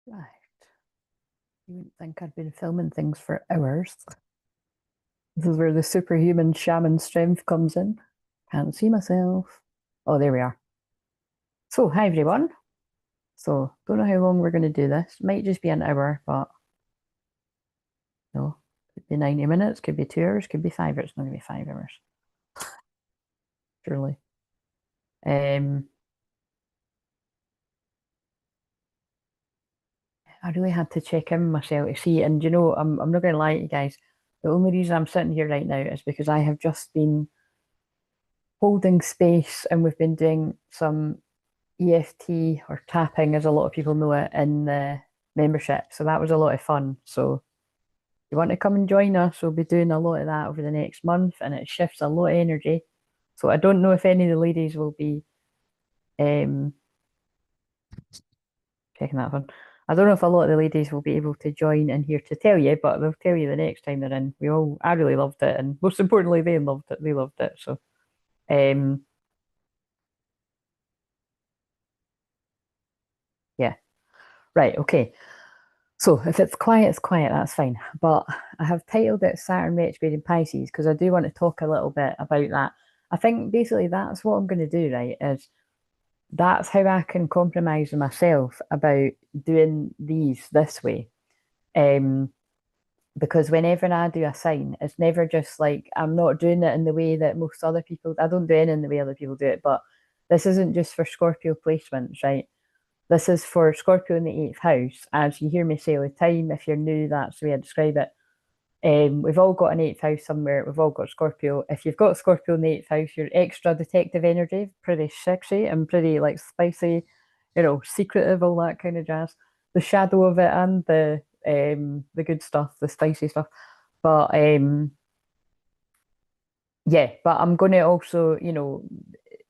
Right. You wouldn't think I'd been filming things for hours. This is where the superhuman shaman strength comes in. Can't see myself. Oh, there we are. So, hi everyone. So, don't know how long we're going to do this. Might just be an hour, but no, could be 90 minutes, could be 2 hours, could be 5 hours. It's not going to be 5 hours, surely. Um, I really had to check in myself to see, and I'm not going to lie to you guys. The only reason I'm sitting here right now is because I have just been holding space, and we've been doing some EFT or tapping, as a lot of people know it, in the membership. So that was a lot of fun. So if you want to come and join us, we'll be doing a lot of that over the next month, and it shifts a lot of energy. So I don't know if any of the ladies will be um, checking that one. I don't know if a lot of the ladies will be able to join in here to tell you, but they'll tell you the next time they're in. I really loved it, and most importantly, they loved it. They loved it. So, um, yeah, right, okay. So if it's quiet, it's quiet. That's fine. But I have titled it Saturn retrograde in Pisces because I do want to talk a little bit about that. I think basically that's what I'm going to do. Right, is that's how I can compromise with myself about doing these this way. Um, because whenever I do a sign, it's never just like I'm not doing it in the way that most other people. I don't do it in the way other people do it, but this isn't just for Scorpio placements, right? This is for Scorpio in the eighth house. As you hear me say all the time, if you're new, that's the way I describe it. We've all got an eighth house somewhere. We've all got Scorpio. If you've got Scorpio in the eighth house, you're extra detective energy, pretty sexy and pretty like spicy, secretive, all that kind of jazz. The shadow of it and the good stuff, the spicy stuff. But yeah, but I'm going to also,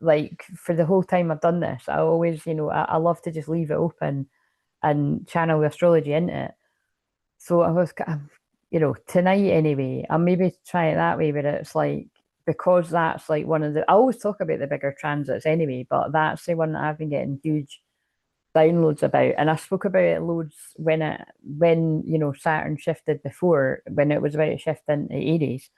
like for the whole time I've done this, I always, I love to just leave it open and channel the astrology into it. So tonight anyway, I'll maybe try it that way, but it's like, because that's like I always talk about the bigger transits anyway, but that's the one that I've been getting huge downloads about. And I spoke about it loads when Saturn shifted before, when it was about to shift into Aries.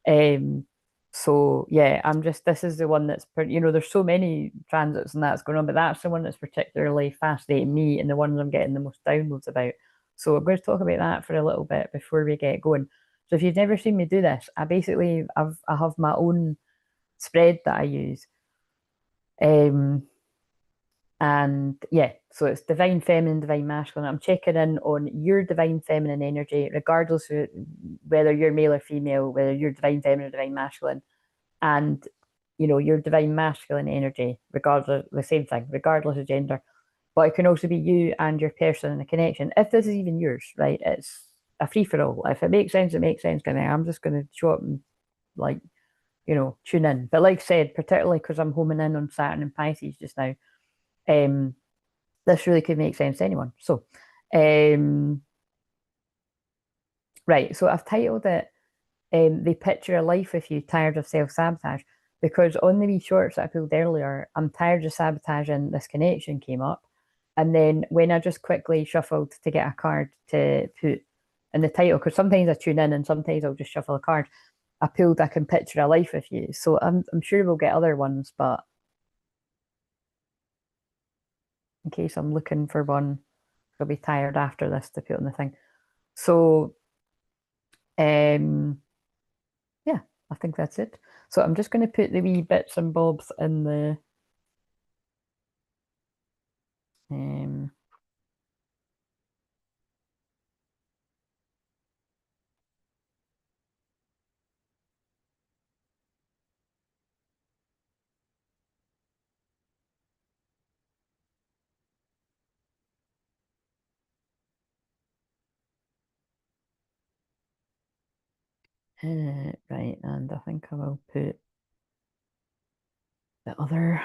Um, so yeah, this is the one there's so many transits and that's going on, but that's the one that's particularly fascinating me and the ones I'm getting the most downloads about. So I'm going to talk about that for a little bit before we get going. So if you've never seen me do this, I have my own spread that I use. Um, and yeah, so it's divine feminine, divine masculine. I'm checking in on your divine feminine energy, regardless of whether you're male or female, whether you're divine feminine or divine masculine, and your divine masculine energy, regardless, the same thing, regardless of gender. But it can also be you and your person in a connection. If this is even yours, right? It's a free for all. If it makes sense, it makes sense. Kind of, I'm just going to show up and like, tune in. But like I said, particularly because I'm homing in on Saturn and Pisces just now, um, this really could make sense to anyone. So, um, right. So I've titled it "They Picture a Life with You, Tired of Self Sabotage," because on the wee shorts that I pulled earlier, "I'm tired of sabotaging this connection" came up, and then when I just quickly shuffled to get a card to put in the title, because sometimes I tune in and sometimes I'll just shuffle a card. I pulled "I Can Picture a Life with You," so I'm sure we'll get other ones, but in case I'm looking for one, I'll be tired after this to put on the thing. So yeah, I think that's it. So I'm just going to put the wee bits and bobs in the um, right, and I think I will put the other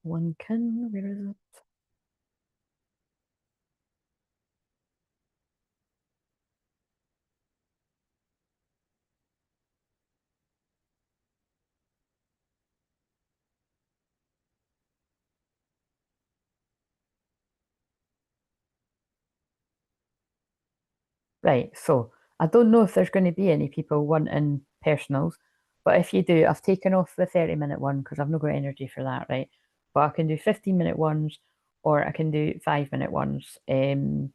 one can. Where is it? Right. So I don't know if there's going to be any people wanting personals, but if you do, I've taken off the 30-minute one because I've not got energy for that, right? But I can do 15-minute ones or I can do 5-minute ones. And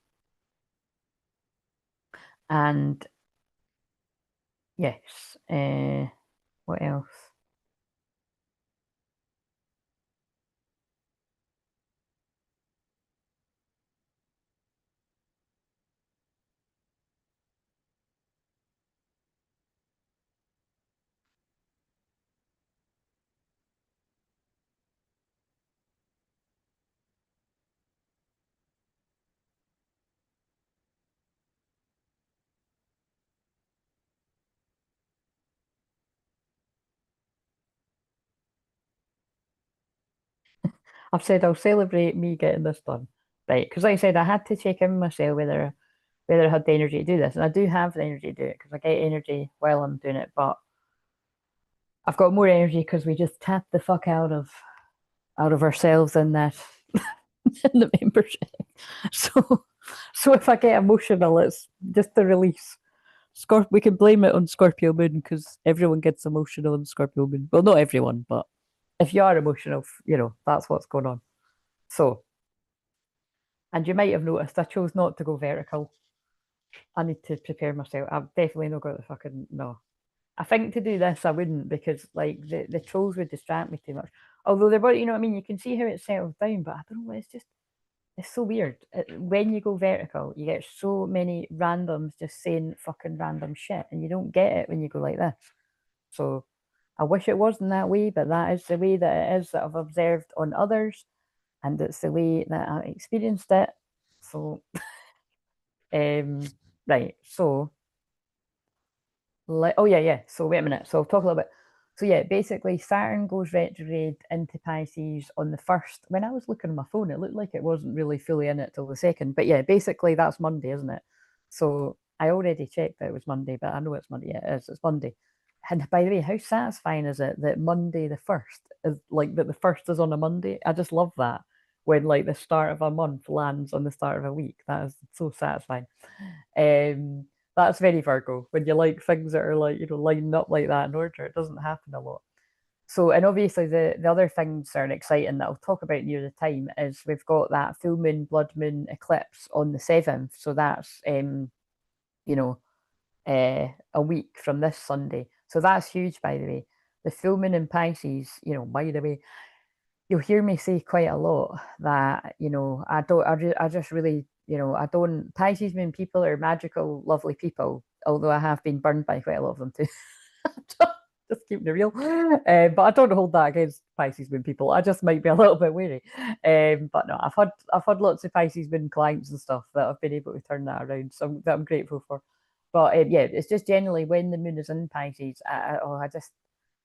yes, what else? I've said I'll celebrate me getting this done, right? Because like I said, I had to check in myself whether I had the energy to do this, and I do have the energy to do it because I get energy while I'm doing it, but I've got more energy because we just tap the fuck out of ourselves in that in the membership. So so if I get emotional, it's just the release. We can blame it on Scorpio moon because everyone gets emotional in Scorpio moon. Well, not everyone, but if you are emotional, that's what's going on. So, and you might have noticed I chose not to go vertical. I need to prepare myself. I've definitely not got the fucking no. I think to do this I wouldn't because like the trolls would distract me too much. Although they're, you know what I mean, you can see how it settles down, but I don't know, it's so weird. When you go vertical, you get so many randoms just saying fucking random shit, and you don't get it when you go like this. So I wish it wasn't that way, but that is the way that it is that I've observed on others, and it's the way that I experienced it. So, um, right. So oh yeah, yeah. So wait a minute. So I'll talk a little bit. So yeah, basically Saturn goes retrograde into Pisces on the first. When I was looking at my phone, it looked like it wasn't really fully in it till the second. But yeah, basically that's Monday, isn't it? So I already checked that it was Monday, but I know it's Monday. Yeah, it is. It's Monday. And by the way, how satisfying is it that Monday the first is like that the first is on a Monday? I just love that when like the start of a month lands on the start of a week. That is so satisfying. That's very Virgo when you like things that are like, lining up like that in order. It doesn't happen a lot. So, and obviously the other things that are exciting that I'll talk about near the time is we've got that full moon, blood moon eclipse on the 7th. So that's, you know, a week from this Sunday. So that's huge, by the way. The full moon in Pisces, by the way, you'll hear me say quite a lot that I don't I just really I don't Pisces moon people are magical lovely people, although I have been burned by quite a lot of them too. Just keeping it real, but I don't hold that against Pisces moon people. I just might be a little bit wary, but no, I've had lots of Pisces moon clients and stuff that I've been able to turn that around, so that I'm grateful for. But yeah, it's just generally when the moon is in Pisces, I just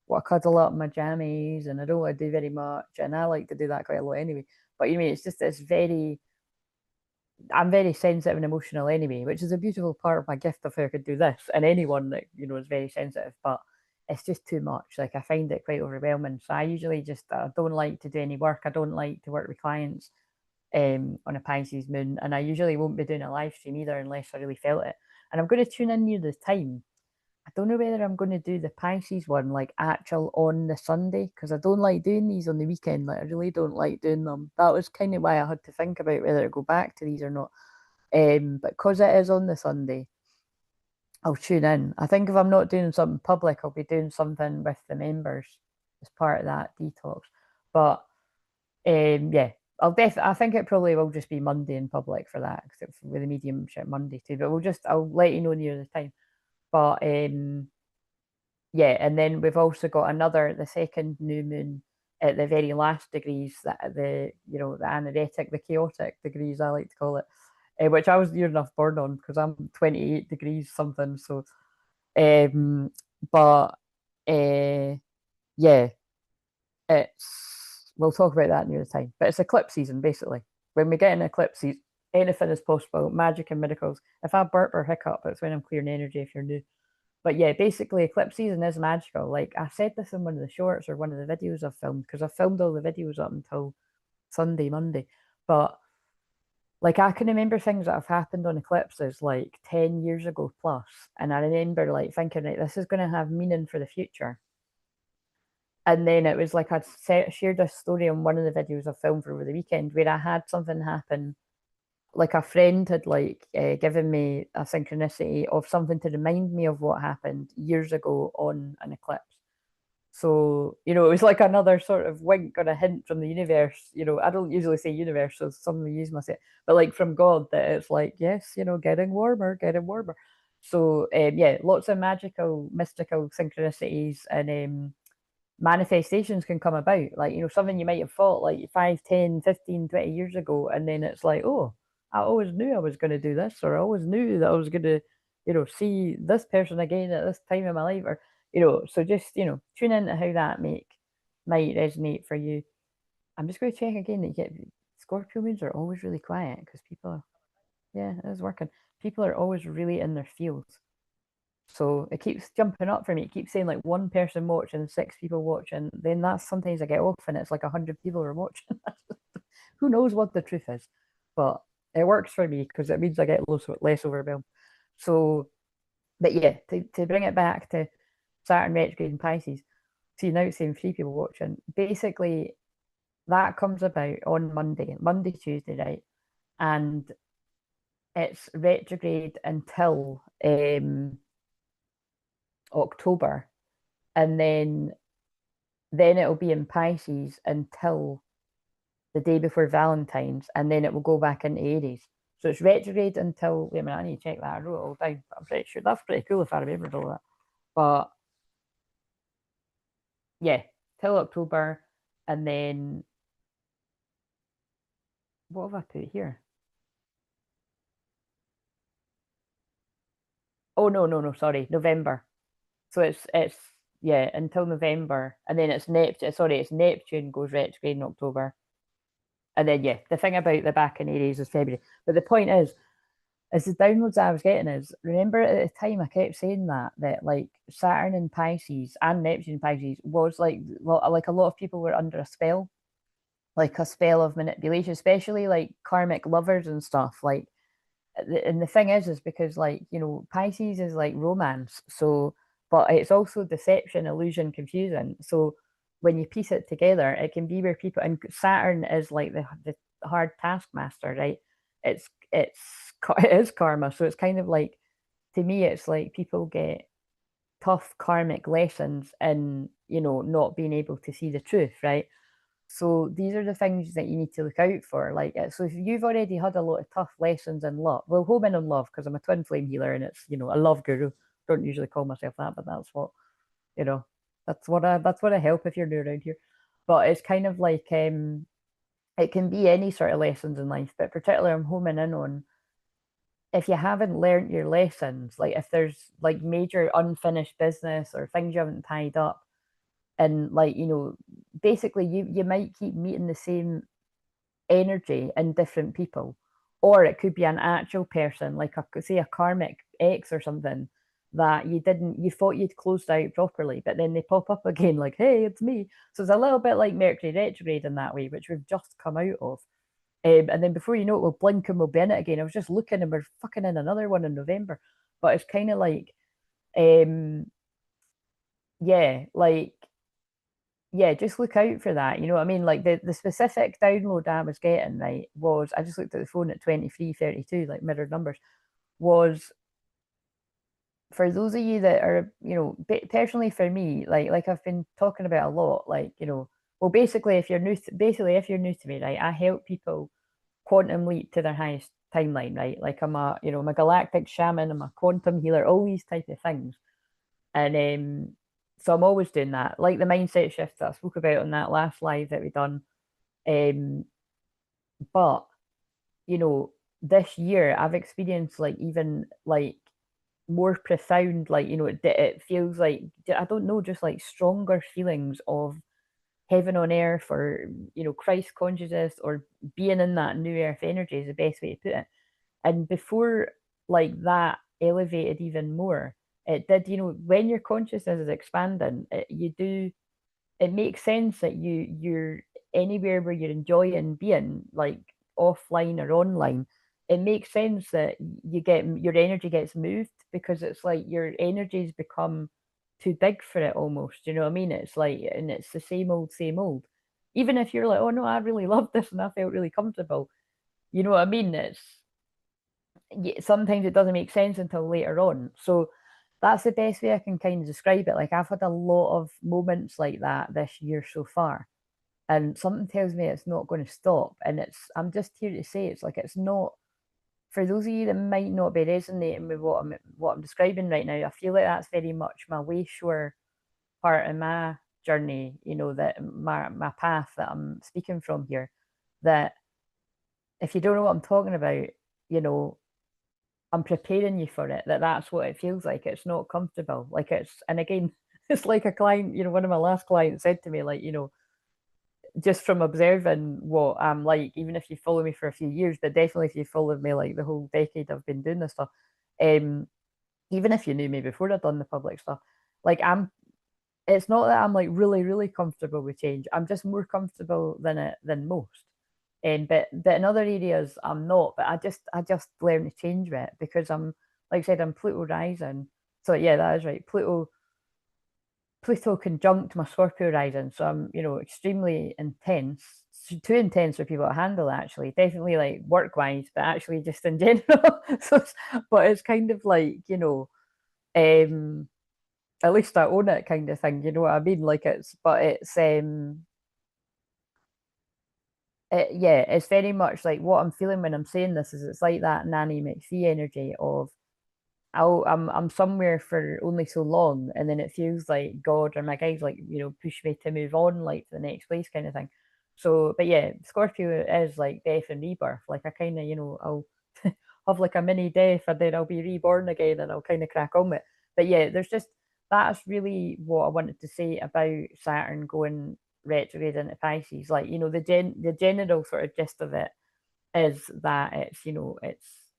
want to cuddle up in my jammies and I don't want to do very much. And I like to do that quite a lot anyway. But you mean I'm very sensitive and emotional anyway, which is a beautiful part of my gift of how I could do this. And anyone that, is very sensitive, but it's just too much. Like I find it quite overwhelming. So I usually just I don't like to do any work. I don't like to work with clients on a Pisces moon. And I usually won't be doing a live stream either unless I really felt it. And I'm going to tune in near the time. I don't know whether I'm going to do the Pisces one like actual on the Sunday because I don't like doing these on the weekend. Like I really don't like doing them. That was kind of why I had to think about whether to go back to these or not. But because it is on the Sunday, I'll tune in. I think if I'm not doing something public, I'll be doing something with the members as part of that detox. But yeah, I think it probably will just be Monday in public for that, except with the mediumship Monday too. But I'll let you know near the time. But yeah, and then we've also got the second new moon at the very last degrees, that the anaretic, the chaotic degrees I like to call it, which I was near enough born on because I'm 28 degrees something. So, but yeah, we'll talk about that near the time. But it's eclipse season basically. When we get an eclipse season, anything is possible, magic and miracles. If I burp or hiccup, it's when I'm clearing energy. If you're new. But yeah, basically, eclipse season is magical. Like I said this in one of the shorts or one of the videos I've filmed because I filmed all the videos up until Sunday, Monday. But Like I can remember things that have happened on eclipses like 10 years ago plus, and I remember like thinking, right, this is going to have meaning for the future. And then it was like shared a story on one of the videos I filmed for over the weekend where I had something happen. Like a friend had like given me a synchronicity of something to remind me of what happened years ago on an eclipse. So, it was like another sort of wink or a hint from the universe. I don't usually say universe, so some use my say, but like from God, that it's like, yes, getting warmer, getting warmer. So, yeah, lots of magical, mystical synchronicities and manifestations can come about. Like, something you might have thought like 5, 10, 15, 20 years ago, and then it's like, oh, I always knew I was going to do this, or I always knew that I was going to, see this person again at this time in my life, or, so just, tune into how that might resonate for you. I'm just going to check again that you get Scorpio moons are always really quiet because people are, yeah, it is working. People are always really in their fields. So it keeps jumping up for me. It keeps saying like one person watching, 6 people watching. Then that's sometimes I get off and it's like 100 people are watching. Who knows what the truth is? But it works for me because it means I get less overwhelmed. So, but yeah, to bring it back to Saturn retrograde in Pisces, see now it's saying 3 people watching. Basically, that comes about on Monday, Tuesday, right? And it's retrograde until October, and then it'll be in Pisces until the day before Valentine's, and then it will go back into Aries. So it's retrograde until, wait a minute, I need to check that. I wrote it all down. I'm pretty sure that's pretty cool if I remembered all that. But yeah, till October, and then what have I put here? Oh no, no, no, sorry, November. So it's yeah, until November, and then it's Neptune. Sorry, it's Neptune goes retrograde in October, and then yeah, the thing about the back in Aries is February. But the point is the downloads I was getting is, remember at the time I kept saying that like Saturn in Pisces and Neptune in Pisces was like a lot of people were under a spell, like a spell of manipulation, especially like karmic lovers and stuff. Like, and the thing is because like Pisces is like romance, so but it's also deception, illusion, confusion. So when you piece it together, it can be where people, and Saturn is like the hard taskmaster, right? It's it is karma, so it's kind of like, to me it's like people get tough karmic lessons in not being able to see the truth, right? So these are the things that you need to look out for. Like, so if you've already had a lot of tough lessons in love, well, home in on love, because I'm a twin flame healer and it's a love guru. Don't usually call myself that, but that's what you know. That's what I help if you're new around here. But it's kind of like it can be any sort of lessons in life, but particularly I'm homing in on, if you haven't learned your lessons, like if there's like major unfinished business or things you haven't tied up, and like basically you might keep meeting the same energy in different people, or it could be an actual person, like say a karmic ex or something that you thought you'd closed out properly, but then they pop up again like, hey, it's me. So it's a little bit like Mercury retrograde in that way, which we've just come out of. And then before you know it, we'll blink and we'll be in it again. I was just looking and we're fucking in another one in November. But it's kind of like, um, yeah, like, yeah, just look out for that. You know what I mean? Like the specific download I was getting, right, was, I just looked at the phone at 2332, like mirrored numbers, was for those of you that are, personally for me, like I've been talking about a lot, like, well, basically, if you're new to me, right, I help people quantum leap to their highest timeline, right? Like I'm a galactic shaman, I'm a quantum healer, all these type of things. And so I'm always doing that. Like the mindset shift that I spoke about on that last live that we done. Um, but this year I've experienced like even like more profound, like it feels like, I don't know, just like stronger feelings of heaven on earth, or Christ consciousness, or being in that new earth energy is the best way to put it. And before, like, that elevated even more, it did, when your consciousness is expanding, it makes sense that you're anywhere where you're enjoying being, like offline or online, it makes sense that you get your energy gets moved because it's like your energy's become too big for it almost. You know what I mean? It's like, and it's the same old, same old. Even if you're like, oh no, I really love this and I felt really comfortable. You know what I mean? It's sometimes it doesn't make sense until later on. So that's the best way I can kind of describe it. Like I've had a lot of moments like that this year so far, and something tells me it's not going to stop. And I'm just here to say it's like it's not for those of you that might not be resonating with what I'm describing right now. I feel like that's very much my way shore part of my journey. You know that my path that I'm speaking from here. That if you don't know what I'm talking about, you know I'm preparing you for it, that's what it feels like. It's not comfortable. Like and again, it's like a client, one of my last clients said to me, like, just from observing what I'm like, even if you follow me for a few years, but definitely if you followed me like the whole decade I've been doing this stuff, even if you knew me before I'd done the public stuff, like it's not that I'm like really, really comfortable with change. I'm just more comfortable than most. But in other areas I'm not. But I just learn to change with it because I'm like I said, I'm Pluto rising. So yeah, that is right. Pluto conjunct my Scorpio rising, so I'm extremely intense, too intense for people to handle. Actually, definitely like work wise, but actually just in general. But it's kind of like um, at least I own it, kind of thing. You know what I mean? Like yeah, it's very much like what I'm feeling when I'm saying this is it's like that Nanny McPhee energy of I'm somewhere for only so long, and then it feels like God or my guides like push me to move on like to the next place kind of thing. So, but yeah, Scorpio is like death and rebirth. Like I kind of I'll have like a mini death and then I'll be reborn again and I'll kind of crack on with it. But yeah, that's really what I wanted to say about Saturn going retrograde into Pisces. Like the general sort of gist of it is that it's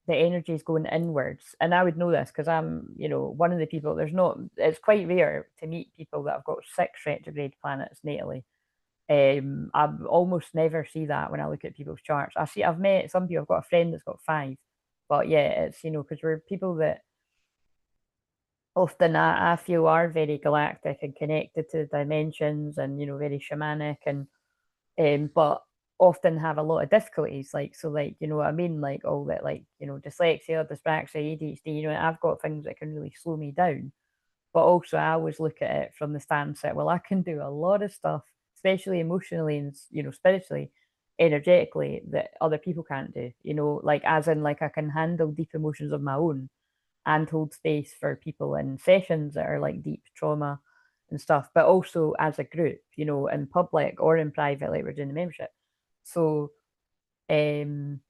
the energy is going inwards. And I would know this because I'm one of the people. It's quite rare to meet people that have got 6 retrograde planets natally. I almost never see that when I look at people's charts. I've met some people. I've got a friend that's got 5, but yeah, it's because we're people that often I feel are very galactic and connected to dimensions and very shamanic and but often have a lot of difficulties. Like, so like, you know what I mean? Like all that, like, dyslexia, dyspraxia, ADHD, I've got things that can really slow me down. But also I always look at it from the stance that, well, I can do a lot of stuff, especially emotionally and, spiritually, energetically, that other people can't do, like as in like I can handle deep emotions of my own and hold space for people in sessions that are like deep trauma and stuff, but also as a group, in public or in private, like we're doing the membership. So, um,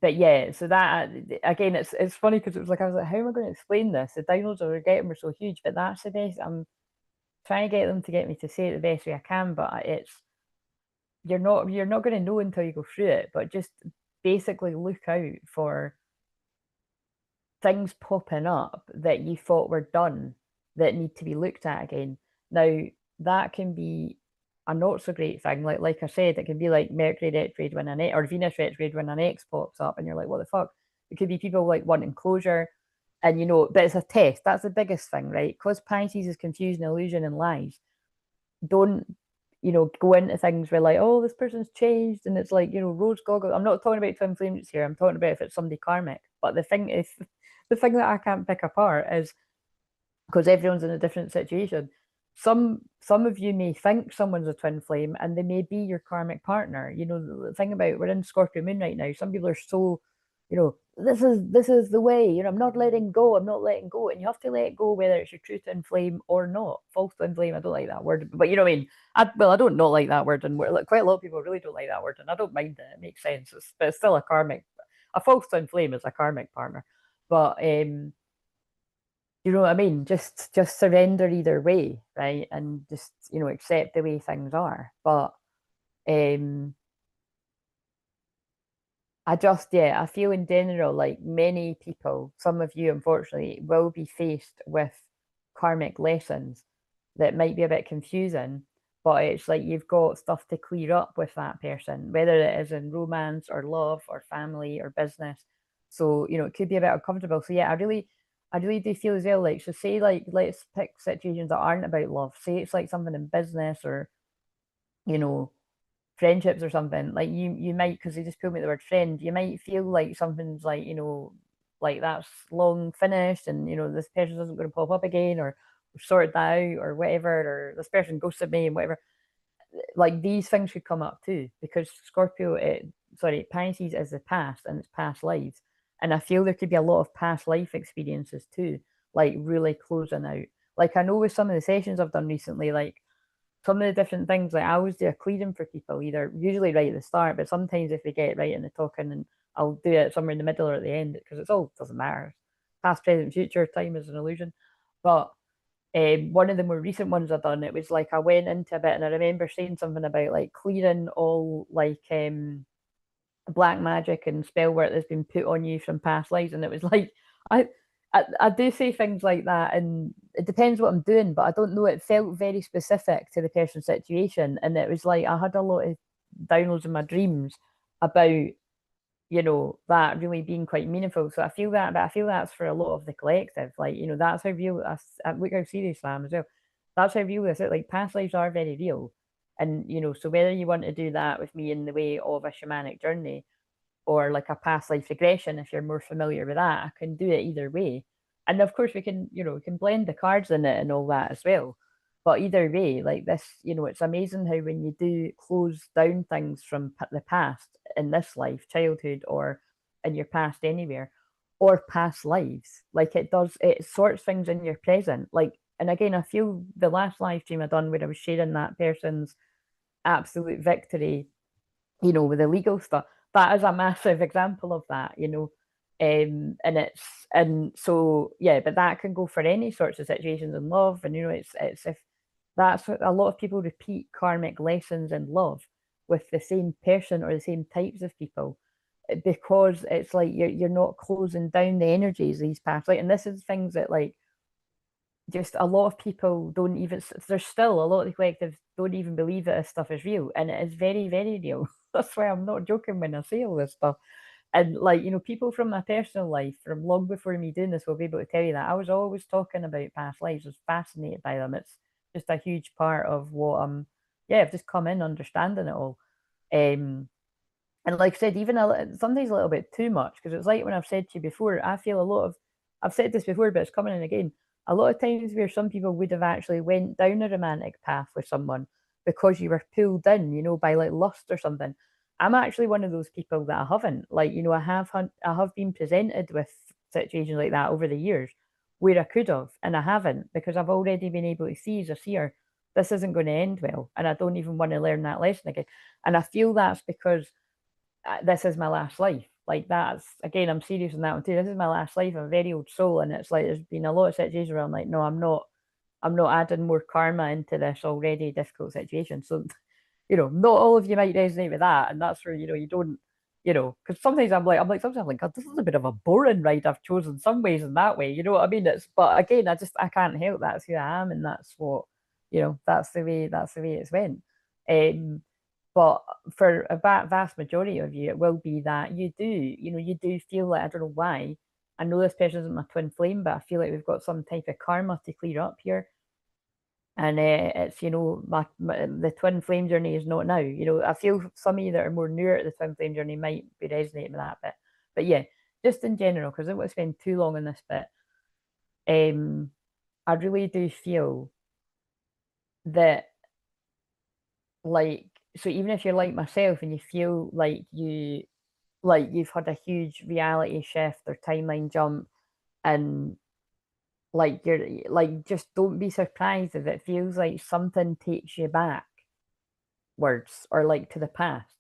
but yeah, so that again, it's funny because it was like I was like, how am I going to explain this? The downloads we're getting were so huge, but that's the best. I'm trying to get them to get me to say it the best way I can, but it's you're not going to know until you go through it. But just basically look out for things popping up that you thought were done that need to be looked at again. Now, that can be a not so great thing. Like I said, it can be like Mercury retrograde when an or Venus retrograde when an X pops up, and you're like, what the fuck? It could be people like wanting closure, and but it's a test. That's the biggest thing, right? Because Pisces is confusion, illusion, and lies. Don't go into things where like, oh, this person's changed, and it's like rose goggles. I'm not talking about twin flames here. I'm talking about if it's somebody karmic. But the thing is, the thing that I can't pick apart is because everyone's in a different situation. Some of you may think someone's a twin flame and they may be your karmic partner. The thing about we're in Scorpio moon right now. Some people are so, this is the way. I'm not letting go. I'm not letting go, and you have to let go whether it's your true twin flame or not. False twin flame. I don't like that word, but you know what I mean. I don't not like that word, and quite a lot of people really don't like that word, and I don't mind it. It makes sense. But it's still a karmic. A false twin flame is a karmic partner, but you know what I mean? Just surrender either way, right? And just, accept the way things are. But um I feel in general like many people, some of you unfortunately, will be faced with karmic lessons that might be a bit confusing. but it's like you've got stuff to clear up with that person, whether it is in romance or love or family or business. So, it could be a bit uncomfortable. So yeah, I really do feel as well, like, so say, like, let's pick situations that aren't about love. Say it's like something in business or, you know, friendships or something. Like you might, because they just pulled me the word friend, you might feel like something's like, like that's long finished and, this person isn't going to pop up again, or sort that out or whatever, or this person ghosted me and whatever. Like these things could come up too, because Pisces is the past and it's past lives. And I feel there could be a lot of past life experiences too, like really closing out. Like I know with some of the sessions I've done recently, like some of the different things, like I always do a clearing for people, either usually right at the start, but sometimes if they get it right in the talking, and I'll do it somewhere in the middle or at the end, because it's all doesn't matter. Past, present, future, time is an illusion. But one of the more recent ones I've done, it was like I went into a bit, and I remember saying something about like clearing all like black magic and spell work that's been put on you from past lives, and it was like I, I do say things like that, and it depends what I'm doing, but I don't know. It felt very specific to the person's situation, and it was like I had a lot of downloads in my dreams about that really being quite meaningful. So I feel that, but I feel that's for a lot of the collective. Like, that's how real look how serious I am as well. That's how real this is. Like past lives are very real. And so whether you want to do that with me in the way of a shamanic journey or like a past life regression, if you're more familiar with that, I can do it either way. And of course we can blend the cards in it and all that as well. But either way, like this, it's amazing how when you do close down things from the past in this life, childhood, or in your past anywhere, or past lives, like it sorts things in your present. Like, and again, I feel the last live stream I done where I was sharing that person's absolute victory, with the legal stuff, that is a massive example of that, and so yeah, but that can go for any sorts of situations in love, and it's if that's what a lot of people repeat karmic lessons in love with the same person or the same types of people, because it's like you're not closing down the energies of these paths, like, and this is things that like just a lot of people don't even, there's still a lot of the collectives don't even believe that this stuff is real, and it is very, very real. That's why I'm not joking when I say all this stuff. And like, people from my personal life from long before me doing this will be able to tell you that I was always talking about past lives. I was fascinated by them. It's just a huge part of what yeah, I've just come in understanding it all. And like I said, even sometimes a little bit too much, because it's like when I've said to you before, I feel a lot of, I've said this before, but it's coming in again. A lot of times where some people would have actually went down a romantic path with someone because you were pulled in, by like lust or something. I'm actually one of those people that I haven't. Like, I have been presented with situations like that over the years where I could have, and I haven't, because I've already been able to see as a seer, this isn't going to end well, and I don't even want to learn that lesson again. And I feel that's because this is my last life. Like, that's, again, I'm serious on that one too. This is my last life. I'm a very old soul, and it's like there's been a lot of situations where I'm like, no, I'm not adding more karma into this already difficult situation. So, not all of you might resonate with that, and that's where you don't, because sometimes sometimes I'm like, God, this is a bit of a boring ride I've chosen some ways and that way. You know what I mean? But again, I can't help, that's who I am, and that's what, that's the way it's went. Um, but for a vast majority of you, it will be that you do feel like, I don't know why. I know this person isn't my twin flame, but I feel like we've got some type of karma to clear up here. And it's, the twin flame journey is not now. I feel some of you that are more newer at the twin flame journey might be resonating with that bit. But yeah, just in general, because I don't want to spend too long on this bit, I really do feel that, like, so even if you're like myself and you feel like you've had a huge reality shift or timeline jump, and like you're like, just don't be surprised if it feels like something takes you backwards or like to the past.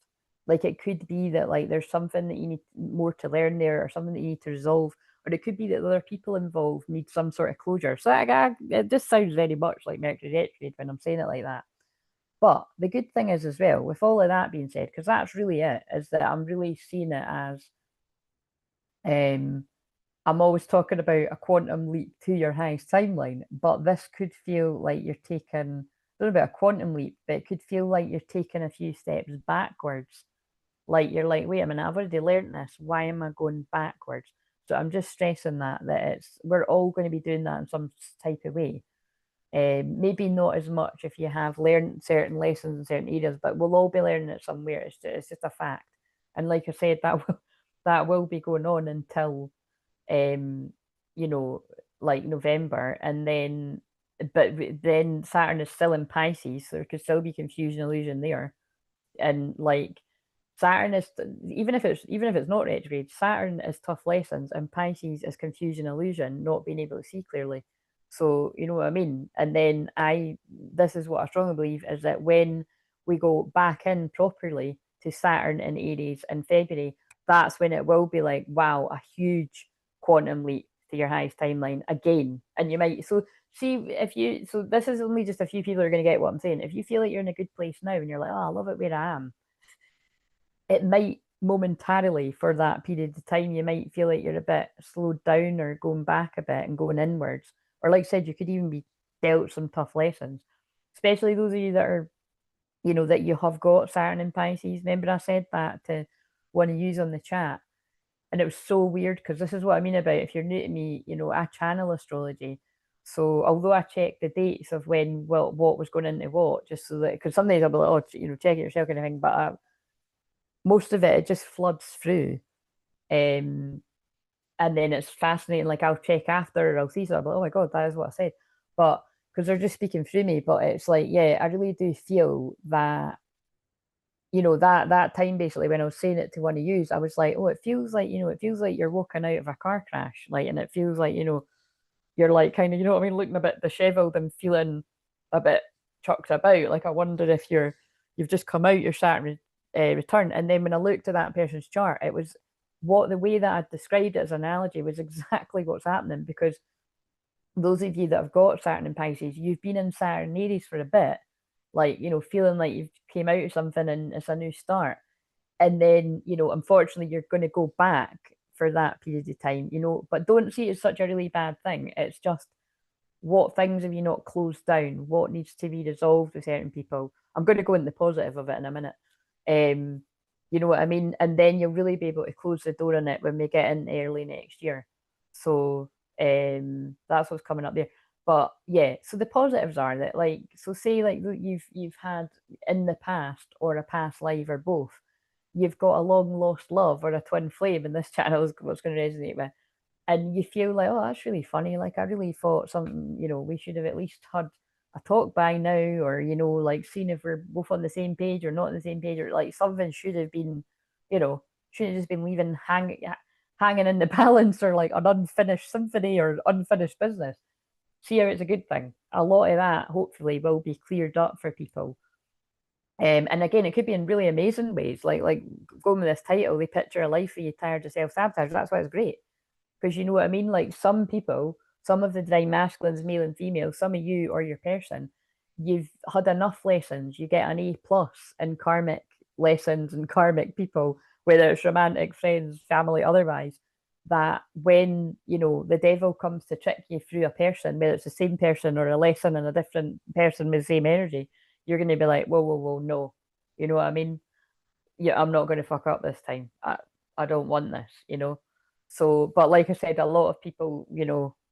Like, it could be that like there's something that you need more to learn there, or something that you need to resolve, or it could be that other people involved need some sort of closure. So it just sounds very much like Mercury retrograde when I'm saying it like that. But the good thing is as well, with all of that being said, because that's really it, is that I'm really seeing it as, um, I'm always talking about a quantum leap to your highest timeline, but this could feel like you're taking don't know about a quantum leap, but it could feel like you're taking a few steps backwards. Like you're like, wait a minute, I've already learned this. Why am I going backwards? So I'm just stressing that it's we're all going to be doing that in some type of way. Maybe not as much if you have learned certain lessons in certain areas, but we'll all be learning it somewhere. It's just a fact. And like I said, that will be going on until um, you know, like November, and then but then Saturn is still in Pisces, so there could still be confusion illusion there. And like Saturn is even if it's not retrograde, Saturn is tough lessons and Pisces is confusion illusion, not being able to see clearly. So you know what I mean? And then this is what I strongly believe is that when we go back in properly to Saturn in Aries in February, that's when it will be like, wow, a huge quantum leap to your highest timeline again. And you might see if you so this is only just a few people are going to get what I'm saying. If you feel like you're in a good place now and you're like, oh, I love it where I am, it might momentarily for that period of time, you might feel like you're a bit slowed down or going back a bit and going inwards. Or like I said, you could even be dealt some tough lessons, especially those of you that are, that you have got Saturn in Pisces. Remember I said that to one of you on the chat. And it was so weird because this is what I mean about if you're new to me, I channel astrology. So although I check the dates of when, well, what was going into what, just so that, because some days I'll be like, oh, check it yourself kind of thing, but most of it just floods through. Um, and then it's fascinating. Like I'll check after, or I'll see something. Like, oh my god, that is what I said. But because they're just speaking through me. But it's like, yeah, I really do feel that that time basically when I was saying it to one of you, I was like, oh, it feels like you're walking out of a car crash, like, and it feels like you're like kind of what I mean, looking a bit disheveled and feeling a bit chucked about. Like I wonder if you've just come out your Saturn return. And then when I looked at that person's chart, it was the way that I described it as an analogy was exactly what's happening, because those of you that have got Saturn in Pisces, you've been in Saturn Aries for a bit, like feeling like you've came out of something and it's a new start. And then unfortunately you're going to go back for that period of time, but don't see it as such a really bad thing. It's just, what things have you not closed down? What needs to be resolved with certain people? I'm going to go into the positive of it in a minute. Um, you know what I mean? And then you'll really be able to close the door on it when we get in early next year. So that's what's coming up there. But yeah, so the positives are that, like, so say like you've had in the past or a past life or both, you've got a long lost love or a twin flame, and this channel is what's going to resonate with, and you feel like, oh, that's really funny. Like I really thought something, we should have at least had a talk by now, or like seeing if we're both on the same page or not on the same page, or like something should have been, should have just been leaving hanging in the balance, or like an unfinished symphony or unfinished business. See how it's a good thing. A lot of that hopefully will be cleared up for people. And again, it could be in really amazing ways, like going with this title, "The Picture of Life for You Tired of Self Sabotage." That's why it's great, because you know what I mean? Like some people, some of the divine masculines, male and female, some of you or your person, you've had enough lessons. You get an A+ in karmic lessons and karmic people, whether it's romantic, friends, family, otherwise, that when, the devil comes to trick you through a person, whether it's the same person or a lesson and a different person with the same energy, you're going to be like, whoa, whoa, whoa, no. You know what I mean? Yeah, I'm not going to fuck up this time. I don't want this. So, but like I said, a lot of people,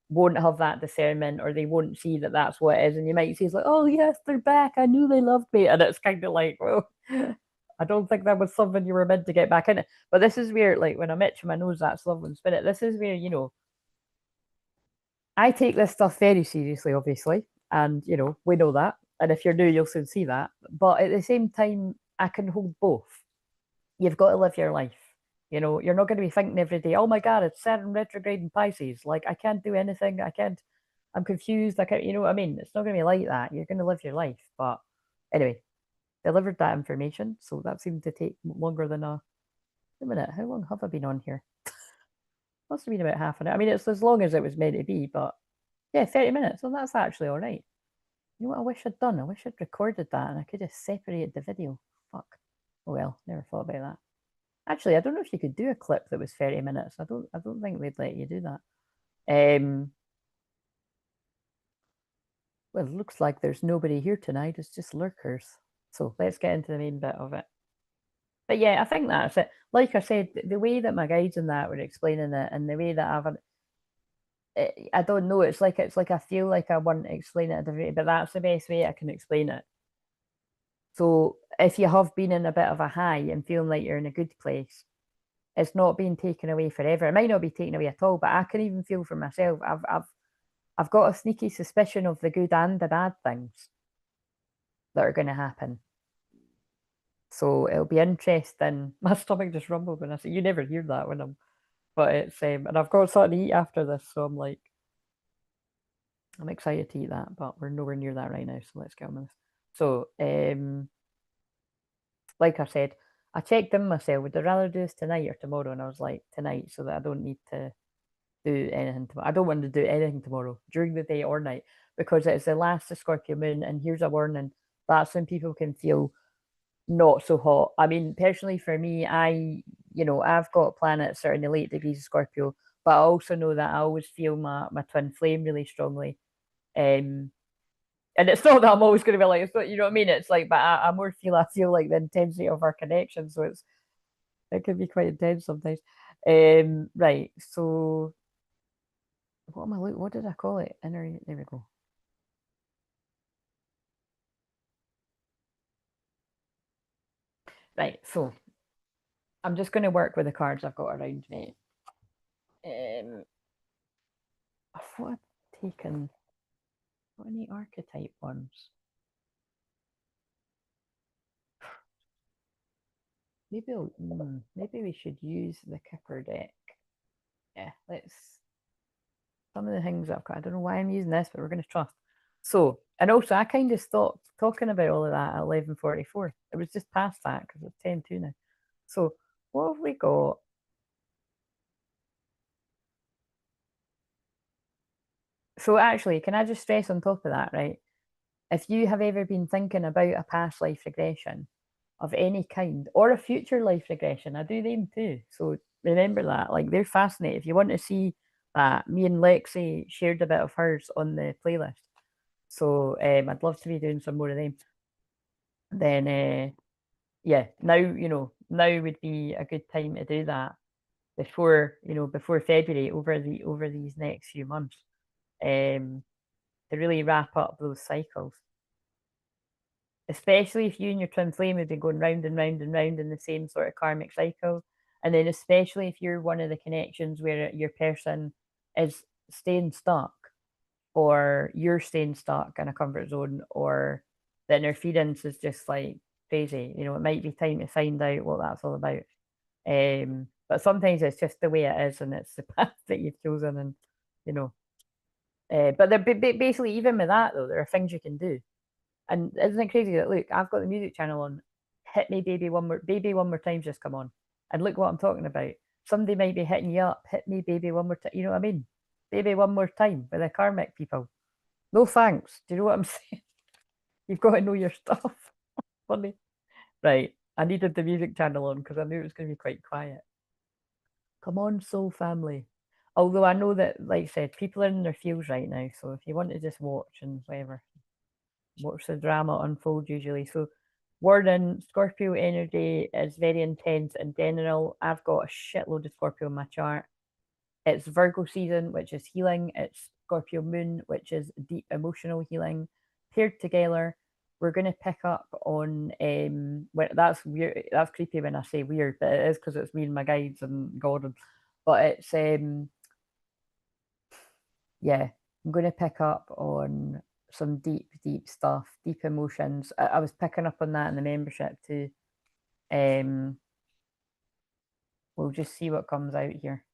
won't have that discernment, or they won't see that that's what it is. And you might see it's like, oh, yes, they're back. I knew they loved me. And it's kind of like, well, I don't think that was something you were meant to get back in it. But this is where, like, when I'm itching my nose, that's love and spirit. This is where, I take this stuff very seriously, obviously. And, we know that. And if you're new, you'll soon see that. But at the same time, I can hold both. You've got to live your life. You're not going to be thinking every day, oh my God, it's Saturn retrograde in Pisces. Like, I can't do anything. I'm confused. I can't, you know what I mean? It's not going to be like that. You're going to live your life. But anyway, delivered that information. So that seemed to take longer than a minute. How long have I been on here? Must have been about half an hour. I mean, it's as long as it was meant to be, but yeah, 30 minutes. So that's actually all right. You know what I wish I'd done? I wish I'd recorded that and I could have separated the video. Fuck. Oh well, never thought about that. Actually, I don't know if you could do a clip that was 30 minutes. I don't think they'd let you do that. Well, it looks like there's nobody here tonight. It's just lurkers. So let's get into the main bit of it. But yeah, I think that's it. Like I said, the way that my guides and that were explaining it, and the way that I don't know. It's like I feel like I want to explain it a different way, but that's the best way I can explain it. So if you have been in a bit of a high and feeling like you're in a good place, it's not being taken away forever. It might not be taken away at all, but I can even feel for myself. I've got a sneaky suspicion of the good and the bad things that are going to happen. So it'll be interesting. My stomach just rumbled when I say you never hear that when I'm, but it's and I've got something to eat after this, so I'm like, I'm excited to eat that, but we're nowhere near that right now. So let's get on with this. So, like I said, I checked in myself. Would I rather do this tonight or tomorrow? And I was like, tonight, so that I don't need to do anything tomorrow. I don't want to do anything tomorrow during the day or night because it's the last of Scorpio moon. And here's a warning: that's when people can feel not so hot. I mean, personally, for me, I've got planets that are in the late degrees of Scorpio, but I also know that I always feel my twin flame really strongly. Um, and it's not that I'm always going to be like, it's not, you know what I mean? It's like, but I feel like the intensity of our connection. So it can be quite intense sometimes. Right. So what did I call it? Inner, there we go. Right. So I'm just going to work with the cards I've got around me. What I've taken, what any archetype ones? Maybe we should use the Kipper deck. Yeah, let's some of the things I've got. I don't know why I'm using this, but we're going to trust. So, and also, I kind of stopped talking about all of that at 11:44. It was just past that because it's 10:02 now. So, what have we got? So, actually, can I just stress on top of that, right? If you have ever been thinking about a past life regression of any kind or a future life regression, I do them too. So, remember that. Like, they're fascinating. If you want to see that, me and Lexi shared a bit of hers on the playlist. So I'd love to be doing some more of them. Then yeah, now would be a good time to do that before February over these next few months. To really wrap up those cycles. Especially if you and your twin flame have been going round and round and round in the same sort of karmic cycle. And then especially if you're one of the connections where your person is staying stuck or you're staying stuck in a comfort zone or the interference is just like crazy. It might be time to find out what that's all about. But sometimes it's just the way it is and it's the path that you've chosen and you know. But basically even with that though, there are things you can do. And isn't it crazy that look, I've got the music channel on, hit me baby one more time just come on. And look what I'm talking about. Somebody might be hitting you up, hit me baby one more time. You know what I mean? Baby one more time with the karmic people. No thanks. Do you know what I'm saying? You've got to know your stuff. Funny. Right. I needed the music channel on because I knew it was going to be quite quiet. Come on, soul family. Although I know that, like I said, people are in their feels right now. So if you want to just watch and whatever, watch the drama unfold usually. So warning, Scorpio energy is very intense in general. I've got a shitload of Scorpio in my chart. It's Virgo season, which is healing. It's Scorpio moon, which is deep emotional healing. Paired together, we're going to pick up on that's weird. That's creepy when I say weird, but it is because it's me and my guides and God. But it's yeah, I'm going to pick up on some deep, deep stuff, deep emotions. I was picking up on that in the membership too. Um, we'll just see what comes out here.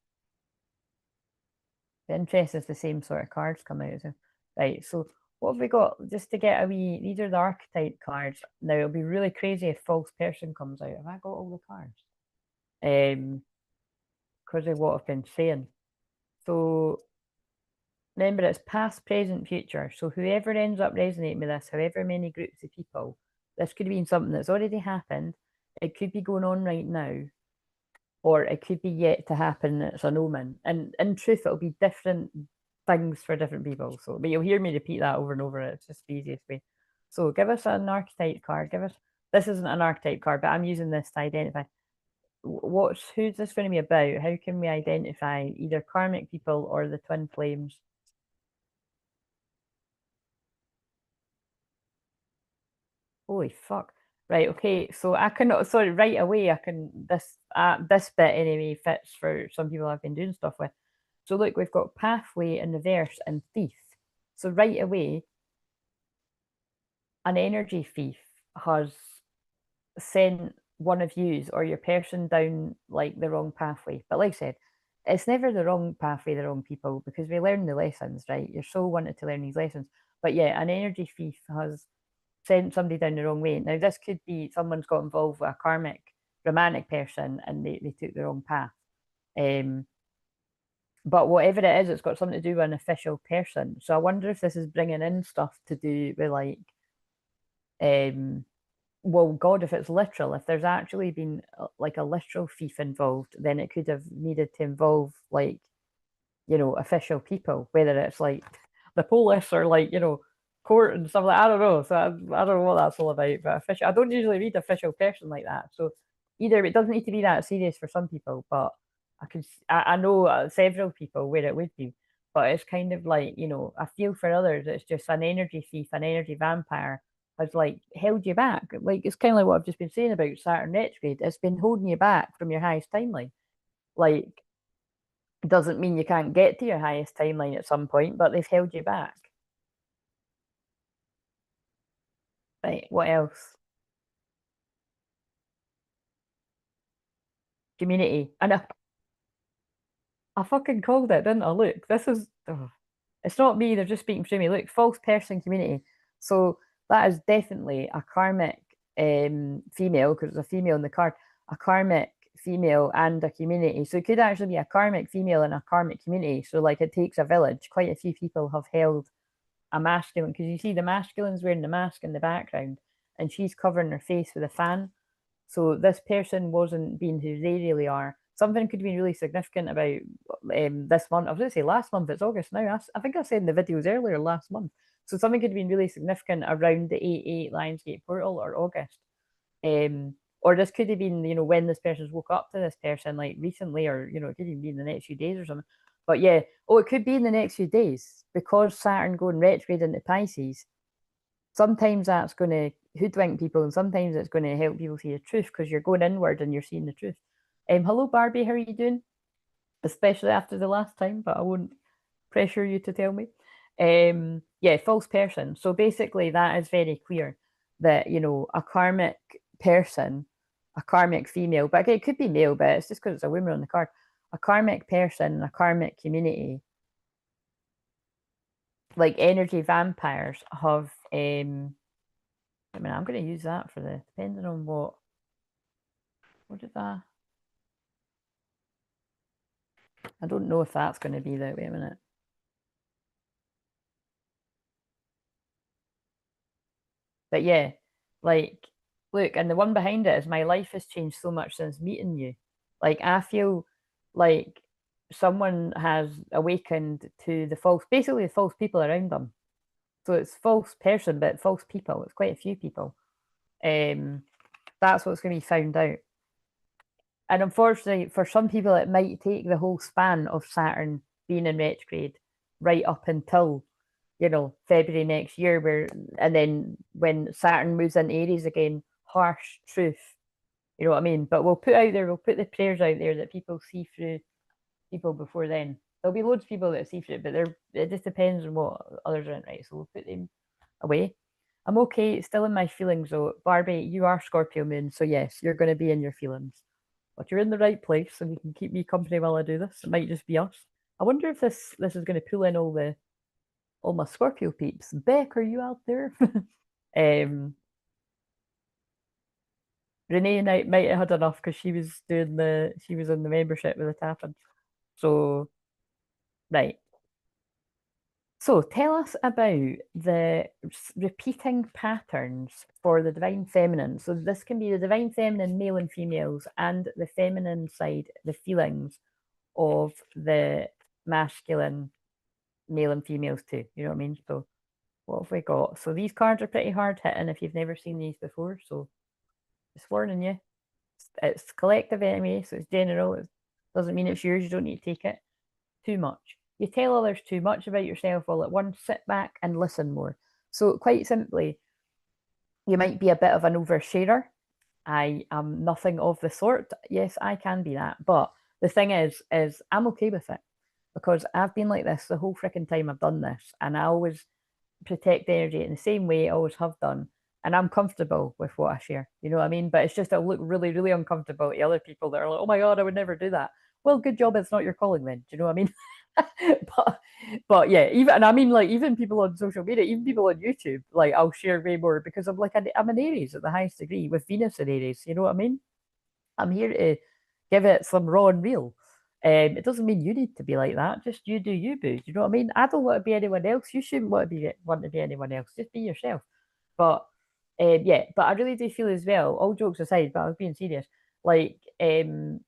The interest is the same sort of cards come out. So. Right, so what have we got? Just to get a wee, these are the archetype cards. Now, it'll be really crazy if false person comes out. Have I got all the cards? Because of what I've been saying. So remember, it's past, present, future. So whoever ends up resonating with this, however many groups of people, this could be something that's already happened. It could be going on right now, or it could be yet to happen. It's an omen. And in truth, it'll be different things for different people. So, but you'll hear me repeat that over and over. It's just the easiest way. So, give us an archetype card. Give us. This isn't an archetype card, but I'm using this to identify who's this going to be about? How can we identify either karmic people or the twin flames? Holy fuck. Right, okay, so I can, sorry, right away, I can, this bit anyway fits for some people I've been doing stuff with. So look, we've got pathway in reverse and thief. So right away, an energy thief has sent one of yous or your person down like the wrong pathway. But like I said, it's never the wrong pathway, the wrong people, because we learn the lessons, right? Your soul wanted to learn these lessons. But yeah, an energy thief has sent somebody down the wrong way. Now, this could be someone's got involved with a karmic romantic person and they took the wrong path. But whatever it is, it's got something to do with an official person. So I wonder if this is bringing in stuff to do with like, well, God, if it's literal, if there's actually been like a literal thief involved, then it could have needed to involve like, official people, whether it's like the police or like, court and stuff like that. I don't know. So I don't know what that's all about. But official, I don't usually read official person like that. So either it doesn't need to be that serious for some people, but I know several people where it would be. But it's kind of like, I feel for others, it's just an energy thief, an energy vampire has like held you back. Like it's kind of like what I've just been saying about Saturn retrograde. It's been holding you back from your highest timeline. Like doesn't mean you can't get to your highest timeline at some point, but they've held you back. Right, what else? Community. And I fucking called it, didn't I? Look, this is it's not me, they're just speaking through me. Look, false person community. So that is definitely a karmic female, because it's a female in the card, a karmic female and a community. So it could actually be a karmic female in a karmic community. So like it takes a village. Quite a few people have held a masculine, because you see the masculine's wearing the mask in the background and she's covering her face with a fan. So this person wasn't being who they really are. Something could be really significant about this month. I was going to say last month, it's August now. I think I said in the videos earlier last month. So something could have been really significant around the 8/8 Lionsgate portal or August. Or this could have been, when this person's woke up to this person, like recently, or, it could even be in the next few days or something. But yeah, it could be in the next few days because Saturn going retrograde into Pisces. Sometimes that's going to hoodwink people, and sometimes it's going to help people see the truth because you're going inward and you're seeing the truth. Hello, Barbie, how are you doing? Especially after the last time, but I won't pressure you to tell me. Yeah, false person. So basically, that is very clear that a karmic person, a karmic female, but it could be male, but it's just because it's a woman on the card. A karmic person, a karmic community, like energy vampires have I'm going to use that for the depending on what did that, I don't know if that's going to be that. Wait a minute. But yeah, like look, and the one behind it is my life has changed so much since meeting you. Like I feel like someone has awakened to the false, basically the false people around them. So it's false person, but false people. It's quite a few people. That's what's going to be found out. And unfortunately, for some people, it might take the whole span of Saturn being in retrograde right up until, February next year, and then when Saturn moves into Aries again, harsh truth. You know what I mean? But we'll put the prayers out there that people see through people before then. There'll be loads of people that see through it, but it just depends on what others are in, right? So we'll put them away. I'm okay, still in my feelings though. Barbie, you are Scorpio moon, so yes, you're going to be in your feelings. But you're in the right place and you can keep me company while I do this. It might just be us. I wonder if this is going to pull in all my Scorpio peeps. Beck, are you out there? Renee might have had enough because she was in the membership with the tapping. So right. So tell us about the repeating patterns for the divine feminine. So this can be the divine feminine, male and females, and the feminine side, the feelings of the masculine male and females too. You know what I mean? So what have we got? So these cards are pretty hard hitting if you've never seen these before. So just warning you, it's collective anyway, so it's general. It doesn't mean it's yours. You don't need to take it too much. You tell others too much about yourself all at once. Sit back and listen more. So quite simply, you might be a bit of an oversharer. I am nothing of the sort. Yes, I can be that. But the thing is I'm okay with it because I've been like this the whole freaking time I've done this. And I always protect energy in the same way I always have done. And I'm comfortable with what I share. You know what I mean? But it's just it'll look really, really uncomfortable to other people that are like, oh my God, I would never do that. Well, good job it's not your calling then. Do you know what I mean? but but yeah, even and I mean like even people on social media, even people on YouTube, like I'll share way more because I'm like I'm an Aries at the highest degree with Venus in Aries. You know what I mean? I'm here to give it some raw and real. It doesn't mean you need to be like that. Just you do you, boo. Do you know what I mean? I don't want to be anyone else. You shouldn't want to be anyone else. Just be yourself. But yeah, but I really do feel as well. All jokes aside, but I was being serious. Like you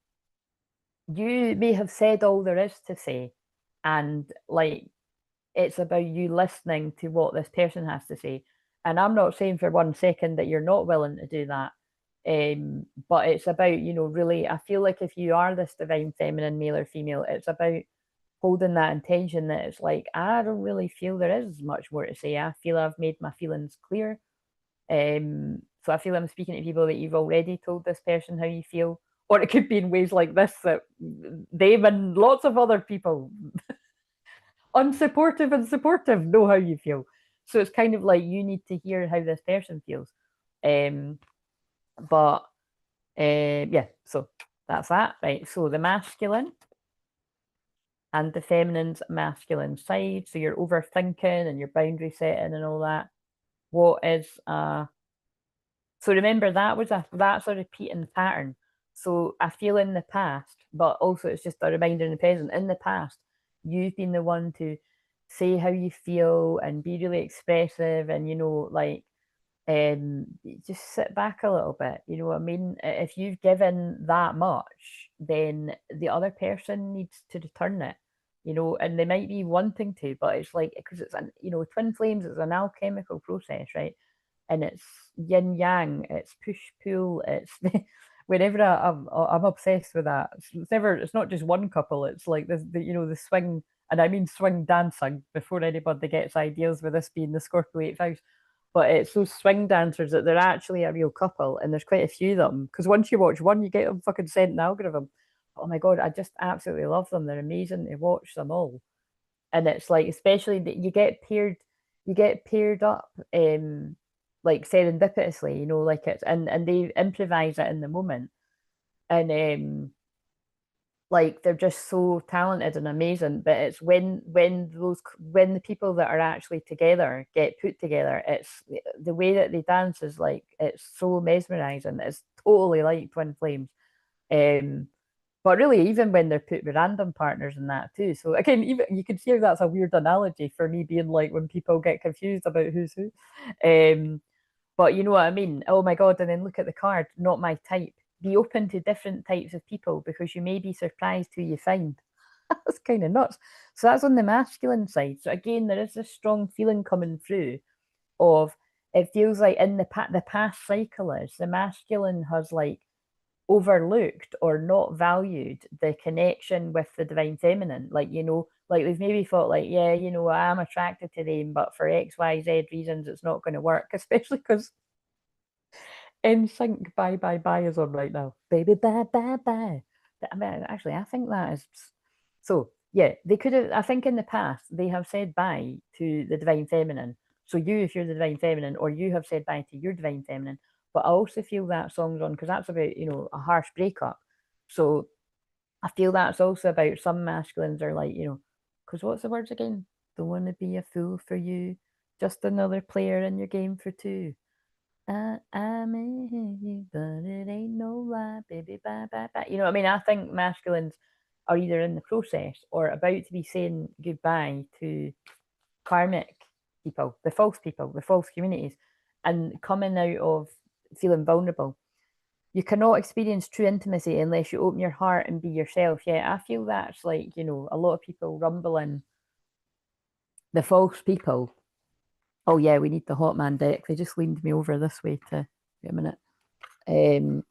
may have said all there is to say, and like it's about you listening to what this person has to say. And I'm not saying for 1 second that you're not willing to do that. But it's about, really, I feel like if you are this divine feminine, male or female, it's about holding that intention that it's like, I don't really feel there is much more to say. I feel I've made my feelings clear. So I feel I'm speaking to people that you've already told this person how you feel. Or it could be in ways like this that they've and lots of other people unsupportive and supportive know how you feel. So it's kind of like you need to hear how this person feels. Um, but yeah, so that's that, right? So the masculine and the feminine's masculine side. So you're overthinking and your boundary setting and all that. What is so remember that's a repeating pattern. So I feel in the past, but also it's just a reminder in the present. In the past, you've been the one to say how you feel and be really expressive and like just sit back a little bit. You know what I mean? If you've given that much, then the other person needs to return it. And they might be wanting to, but it's like because it's an twin flames is an alchemical process, right? And it's yin yang, it's push pull, it's whenever I'm obsessed with that. It's not just one couple. It's like the swing, and I mean swing dancing. Before anybody gets ideas with this being the Scorpio 8th house, but it's those swing dancers that they're actually a real couple, and there's quite a few of them. Because once you watch one, you get them fucking sent an algorithm. Oh my god, I just absolutely love them. They're amazing to watch them all, and it's like especially that you get paired up, like serendipitously, like it's and they improvise it in the moment, and like they're just so talented and amazing. But it's when the people that are actually together get put together, it's the way that they dance is like it's so mesmerizing. It's totally like twin flames. um but really even when they're put with random partners and that too. So again, even you can see how that's a weird analogy for me being like when people get confused about who's who. But you know what I mean? Oh my God. And then look at the card, not my type. Be open to different types of people because you may be surprised who you find. That's kind of nuts. So that's on the masculine side. So again, there is this strong feeling coming through of it feels like in the past cycle is the masculine has like overlooked or not valued the connection with the divine feminine. Like, like they've maybe thought like, yeah, I'm attracted to them, but for XYZ reasons, it's not going to work, especially because NSYNC Bye Bye Bye is on right now. Baby bye bye bye. I mean, actually, I think that is so. Yeah, they could have. I think in the past they have said bye to the divine feminine. So you, if you're the divine feminine, or you have said bye to your divine feminine. But I also feel that song's on because that's about a harsh breakup. So I feel that's also about some masculines are like because what's the words again? Don't want to be a fool for you, just another player in your game for two. I'm in you, but it ain't no lie, baby. Bye, bye, bye. You know what I mean? I think masculines are either in the process or about to be saying goodbye to karmic people, the false communities, and coming out of feeling vulnerable. You cannot experience true intimacy unless you open your heart and be yourself. Yeah, I feel that's like, a lot of people rumbling the false people. Oh yeah, we need the hot man deck. They just leaned me over this way to wait a minute. Um,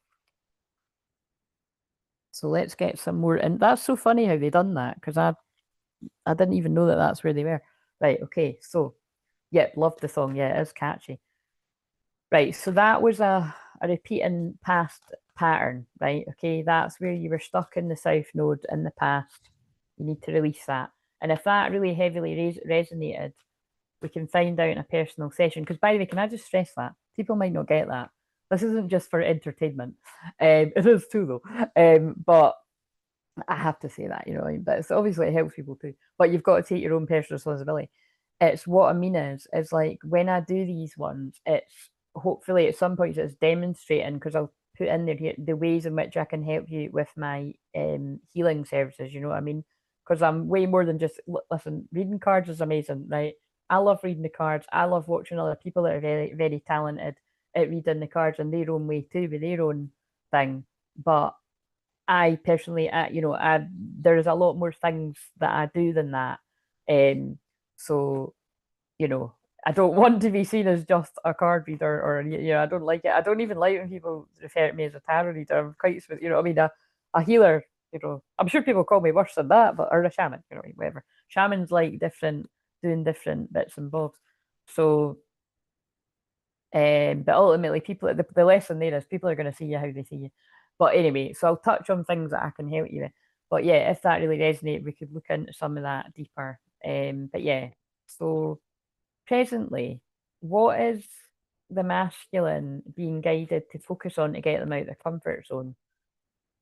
so let's get some more. And that's so funny how they done that because I didn't even know that that's where they were. Right. Okay. So yep, love the song. Yeah, it is catchy. Right. So that was a repeating past pattern. Right. Okay. That's where you were stuck in the south node in the past. You need to release that. And if that really heavily resonated, we can find out in a personal session. Because by the way, can I just stress that people might not get that. This isn't just for entertainment. It is too though. But I have to say that, you know what I mean? But it's obviously it helps people too. But you've got to take your own personal responsibility. It's what I mean is like when I do these ones, it's hopefully at some point it's demonstrating because I'll put in there the ways in which I can help you with my healing services, you know what I mean? Because I'm way more than just listen, reading cards is amazing, right? I love reading the cards. I love watching other people that are very, very talented at reading the cards in their own way too, with their own thing. But I personally, there's a lot more things that I do than that. So you know, I don't want to be seen as just a card reader, or I don't like it. I don't even like when people refer to me as a tarot reader. I'm quite, I mean, a healer. I'm sure people call me worse than that, but or a shaman, whatever. Shamans like doing different bits and bobs. So but ultimately, people the lesson there is people are going to see you how they see you. But anyway, so I'll touch on things that I can help you with. But yeah, if that really resonates, we could look into some of that deeper. But yeah, so presently, what is the masculine being guided to focus on to get them out of their comfort zone?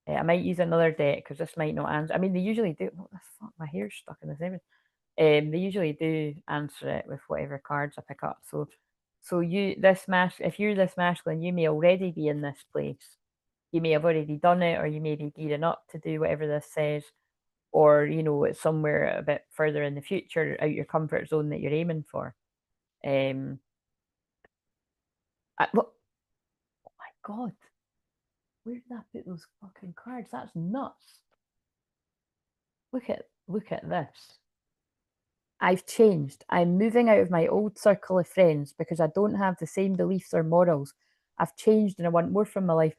I might use another deck because this might not answer. I mean, they usually do. What the fuck? My hair's stuck in this. They usually do answer it with whatever cards I pick up. So if you're this masculine, you may already be in this place. You may have already done it, or you may be gearing up to do whatever this says, or it's somewhere a bit further in the future, out your comfort zone that you're aiming for. Um, oh my god, where did I put those fucking cards? That's nuts. Look at this. I've changed. I'm moving out of my old circle of friends because I don't have the same beliefs or morals. I've changed and I want more from my life.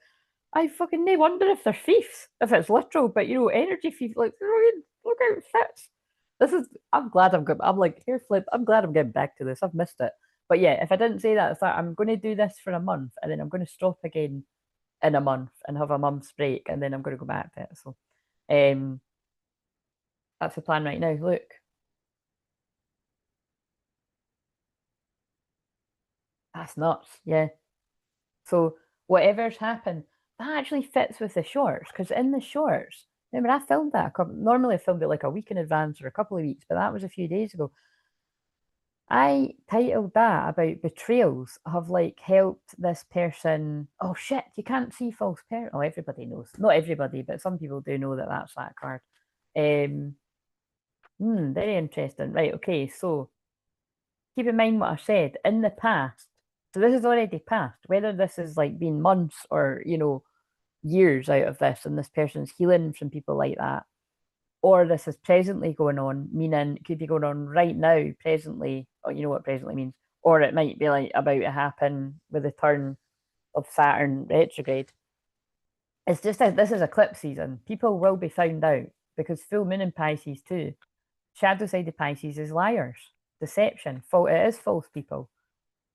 I fucking no wonder if they're thieves, if it's literal, but energy thief, like, look how it fits. I'm glad I'm like, here, Flip, I'm glad I'm getting back to this. I've missed it. But yeah, if I didn't say that, it's like, I'm going to do this for a month and then I'm going to stop again in a month and have a month's break and then I'm going to go back to it. So, um, that's the plan right now. Look, that's nuts. Yeah. So whatever's happened, that actually fits with the shorts because in the shorts, remember I filmed that. Normally I filmed it like a week in advance or a couple of weeks, but that was a few days ago. I titled that about betrayals have like helped this person. Oh shit, you can't see false parent. Oh, everybody knows. Not everybody, but some people do know that that's that card. Um, very interesting. Right, okay, so keep in mind what I said in the past. So this is already past. Whether this is like been months or years out of this, and this person's healing from people like that, or this is presently going on, meaning it could be going on right now, presently. Or you know what presently means, or it might be like about to happen with the turn of Saturn retrograde. It's just that this is eclipse season. People will be found out because full moon in Pisces too. Shadow side of Pisces is liars, deception, fault. It is false people.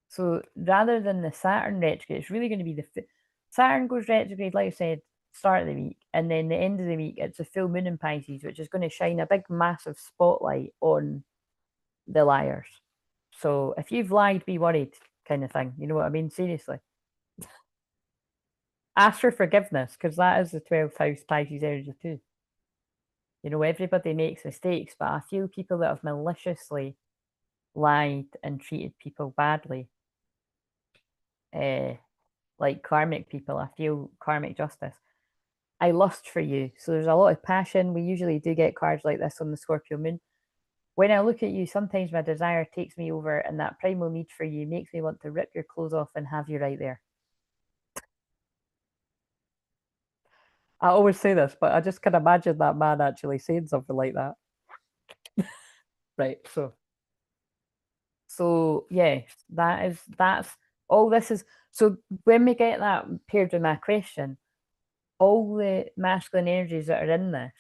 So rather than the Saturn retrograde, it's really going to be Saturn goes retrograde, like I said, start of the week, and then the end of the week, it's a full moon in Pisces, which is going to shine a big, massive spotlight on the liars. So if you've lied, be worried, kind of thing. You know what I mean? Seriously, ask for forgiveness because that is the 12th house Pisces energy too. Everybody makes mistakes, but I feel people that have maliciously lied and treated people badly, uh, like karmic people, I feel karmic justice. I lust for you. So there's a lot of passion. We usually do get cards like this on the Scorpio moon. When I look at you, sometimes my desire takes me over, and that primal need for you makes me want to rip your clothes off and have you right there. I always say this, but I just can imagine that man actually saying something like that. Right. So So yes, that's all this is. So when we get that paired with my question, all the masculine energies that are in this,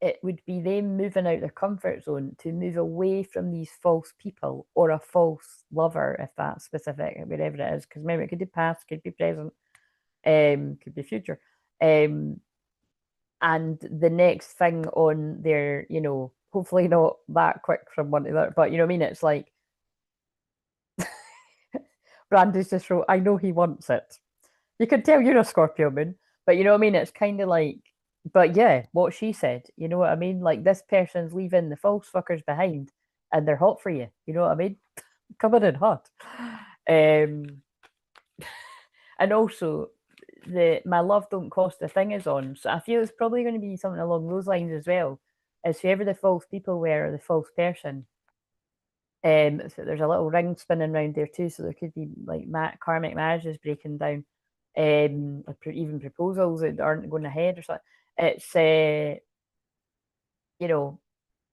it would be them moving out their comfort zone to move away from these false people or a false lover, if that's specific, wherever it is. Because remember, it could be past, could be present, could be future. And the next thing on their, hopefully not that quick from one to the other, but you know what I mean? It's like Brandy's just wrote, I know he wants it. You can tell you're a Scorpio moon, but you know what I mean? It's kind of like, but yeah, what she said, you know what I mean? Like this person's leaving the false fuckers behind and they're hot for you. You know what I mean? Coming in hot. Um, and also the my love don't cost a thing is on. So I feel it's probably going to be something along those lines as well. As whoever the false people were or the false person, so there's a little ring spinning around there too, so there could be like karmic marriages breaking down, or even proposals that aren't going ahead or something. It's you know,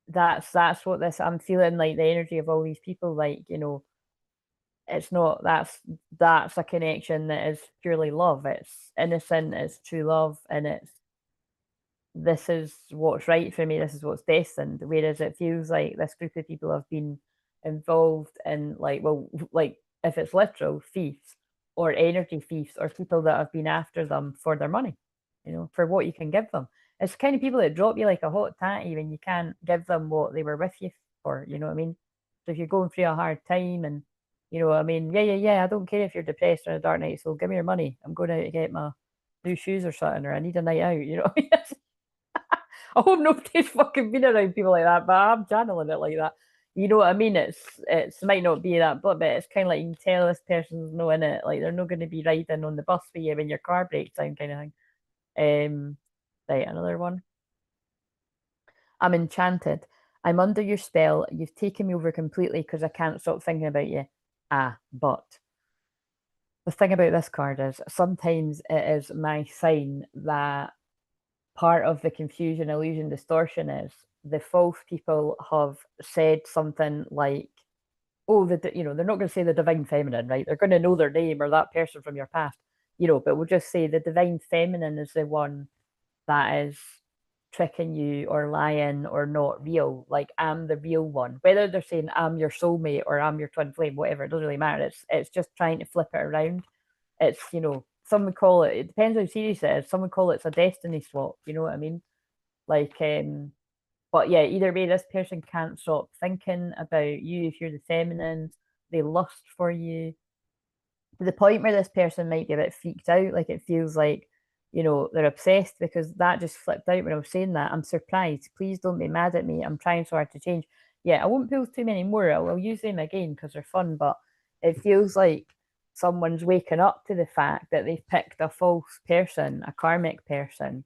that's what this I'm feeling like the energy of all these people, like, it's not that's a connection that is purely love. It's innocent, it's true love, and it's this is what's right for me, this is what's destined. Whereas it feels like this group of people have been involved in like, well, like if it's literal thieves or energy thieves or people that have been after them for their money, for what you can give them. It's the kind of people that drop you like a hot tatty when you can't give them what they were with you for, you know what I mean? So if you're going through a hard time and you know what I mean, yeah, I don't care if you're depressed or a dark night, so give me your money. I'm going to get my new shoes or something, or I need a night out, you know what I mean? I hope nobody's fucking been around people like that, but I'm channeling it like that. You know what I mean? It's might not be that, but it's kind of like you can tell this person's no in it. Like they're not going to be riding on the bus for you when your car breaks down, kind of thing. Right, another one. I'm enchanted. I'm under your spell. You've taken me over completely because I can't stop thinking about you. But the thing about this card is sometimes it is my sign that part of the confusion, illusion, distortion is the false people have said something like, "Oh, they're not going to say the divine feminine, right? They're going to know their name or that person from your past, but we'll just say the divine feminine is the one that is tricking you or lying or not real. Like I'm the real one. Whether they're saying I'm your soulmate or I'm your twin flame, whatever, it doesn't really matter. It's just trying to flip it around. It's some would call it. It depends how serious it is. Some would call it's a destiny swap. You know what I mean? Like, but yeah, either way, this person can't stop thinking about you. If you're the feminine, they lust for you to the point where this person might be a bit freaked out. Like it feels like, they're obsessed because that just flipped out when I was saying that. I'm surprised. Please don't be mad at me. I'm trying so hard to change. Yeah, I won't pull too many more. I'll use them again because they're fun, but it feels like someone's waking up to the fact that they've picked a false person, a karmic person.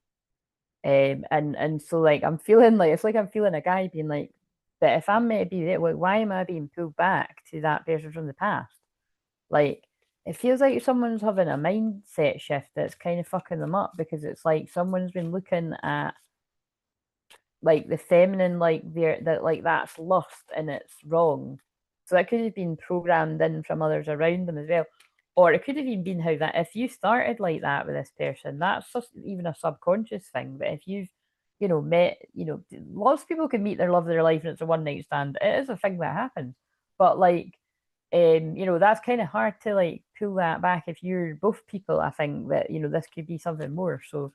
And so like I'm feeling like it's like I'm feeling a guy being like, but if I'm meant to be there, why am I being pulled back to that person from the past? Like it feels like someone's having a mindset shift that's kind of fucking them up because it's like someone's been looking at like the feminine, like that, like that's lust and it's wrong. So that could have been programmed in from others around them as well. Or it could have even been how that if you started like that with this person, that's just even a subconscious thing. But if you've, met, lots of people can meet their love of their life and it's a one night stand. It is a thing that happens. But like that's kind of hard to like pull that back if you're both people. I think that, this could be something more. So,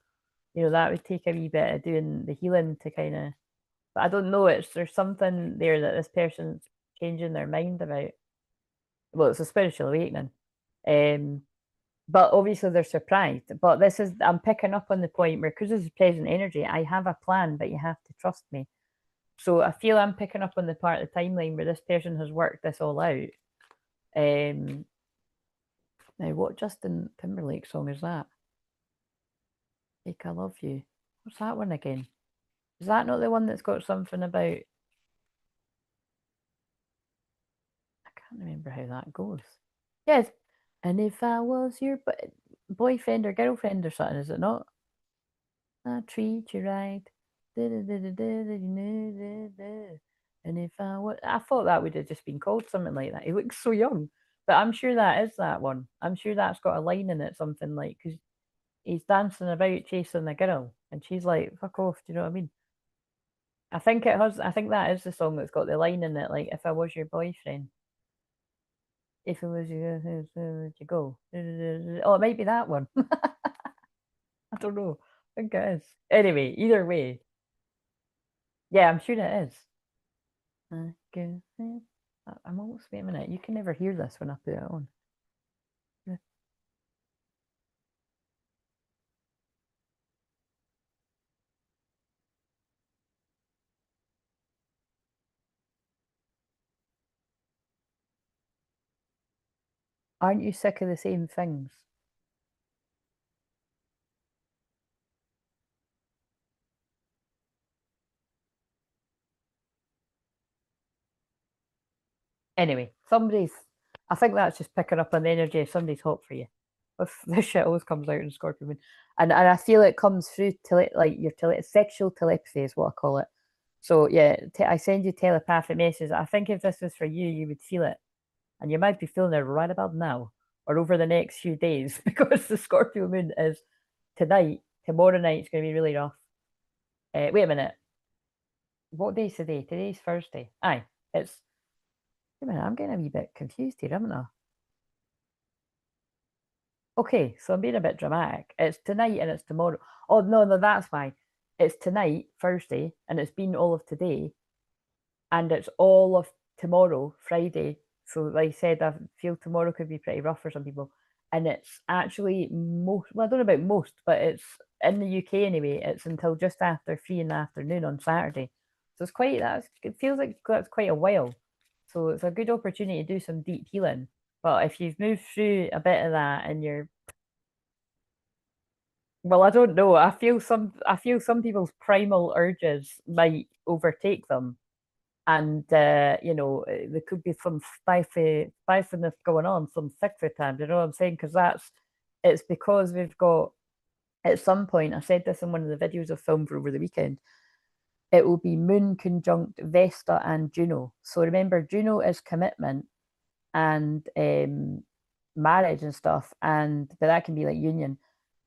that would take a wee bit of doing the healing to kind of, but I don't know. There's something there that this person's changing their mind about. Well, it's a spiritual awakening. Um, but obviously they're surprised. But I'm picking up on the point where, because this is present energy, I have a plan, but you have to trust me. So I feel I'm picking up on the part of the timeline where this person has worked this all out. Now, what Justin Timberlake song is that? Like I Love You. What's that one again? Is that not the one that's got something about? I can't remember how that goes. Yes. And if I was your boyfriend or girlfriend or something, is it not? I treat you right. And if if I thought that would have just been called something like that. He looks so young, but I'm sure that is that one. I'm sure that's got a line in it, something like because he's dancing about chasing the girl, and she's like, "Fuck off." Do you know what I mean? I think it has. I think that is the song that's got the line in it, like "If I was your boyfriend, if it was you, where would you go?" Oh, it might be that one. I don't know. I think it is. Anyway, either way, yeah, I'm sure it is. I'm almost, wait a minute. You can never hear this when I put it on. Aren't you sick of the same things? Anyway, I think that's just picking up on the energy if somebody's hot for you. If this shit always comes out in Scorpio moon. And I feel it comes through like your sexual telepathy is what I call it. So yeah, I send you telepathic messages. I think if this was for you, you would feel it. And you might be feeling it right about now or over the next few days because the Scorpio moon is tonight. Tomorrow night is going to be really rough. Wait a minute. What day is today? Today's Thursday. Aye, it's. Wait a minute, I'm getting a wee bit confused here, haven't I? Okay, so I'm being a bit dramatic. It's tonight and it's tomorrow. Oh no, no, that's why. It's tonight, Thursday, and it's been all of today, and it's all of tomorrow, Friday. So, like I said, I feel tomorrow could be pretty rough for some people. And it's actually most, well, I don't know about most, but it's in the UK anyway, it's until just after 3 in the afternoon on Saturday. So it's quite, it feels like that's quite a while. So it's a good opportunity to do some deep healing. But if you've moved through a bit of that and you're, well, I don't know. I feel some people's primal urges might overtake them and there could be some spiciness going on, some sexy time. You know what I'm saying? Because it's because we've got at some point. I said this in one of the videos I filmed for over the weekend. It will be Moon conjunct Vesta and Juno. So remember, Juno is commitment and marriage and stuff, but that can be like union.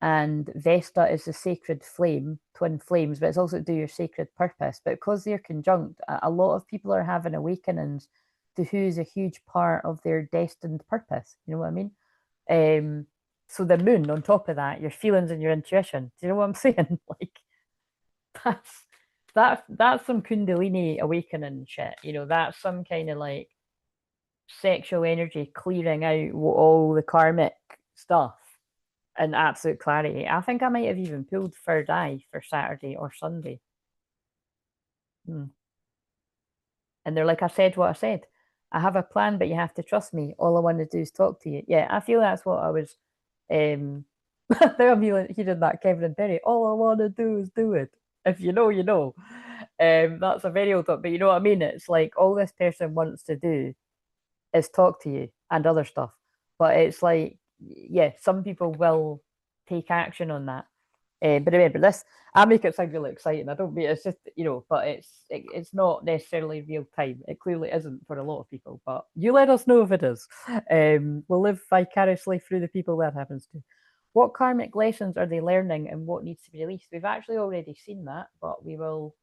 And Vesta is the sacred flame, twin flames, but it's also to do your sacred purpose. But because they're conjunct, a lot of people are having awakenings to who's a huge part of their destined purpose. You know what I mean? Um, so the moon on top of that, your feelings and your intuition. Do you know what I'm saying? Like that's that's some Kundalini awakening shit. That's some kind of like sexual energy clearing out all the karmic stuff and absolute clarity. I think I might have even pulled third eye for Saturday or Sunday. Hmm. And they're like, I said what I said. I have a plan, but you have to trust me. All I want to do is talk to you. Yeah, I feel that's what I was. Now I'm hearing that Kevin and Perry. All I want to do is do it. If you know, you know. That's a very old thought, but you know what I mean? It's like all this person wants to do is talk to you and other stuff. But it's like, yeah, some people will take action on that. But remember, this I make it sound really exciting. I don't mean it's just but it's not necessarily real time. It clearly isn't for a lot of people. But you let us know if it is. We'll live vicariously through the people that happens to. What karmic lessons are they learning, and what needs to be released? We've actually already seen that, but we will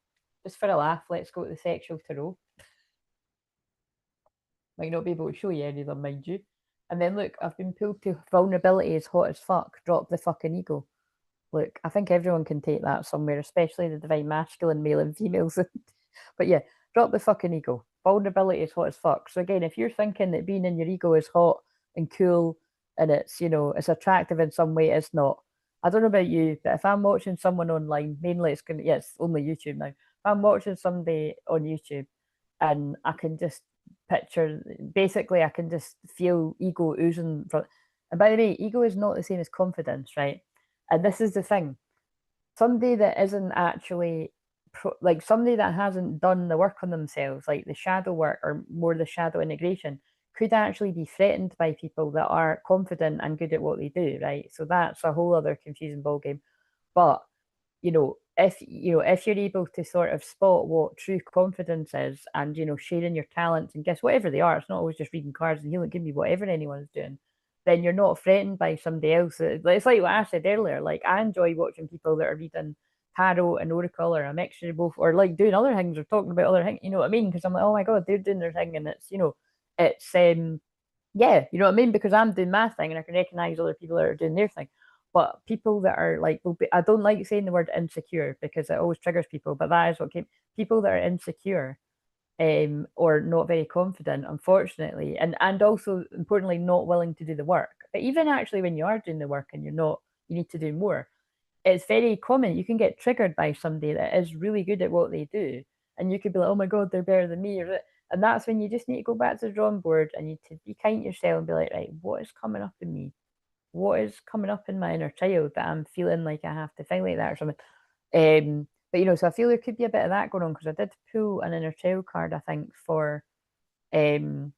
just for a laugh. Let's go to the sexual tarot. Might not be able to show you any of them, mind you. And then look, I've been pulled to vulnerability is hot as fuck. Drop the fucking ego. Look, I think everyone can take that somewhere, especially the divine masculine, male and females. But yeah, drop the fucking ego. Vulnerability is hot as fuck. So again, if you're thinking that being in your ego is hot and cool and it's attractive in some way, it's not. I don't know about you, but if I'm watching someone online, mainly it's only YouTube now. If I'm watching somebody on YouTube and I can just picture, basically I can just feel ego oozing from. And by the way, ego is not the same as confidence, right? And this is the thing, somebody that isn't actually like somebody that hasn't done the work on themselves, like the shadow work or more the shadow integration, could actually be threatened by people that are confident and good at what they do, right? So that's a whole other confusing ballgame. But if you're able to sort of spot what true confidence is, and sharing your talents and gifts, whatever they are, it's not always just reading cards and healing, it can be whatever anyone's doing, then you're not threatened by somebody else. It's like what I said earlier, like I enjoy watching people that are reading tarot and oracle, or a mixture of both, or like doing other things or talking about other things, you know what I mean? Because I'm like, oh my god, they're doing their thing, and it's yeah, you know what I mean? Because I'm doing my thing and I can recognize other people that are doing their thing. But people that are like, I don't like saying the word insecure because it always triggers people, but that is what came. People that are insecure, or not very confident, unfortunately, and also importantly, not willing to do the work. But even actually, when you are doing the work and you're not, you need to do more. It's very common. You can get triggered by somebody that is really good at what they do, and you could be like, "Oh my god, they're better than me," and that's when you just need to go back to the drawing board and you need to be kind to yourself and be like, "Right, what is coming up in me? What is coming up in my inner child that I'm feeling like I have to feel like that or something?" But so I feel there could be a bit of that going on, because I did pull an inner child card, I think, um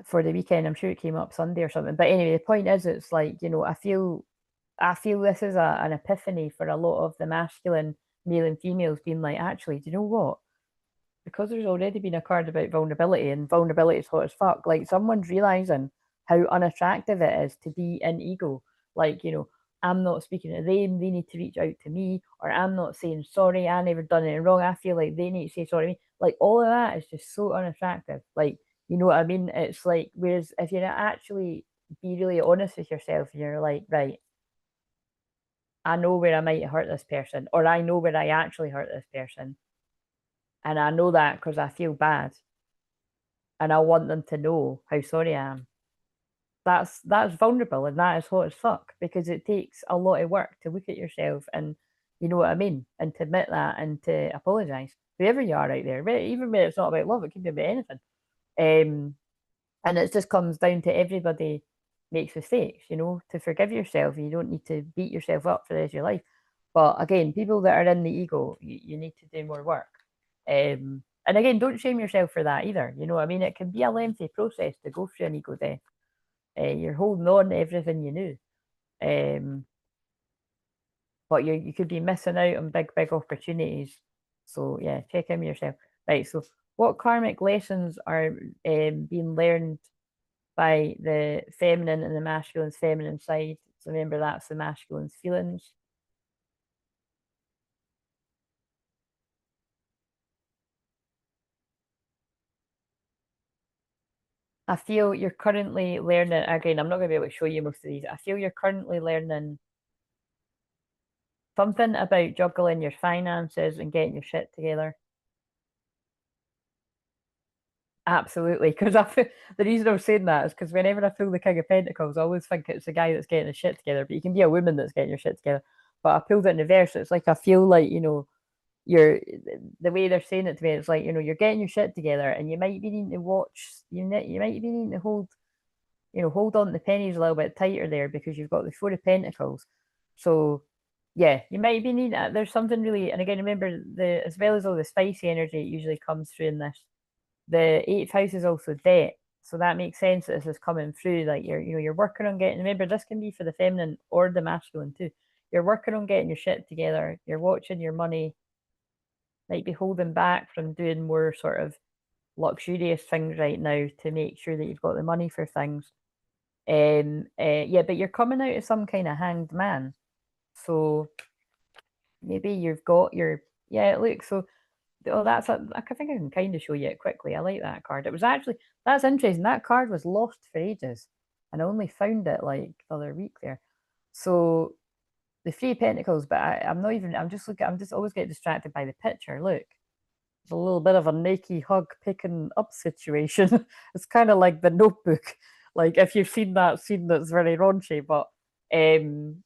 for the weekend. I'm sure it came up Sunday or something. But anyway, the point is, it's like, I feel this is an epiphany for a lot of the masculine male and females being like, actually, do you know what? Because there's already been a card about vulnerability, and vulnerability is hot as fuck. Like, someone's realizing how unattractive it is to be in ego. Like, I'm not speaking to them, they need to reach out to me, or I'm not saying sorry, I never done anything wrong, I feel like they need to say sorry to me. Like, all of that is just so unattractive. Like, you know what I mean? It's like, whereas if you actually be really honest with yourself and you're like, right, I know where I might hurt this person, or I know where I actually hurt this person, and I know that because I feel bad, and I want them to know how sorry I am. That's vulnerable, and that is hot as fuck, because it takes a lot of work to look at yourself, and you know what I mean, and to admit that and to apologize, whoever you are out there, even when it's not about love, it can be about anything. Um, and it just comes down to everybody makes mistakes, to forgive yourself. You don't need to beat yourself up for the rest of your life. But again, people that are in the ego, you need to do more work. And again, don't shame yourself for that either. You know what I mean? It can be a lengthy process to go through an ego death. You're holding on to everything you knew. Um, but you could be missing out on big, big opportunities. So yeah, check in with yourself. Right. So what karmic lessons are being learned by the feminine and the masculine's feminine side? So remember, that's the masculine's feelings. I feel you're currently learning, again, I'm not going to be able to show you most of these. I feel you're currently learning something about juggling your finances and getting your shit together. Absolutely, because the reason I'm saying that is because whenever I pull the King of Pentacles, I always think it's the guy that's getting his shit together, but you can be a woman that's getting your shit together. But I pulled it in reverse, so it's like I feel like, you're the way they're saying it to me, it's like, you're getting your shit together, and you might be needing to watch, you might be needing to hold on to the pennies a little bit tighter there, because you've got the Four of Pentacles. So yeah, you might be needing, there's something really, and again, remember, as well as all the spicy energy, it usually comes through in this. The eighth house is also debt, so that makes sense that this is coming through. Like, you're working on getting. Remember, this can be for the feminine or the masculine too. You're working on getting your shit together. You're watching your money. Might be holding back from doing more sort of luxurious things right now to make sure that you've got the money for things. Yeah, but you're coming out of some kind of hanged man, so maybe you've got your, yeah. Look, so I think I can kind of show you it quickly. I like that card. It was actually, that's interesting. That card was lost for ages, and I only found it like the other week there. So the Three of Pentacles, but I'm not even. I'm just looking. I'm just always get distracted by the picture. Look, it's a little bit of a naked hug picking up situation. It's kind of like the Notebook. Like, if you've seen that scene that's very raunchy, but um,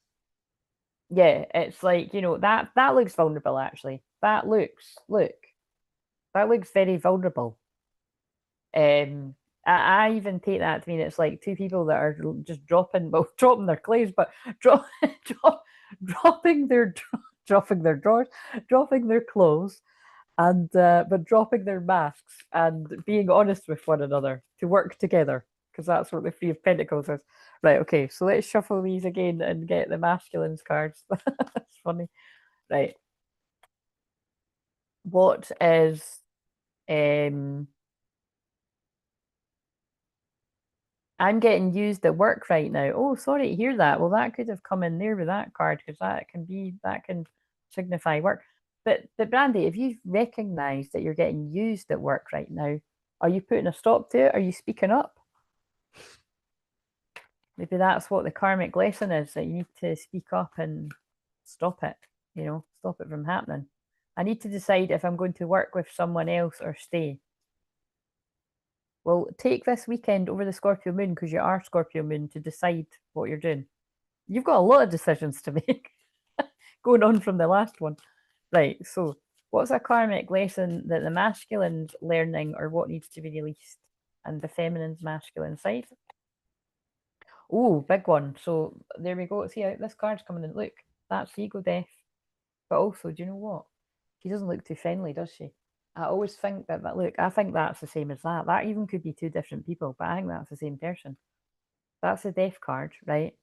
yeah, it's like, that looks vulnerable. Actually, that looks very vulnerable. I even take that to mean it's like two people that are just dropping their clothes, but drop, drop, dropping their dropping their drawers, dropping their clothes, and but dropping their masks and being honest with one another to work together. because that's what the Three of Pentacles is. Right, okay, so let's shuffle these again and get the masculines cards. That's funny. Right. What is I'm getting used at work right now. Oh, sorry to hear that. Well, that could have come in there with that card because that can signify work. But Brandy, if you've recognized that you're getting used at work right now, are you putting a stop to it? Are you speaking up? Maybe that's what the karmic lesson is, that you need to speak up and stop it, stop it from happening. I need to decide if I'm going to work with someone else or stay. Well, take this weekend over the Scorpio moon, because you are Scorpio moon, to decide what you're doing. You've got a lot of decisions to make going on from the last one. Right, so what's a karmic lesson that the masculine's learning, or what needs to be released, and the feminine's masculine side? Oh, big one. So there we go. See how this card's coming in. Look, that's ego death. But also, do you know what? She doesn't look too friendly, does she? I always think that look, I think that's the same as that. That even could be two different people, but I think that's the same person. That's a death card, right?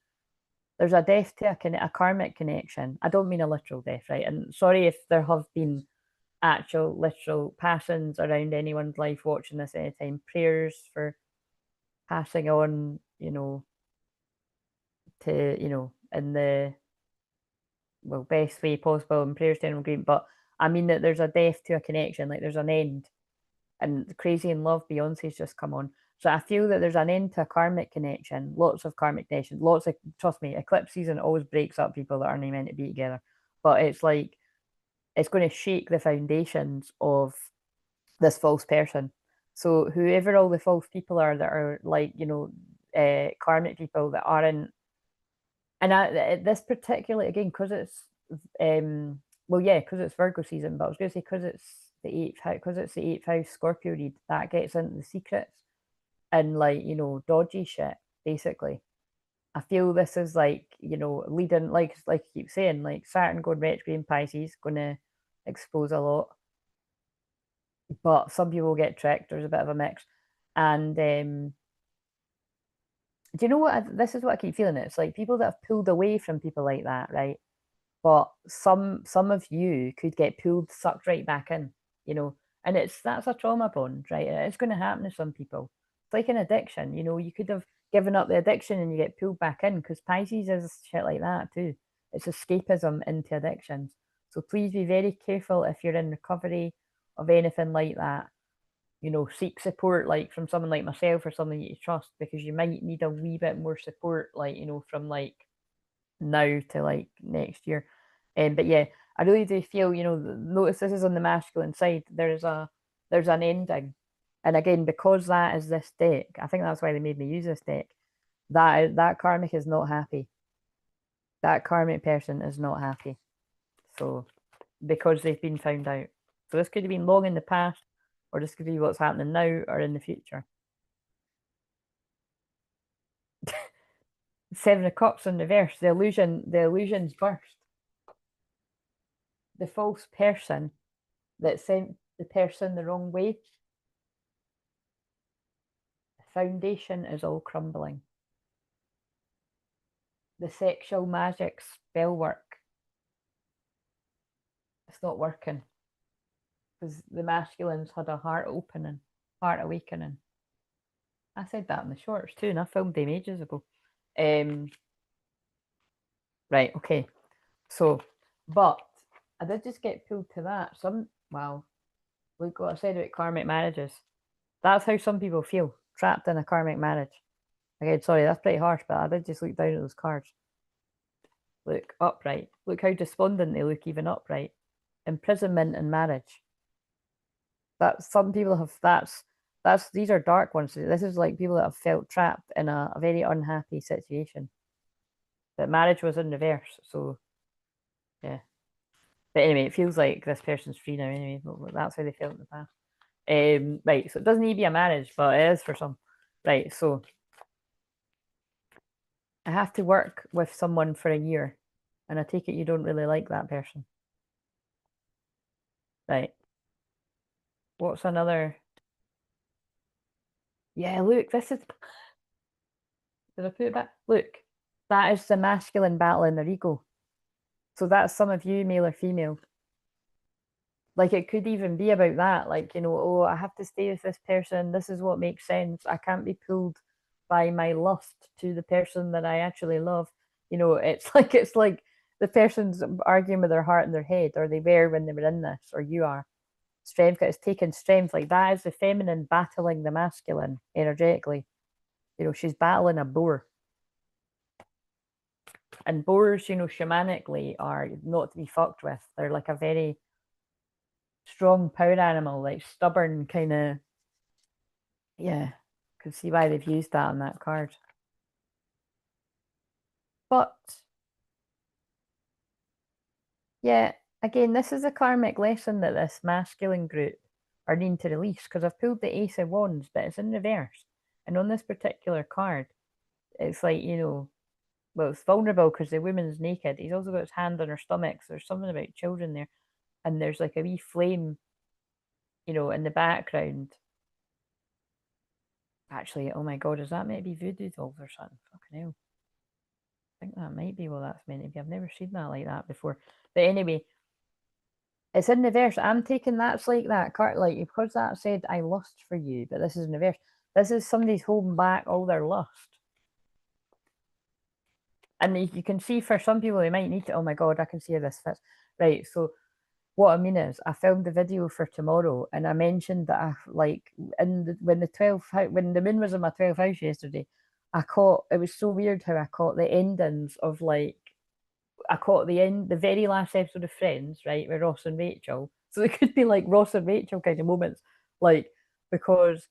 There's a death to a karmic connection. I don't mean a literal death, right? And sorry if there have been actual literal passings around anyone's life watching this at any time. Prayers for passing on, to, in the best way possible, and prayers to anyone great. But I mean that there's a death to a connection, like there's an end. And Crazy in Love, Beyonce's just come on. So I feel that there's an end to a karmic connection, lots of karmic connection, lots of, trust me, eclipse season always breaks up people that aren't even meant to be together. But it's like, it's going to shake the foundations of this false person. So whoever all the false people are that are like, karmic people that aren't, and this particularly, again, because it's, because it's Virgo season, but I was going to say because it's the eighth house, Scorpio read, that gets into the secrets and dodgy shit, basically. I feel this is like, leading, like you keep saying, like Saturn going retrograde in Pisces, going to expose a lot. But some people get tricked. There's a bit of a mix. And do you know what? This is what I keep feeling. It's like people that have pulled away from people like that, right? But some of you could get sucked right back in, and that's a trauma bond, right? It's going to happen to some people. It's like an addiction, you could have given up the addiction and you get pulled back in, because Pisces is shit like that too. It's escapism into addictions. So please be very careful if you're in recovery of anything like that. Seek support, like from someone like myself or someone you trust, because you might need a wee bit more support, like, from like now to like next year. But yeah, I really do feel, notice this is on the masculine side. There's an ending. And again, because that is this deck, I think that's why they made me use this deck. That karmic is not happy. That karmic person is not happy. So because they've been found out. So this could have been long in the past, or this could be what's happening now or in the future. Seven of Cups in reverse. The illusion's burst. The false person that sent the person the wrong way. The foundation is all crumbling. The sexual magic spell work, it's not working, because the masculines had a heart opening, heart awakening. I said that in the shorts too, and I filmed them ages ago. Right, okay. So, but I did just get pulled to that. Look what I said about karmic marriages. That's how some people feel, trapped in a karmic marriage. Again, sorry, that's pretty harsh, but I did just look down at those cards. Look, upright. Look how despondent they look, even upright. Imprisonment and marriage. That some people have, these are dark ones. This is like people that have felt trapped in a very unhappy situation. But marriage was in reverse, so yeah. But anyway, it feels like this person's free now anyway. That's how they felt in the past. Right, so it doesn't need to be a marriage, but it is for some. Right, so I have to work with someone for a year, and I take it you don't really like that person. Right. What's another? Yeah, look, Did I put it back? Look, that is the masculine battling their ego. So that's some of you, male or female. Like it could even be about that, like, oh, I have to stay with this person. This is what makes sense. I can't be pulled by my lust to the person that I actually love. It's like the person's arguing with their heart and their head, or they were when they were in this, or you are. Strength, it's taken strength. Like that is the feminine battling the masculine energetically. She's battling a boar. And boars, shamanically are not to be fucked with. They're like a very strong power animal, like stubborn kind of. Yeah, could see why they've used that on that card. But yeah, again, this is a karmic lesson that this masculine group are needing to release, because I've pulled the Ace of Wands, but it's in reverse. And on this particular card, it's like, well, it's vulnerable because the woman's naked. He's also got his hand on her stomach. So there's something about children there. And there's like a wee flame, in the background. Actually, oh my God, is that maybe voodoo dolls or something? Fucking hell. I think that might be what that's meant to be. I've never seen that like that before. But anyway, it's in reverse. I'm taking that's like that card, like because that said I lust for you, but this is in reverse. This is somebody's holding back all their lust. And you can see for some people they might need to, oh my God, I can see how this fits. Right. So what I mean is I filmed the video for tomorrow and I mentioned that when the moon was in my 12th house yesterday, it was so weird how I caught the endings of I caught the very last episode of Friends, right, with Ross and Rachel. So it could be like Ross and Rachel kind of moments, like, because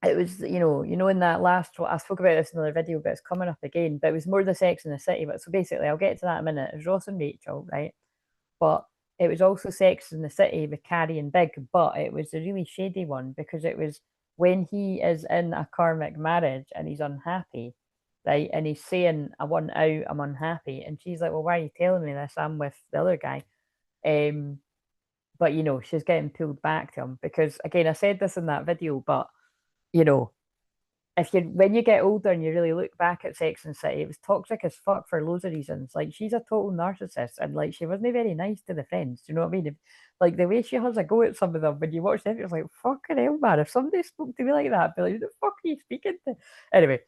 it was, in that last, I spoke about this in another video, but it's coming up again, but it was more the Sex in the City. But so basically, I'll get to that in a minute. It was Ross and Rachel, right? But it was also Sex in the City with Carrie and Big, but it was a really shady one because it was when he is in a karmic marriage and he's unhappy, right? And he's saying, I want out, I'm unhappy. And she's like, well, why are you telling me this? I'm with the other guy. But she's getting pulled back to him because, again, I said this in that video, but you know, when you get older and you really look back at Sex and the City, it was toxic as fuck for loads of reasons. Like she's a total narcissist, and like she wasn't very nice to the friends. Do you know what I mean? Like the way she has a go at some of them when you watch them, it's like fucking hell, man. If somebody spoke to me like that, I'd be like, who the fuck are you speaking to? Anyway,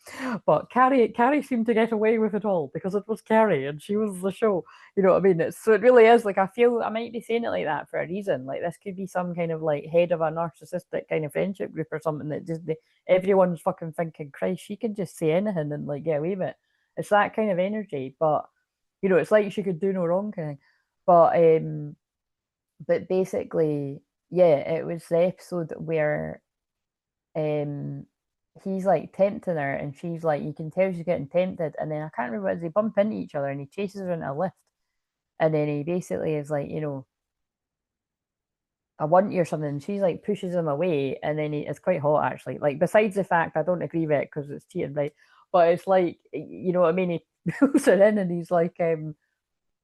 but Carrie seemed to get away with it all because it was Carrie and she was the show. You know what I mean? So it really is like I feel I might be saying it like that for a reason. Like this could be some kind of like head of a narcissistic kind of friendship group or something that just everyone's fucking thinking, Christ, she can just say anything and like get away with it. It's that kind of energy, but it's like she could do no wrong kind of thing. But basically, yeah, it was the episode where um he's like tempting her and she's like, you can tell she's getting tempted, and then I can't remember what they bump into each other and he chases her into a lift, and then he basically is like, I want you or something. And she's like pushes him away, and then it's quite hot actually. Like besides the fact I don't agree with it because it's cheating, right? But it's like you know what I mean. He pulls her in, and he's like,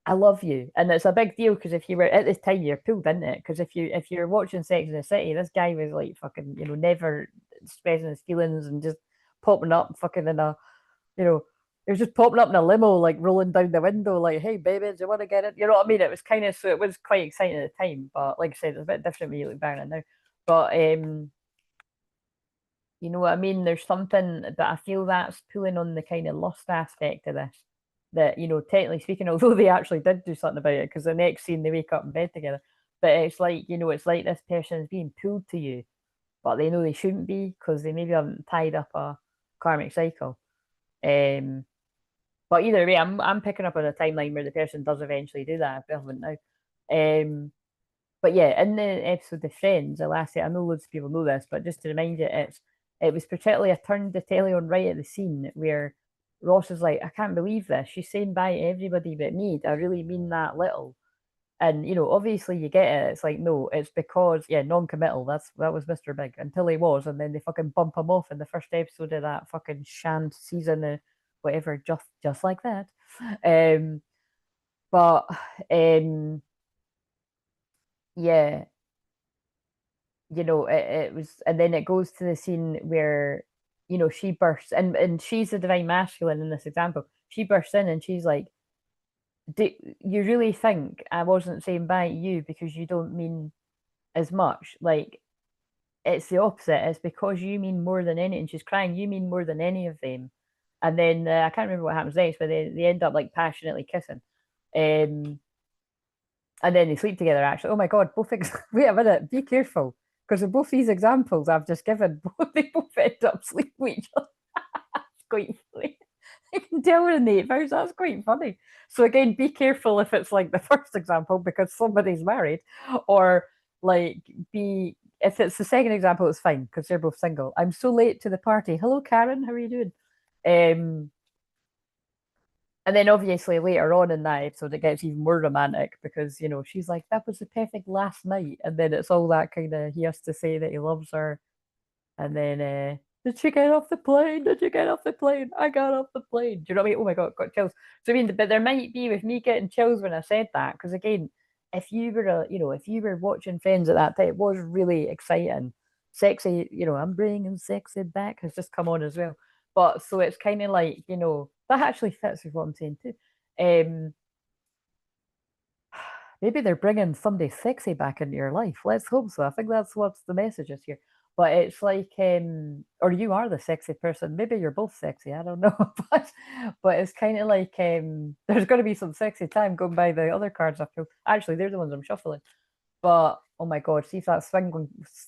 "I love you," and it's a big deal because if you were at this time, you're pulled into it. Because if you're watching Sex in the City, this guy was like fucking never expressing his feelings and just popping up fucking in a you know it was just popping up in a limo, like rolling down the window, like, "Hey, baby, do you want to get it?" You know what I mean? It was kind of so it was quite exciting at the time, but like I said, it's a bit different when you look back on it now. But you know what I mean? There's something that I feel that's pulling on the kind of lust aspect of this. That technically speaking, although they actually did do something about it, because the next scene they wake up in bed together, but it's like it's like this person is being pulled to you, but they know they shouldn't be because they maybe haven't tied up a karmic cycle. Um, but either way, I'm picking up on a timeline where the person does eventually do that. Relevant now. Um, but yeah, in the episode of Friends, the last I know loads of people know this, but just to remind you, it was particularly I turned the telly on right at the scene where Ross is like, I can't believe this. She's saying bye to everybody but me. Do I really mean that little? And obviously you get it. It's like, no, it's because non-committal. That was Mr. Big until he was, and then they fucking bump him off in the first episode of that fucking sham season of whatever, just like that. Um, but yeah, it was, and then it goes to the scene where you know, she bursts and she's the divine masculine in this example. She bursts in and she's like, do you really think I wasn't saying bye to you because you don't mean as much? Like, it's the opposite. It's because you mean more than any, and she's crying, you mean more than any of them. And then I can't remember what happens next, but they end up like passionately kissing. Um, and then they sleep together actually. Oh my God, wait a minute, be careful. Because in both these examples I've just given, they both end up sleeping with each other. It's quite funny. You can tell we're in the 8th house. That's quite funny. So again, be careful if it's like the first example because somebody's married, or like be if it's the second example, it's fine because they're both single. I'm so late to the party. Hello, Karen. How are you doing? Um, and then obviously later on in that episode, it gets even more romantic because you know she's like, "That was the perfect last night," and then it's all that kind of he has to say that he loves her, and then did she get off the plane? Did you get off the plane? I got off the plane. Do you know what I mean? Oh my God, got chills. So I mean, but there might be with me getting chills when I said that because again, if you were if you were watching Friends at that time, it was really exciting, sexy. You know, I'm bringing sexy back has just come on as well. But so it's kind of like that actually fits with what I'm saying too. Um, maybe they're bringing somebody sexy back into your life. Let's hope so. I think that's what's the message is here. But it's like, or you are the sexy person. Maybe you're both sexy. I don't know, but it's kind of like there's going to be some sexy time going by the other cards I pulled. Actually, they're the ones I'm shuffling. But oh my God, see if that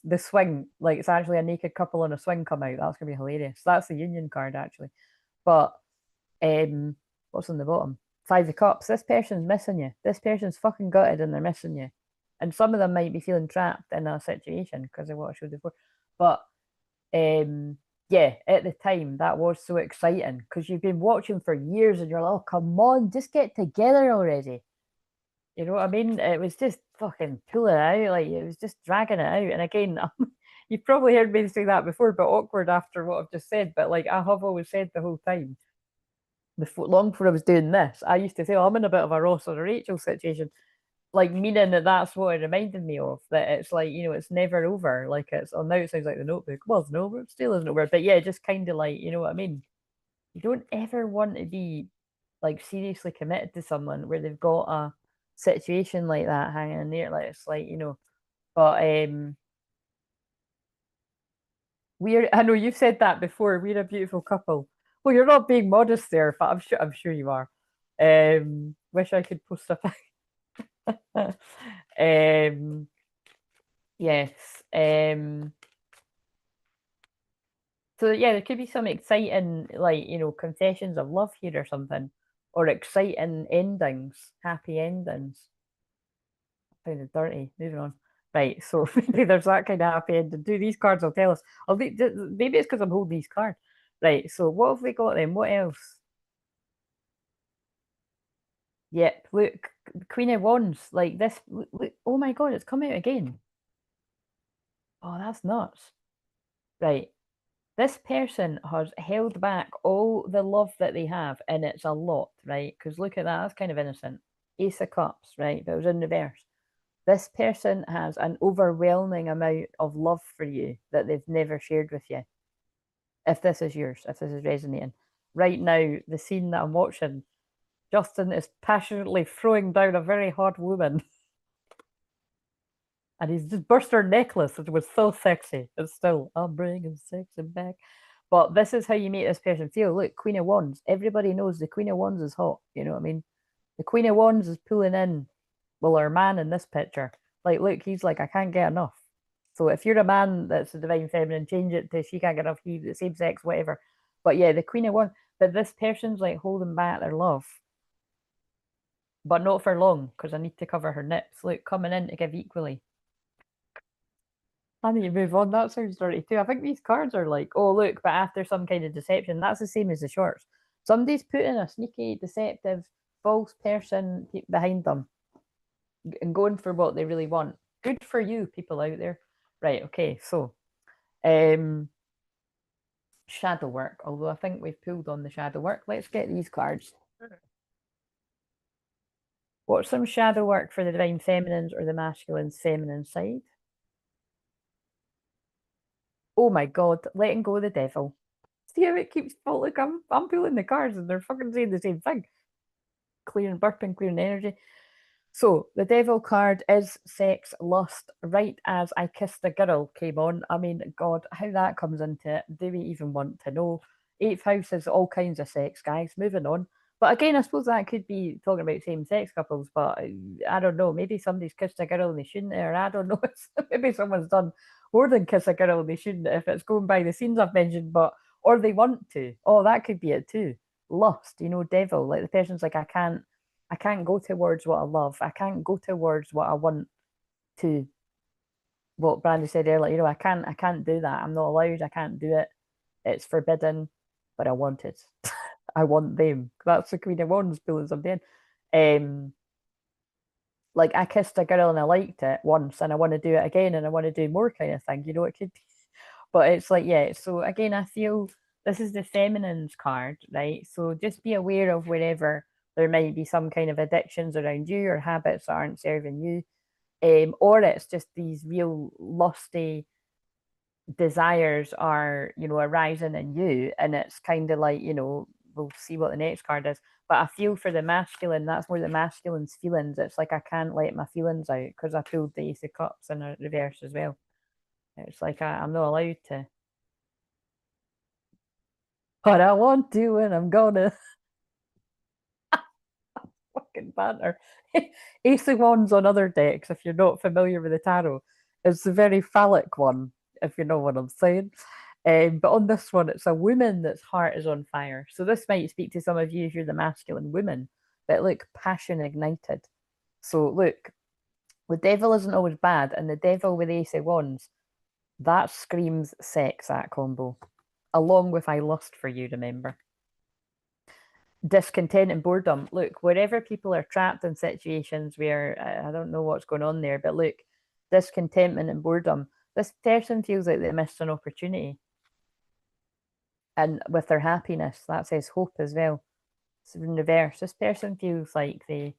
the swing, like it's actually a naked couple on a swing come out. That's gonna be hilarious. That's the union card actually. But um, what's on the bottom? 5 of Cups. This person's missing you. This person's fucking gutted and they're missing you. And some of them might be feeling trapped in a situation because of what I showed before. But yeah, at the time that was so exciting because you've been watching for years and you're like, oh come on, just get together already. You know what I mean? It was just fucking pulling it out, like it was just dragging it out. And again, you've probably heard me say that before, but awkward after what I've just said. But like I have always said the whole time, long before I was doing this, I used to say, oh, I'm in a bit of a Ross or a Rachel situation, like meaning that that's what it reminded me of. That it's like it's never over. Like it's now it sounds like the Notebook. Well, it's no, but it still isn't over. But yeah, just kind of like you know what I mean. You don't ever want to be like seriously committed to someone where they've got a situation like that hanging in there. Like it's like but we're I know you've said that before. We're a beautiful couple. Well, you're not being modest there, but I'm sure you are. Wish I could post a um yes. So yeah, there could be some exciting like confessions of love here or something. Or exciting endings, happy endings. Kind of dirty. Moving on. Right, so maybe there's that kind of happy ending. Do these cards will tell us. Maybe it's because I'm holding these cards. Right, so what have we got then? What else? Yep, look, Queen of Wands, like this. Look, oh my God, it's come out again. Oh, that's nuts. Right, this person has held back all the love that they have, and it's a lot, right? Because look at that, that's kind of innocent. Ace of Cups, right? But it was in reverse. This person has an overwhelming amount of love for you that they've never shared with you. If this is yours, if this is resonating. Right now, the scene that I'm watching, Justin is passionately throwing down a very hot woman. And he's just burst her necklace. It was so sexy. It's still, I'm bringing sexy back. But this is how you make this person feel. Look, Queen of Wands. Everybody knows the Queen of Wands is hot. You know what I mean? The Queen of Wands is pulling in, well, our man in this picture. Like, look, he's like, I can't get enough. So if you're a man that's a divine feminine, change it to she can't get enough, he, the same sex, whatever. But yeah, the Queen of Wands. But this person's like holding back their love. But not for long, because I need to cover her nips. Look, coming in to give equally. I need to move on. That sounds dirty too. I think these cards are like, oh, look, but after some kind of deception, that's the same as the shorts. Somebody's putting a sneaky, deceptive, false person behind them and going for what they really want. Good for you, people out there. Right, okay, so shadow work, although I think we've pulled on the shadow work. Let's get these cards. What's some shadow work for the divine feminines or the masculine's feminine side? Oh my God, letting go of the devil. See how it keeps falling? Like I'm pulling the cards and they're fucking saying the same thing. Clearing burping, clearing energy. So the devil card is sex, lust. Right as I kissed a girl came on. I mean, God, how that comes into it, do we even want to know? Eighth house is all kinds of sex, guys. Moving on. But again, I suppose that could be talking about same sex couples, but I don't know. Maybe somebody's kissed a girl and they shouldn't, or I don't know. Maybe someone's done more than kiss a girl and they shouldn't, if it's going by the scenes I've mentioned, but or they want to. Oh, that could be it too. Lust, devil. Like the person's like, I can't go towards what I love. I can't go towards what I want to. What Brandy said earlier, I can't do that. I'm not allowed. I can't do it. It's forbidden, but I want it. I want them. That's the Queen of Wands pulling something. Um, like I kissed a girl and I liked it once, and I want to do it again, and I want to do more kind of thing. It could be, but it's like yeah. So again, I feel this is the feminine's card, right? So just be aware of wherever there might be some kind of addictions around you or habits that aren't serving you, or it's just these real lusty desires are arising in you, and it's kind of like we'll see what the next card is. But I feel for the masculine, that's more the masculine's feelings. It's like I can't let my feelings out because I pulled the Ace of Cups in a reverse as well. It's like I'm not allowed to, but I want to, and I'm gonna. Fucking banter. Ace of Wands on other decks, if you're not familiar with the tarot, is the very phallic one, if you know what I'm saying. But on this one, it's a woman that's heart is on fire. So this might speak to some of you if you're the masculine woman, but look, passion ignited. So look, the devil isn't always bad, and the devil with Ace of Wands, that screams sex, that combo. Along with I lust for you, remember? Discontent and boredom. Look, wherever people are trapped in situations where I don't know what's going on there, but look, discontentment and boredom. This person feels like they missed an opportunity. And with their happiness, that says hope as well. So in reverse, this person feels like they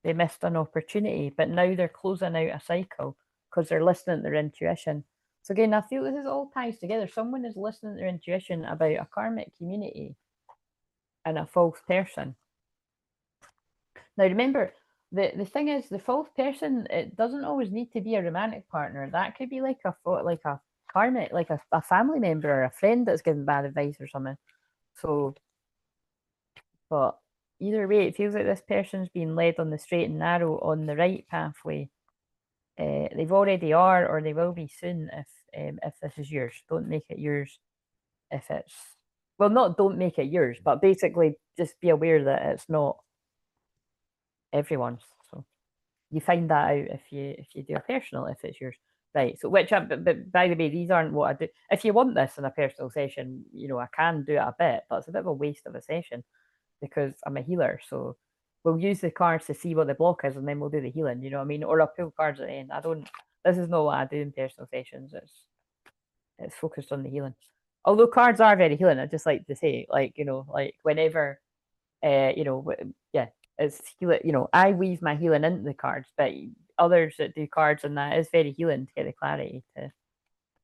missed an opportunity, but now they're closing out a cycle because they're listening to their intuition. So again, I feel this is all ties together. Someone is listening to their intuition about a karmic community and a false person. Now remember, the thing is, the false person, it doesn't always need to be a romantic partner. That could be like a karmic, like a family member or a friend that's giving bad advice or something. So, but either way, it feels like this person's being led on the straight and narrow, on the right pathway. They've already are, or they will be soon if this is yours. Don't make it yours if it's well, not don't make it yours, but basically just be aware that it's not everyone's. So you find that out if you do a personal, if it's yours. Right. So but by the way, these aren't what I do. If you want this in a personal session, I can do it a bit, but it's a bit of a waste of a session because I'm a healer. So we'll use the cards to see what the block is, and then we'll do the healing. You know what I mean? Or I'll pull cards at the end. I don't. This is not what I do in personal sessions. It's focused on the healing. Although cards are very healing, I just like to say, like whenever, yeah, it's healing. I weave my healing into the cards, but others that do cards and that is very healing to get the clarity.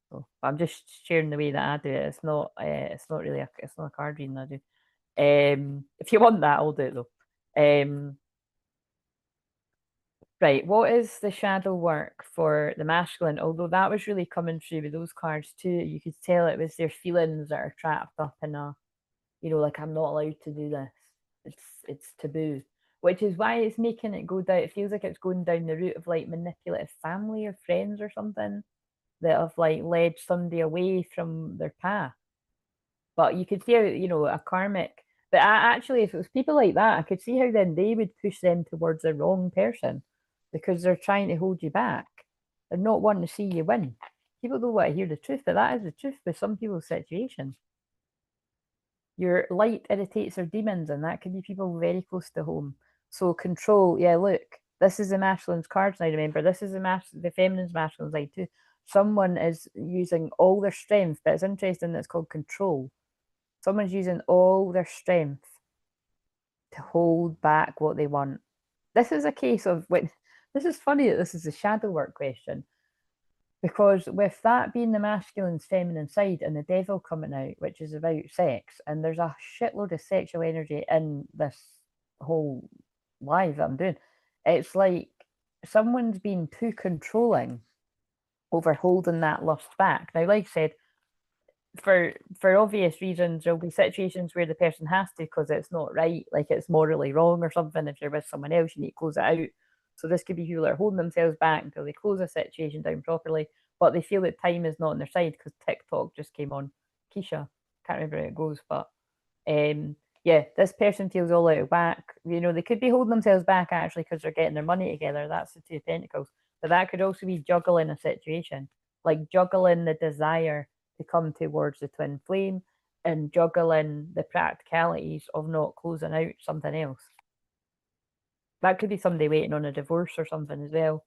So I'm just sharing the way that I do it. It's not. It's not really. It's not a card reading I do. If you want that, I'll do it though. Right, what is the shadow work for the masculine? Although that was really coming through with those cards too. You could tell it was their feelings that are trapped up in like I'm not allowed to do this. It's taboo. Which is why it's making it go down. It feels like it's going down the route of like manipulative family or friends or something that have like led somebody away from their path. But you could see how, a karmic. But actually, if it was people like that, I could see how then they would push them towards the wrong person because they're trying to hold you back. They're not wanting to see you win. People don't want to hear the truth, but that is the truth with some people's situations. Your light irritates their demons, and that can be people very close to home. So control, yeah, look, this is the masculine's cards now, remember. This is the feminine's masculine side too. Someone is using all their strength, but it's interesting that it's called control. Someone's using all their strength to hold back what they want. This is a case of when this is funny that this is a shadow work question. Because with that being the masculine's feminine side and the devil coming out, which is about sex, and there's a shitload of sexual energy in this whole live that I'm doing, it's like someone's been too controlling over holding that lust back. Now, like I said, for obvious reasons, there'll be situations where the person has to because it's not right, like it's morally wrong or something. If you're with someone else, you need to close it out. So this could be people that are holding themselves back until they close a situation down properly, but they feel that time is not on their side because TikTok just came on. Keisha, can't remember how it goes, but yeah, this person feels all out of whack. You know, they could be holding themselves back actually because they're getting their money together. That's the Two of Pentacles. But that could also be juggling a situation, like juggling the desire to come towards the twin flame and juggling the practicalities of not closing out something else. That could be somebody waiting on a divorce or something as well.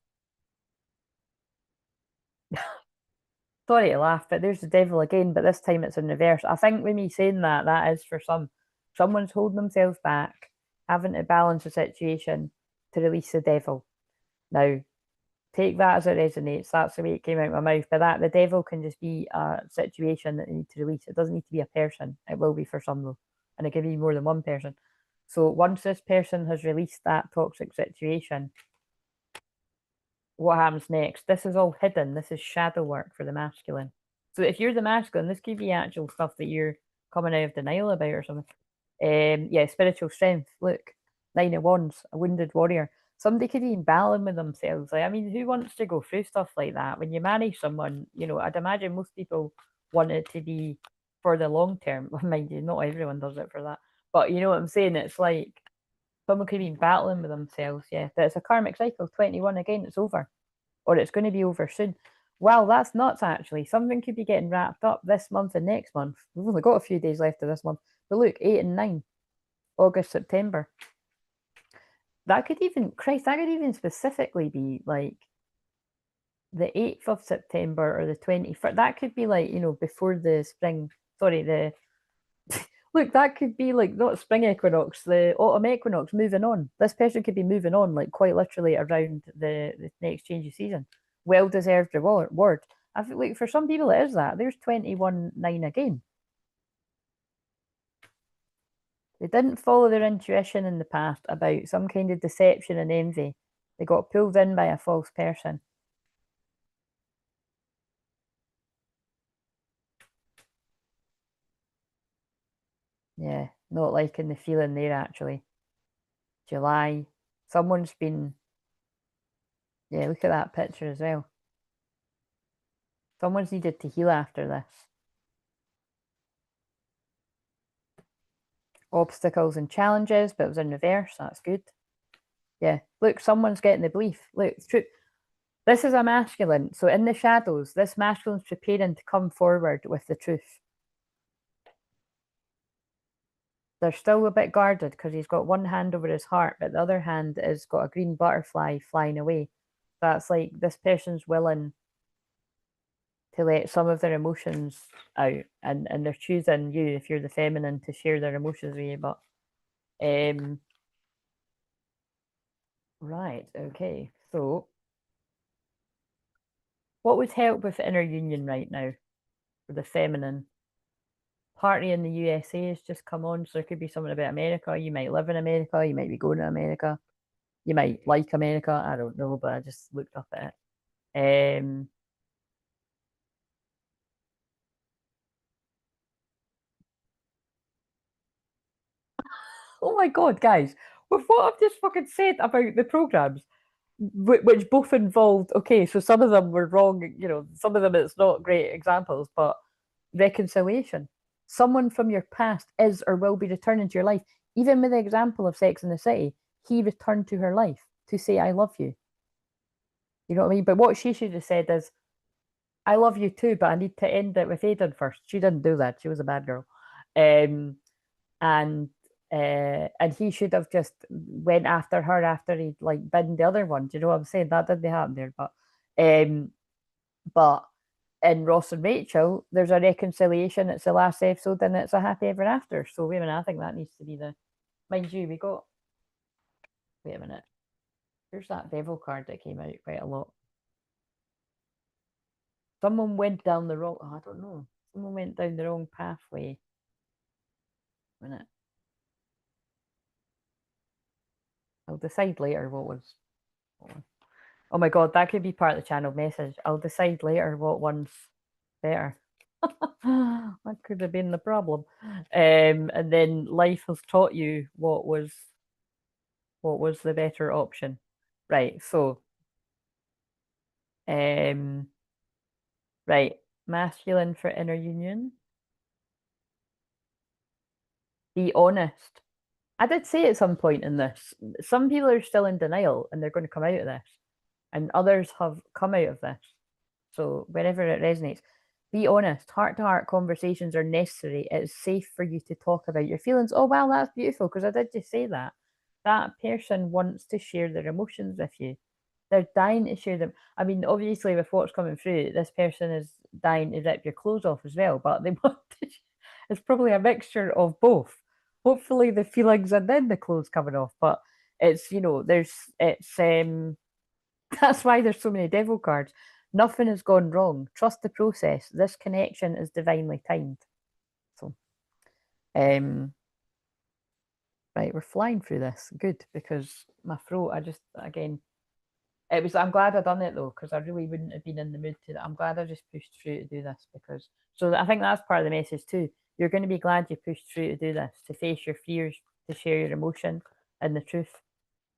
Sorry to laugh, but there's the devil again, but this time it's in reverse. I think with me saying that, that is for someone's holding themselves back, having to balance the situation to release the devil. Now, take that as it resonates. That's the way it came out of my mouth. But that the devil can just be a situation that they need to release. It doesn't need to be a person. It will be for some though, and it can be more than one person. So once this person has released that toxic situation, what happens next? This is all hidden. This is shadow work for the masculine. So if you're the masculine, this could be actual stuff that you're coming out of denial about or something. Yeah, spiritual strength. Look, 9 of Wands, a wounded warrior. Somebody could be battling with themselves. Like, I mean, who wants to go through stuff like that? When you marry someone, you know, I'd imagine most people want it to be for the long term. Mind you, not everyone does it for that. But you know what I'm saying? It's like someone could be battling with themselves. Yeah, but it's a karmic cycle. 21 again, it's over, or it's going to be over soon. Well, that's nuts, actually. Something could be getting wrapped up this month and next month. We've only got a few days left of this month. But look, 8 and 9, August, September. That could even, Christ, that could even specifically be like the 8th of September or the 21st. That could be like, you know, before the spring, sorry, the, look, that could be like not spring equinox, the autumn equinox moving on. This person could be moving on, like quite literally around the next change of season. Well deserved reward. I feel like for some people it is that. There's 21-9 again. They didn't follow their intuition in the past about some kind of deception and envy. They got pulled in by a false person. Yeah, not liking the feeling there actually. July. Someone's been, yeah, look at that picture as well. Someone's needed to heal after this. Obstacles and challenges, but it was in reverse. That's good. Yeah, look, someone's getting the belief. Look, it's true. This is a masculine. So in the shadows, this masculine's preparing to come forward with the truth. They're still a bit guarded because he's got one hand over his heart, but the other hand has got a green butterfly flying away. That's like this person's willing to let some of their emotions out, and they're choosing you if you're the feminine to share their emotions with you. But right, okay. So what would help with inner union right now for the feminine? Party in the USA has just come on, so there could be something about America. You might live in America, you might be going to America, you might like America. I don't know, but I just looked up at it. Oh my god, guys, with what I've just fucking said about the programs, which both involved, okay, so some of them were wrong, you know, some of them it's not great examples, but reconciliation. Someone from your past is or will be returning to your life. Even with the example of Sex in the City, he returned to her life to say, I love you. You know what I mean? But what she should have said is, I love you too, but I need to end it with Aiden first. She didn't do that. She was a bad girl. Um, and and he should have just went after her after he'd like been the other one. Do you know what I'm saying? That didn't happen there, but in Ross and Rachel, there's a reconciliation. It's the last episode, and it's a happy ever after. So wait a minute, I think that needs to be the. Mind you, we got. Wait a minute. Here's that devil card that came out quite a lot. Someone went down the wrong. Oh, I don't know. Someone went down the wrong pathway. A minute. I'll decide later what was. Oh my god, that could be part of the channel message. I'll decide later what one's better. That could have been the problem. And then life has taught you what was the better option. Right, so um right, masculine for inner union. Be honest. I did say at some point in this, some people are still in denial and they're going to come out of this, and others have come out of this. So wherever it resonates, be honest. Heart to heart conversations are necessary. It's safe for you to talk about your feelings. Oh, well, that's beautiful because I did just say that. That person wants to share their emotions with you. They're dying to share them. I mean, obviously, with what's coming through, this person is dying to rip your clothes off as well, but they want to, it's probably a mixture of both. Hopefully, the feelings and then the clothes coming off, but it's, that's why there's so many devil cards. Nothing has gone wrong. Trust the process. This connection is divinely timed. So, um, right, we're flying through this. Good, because my throat, I just, again, I'm glad I done it though, because I really wouldn't have been in the mood to. I'm glad I just pushed through to do this because, so I think that's part of the message too. You're going to be glad you pushed through to do this, to face your fears, to share your emotion and the truth,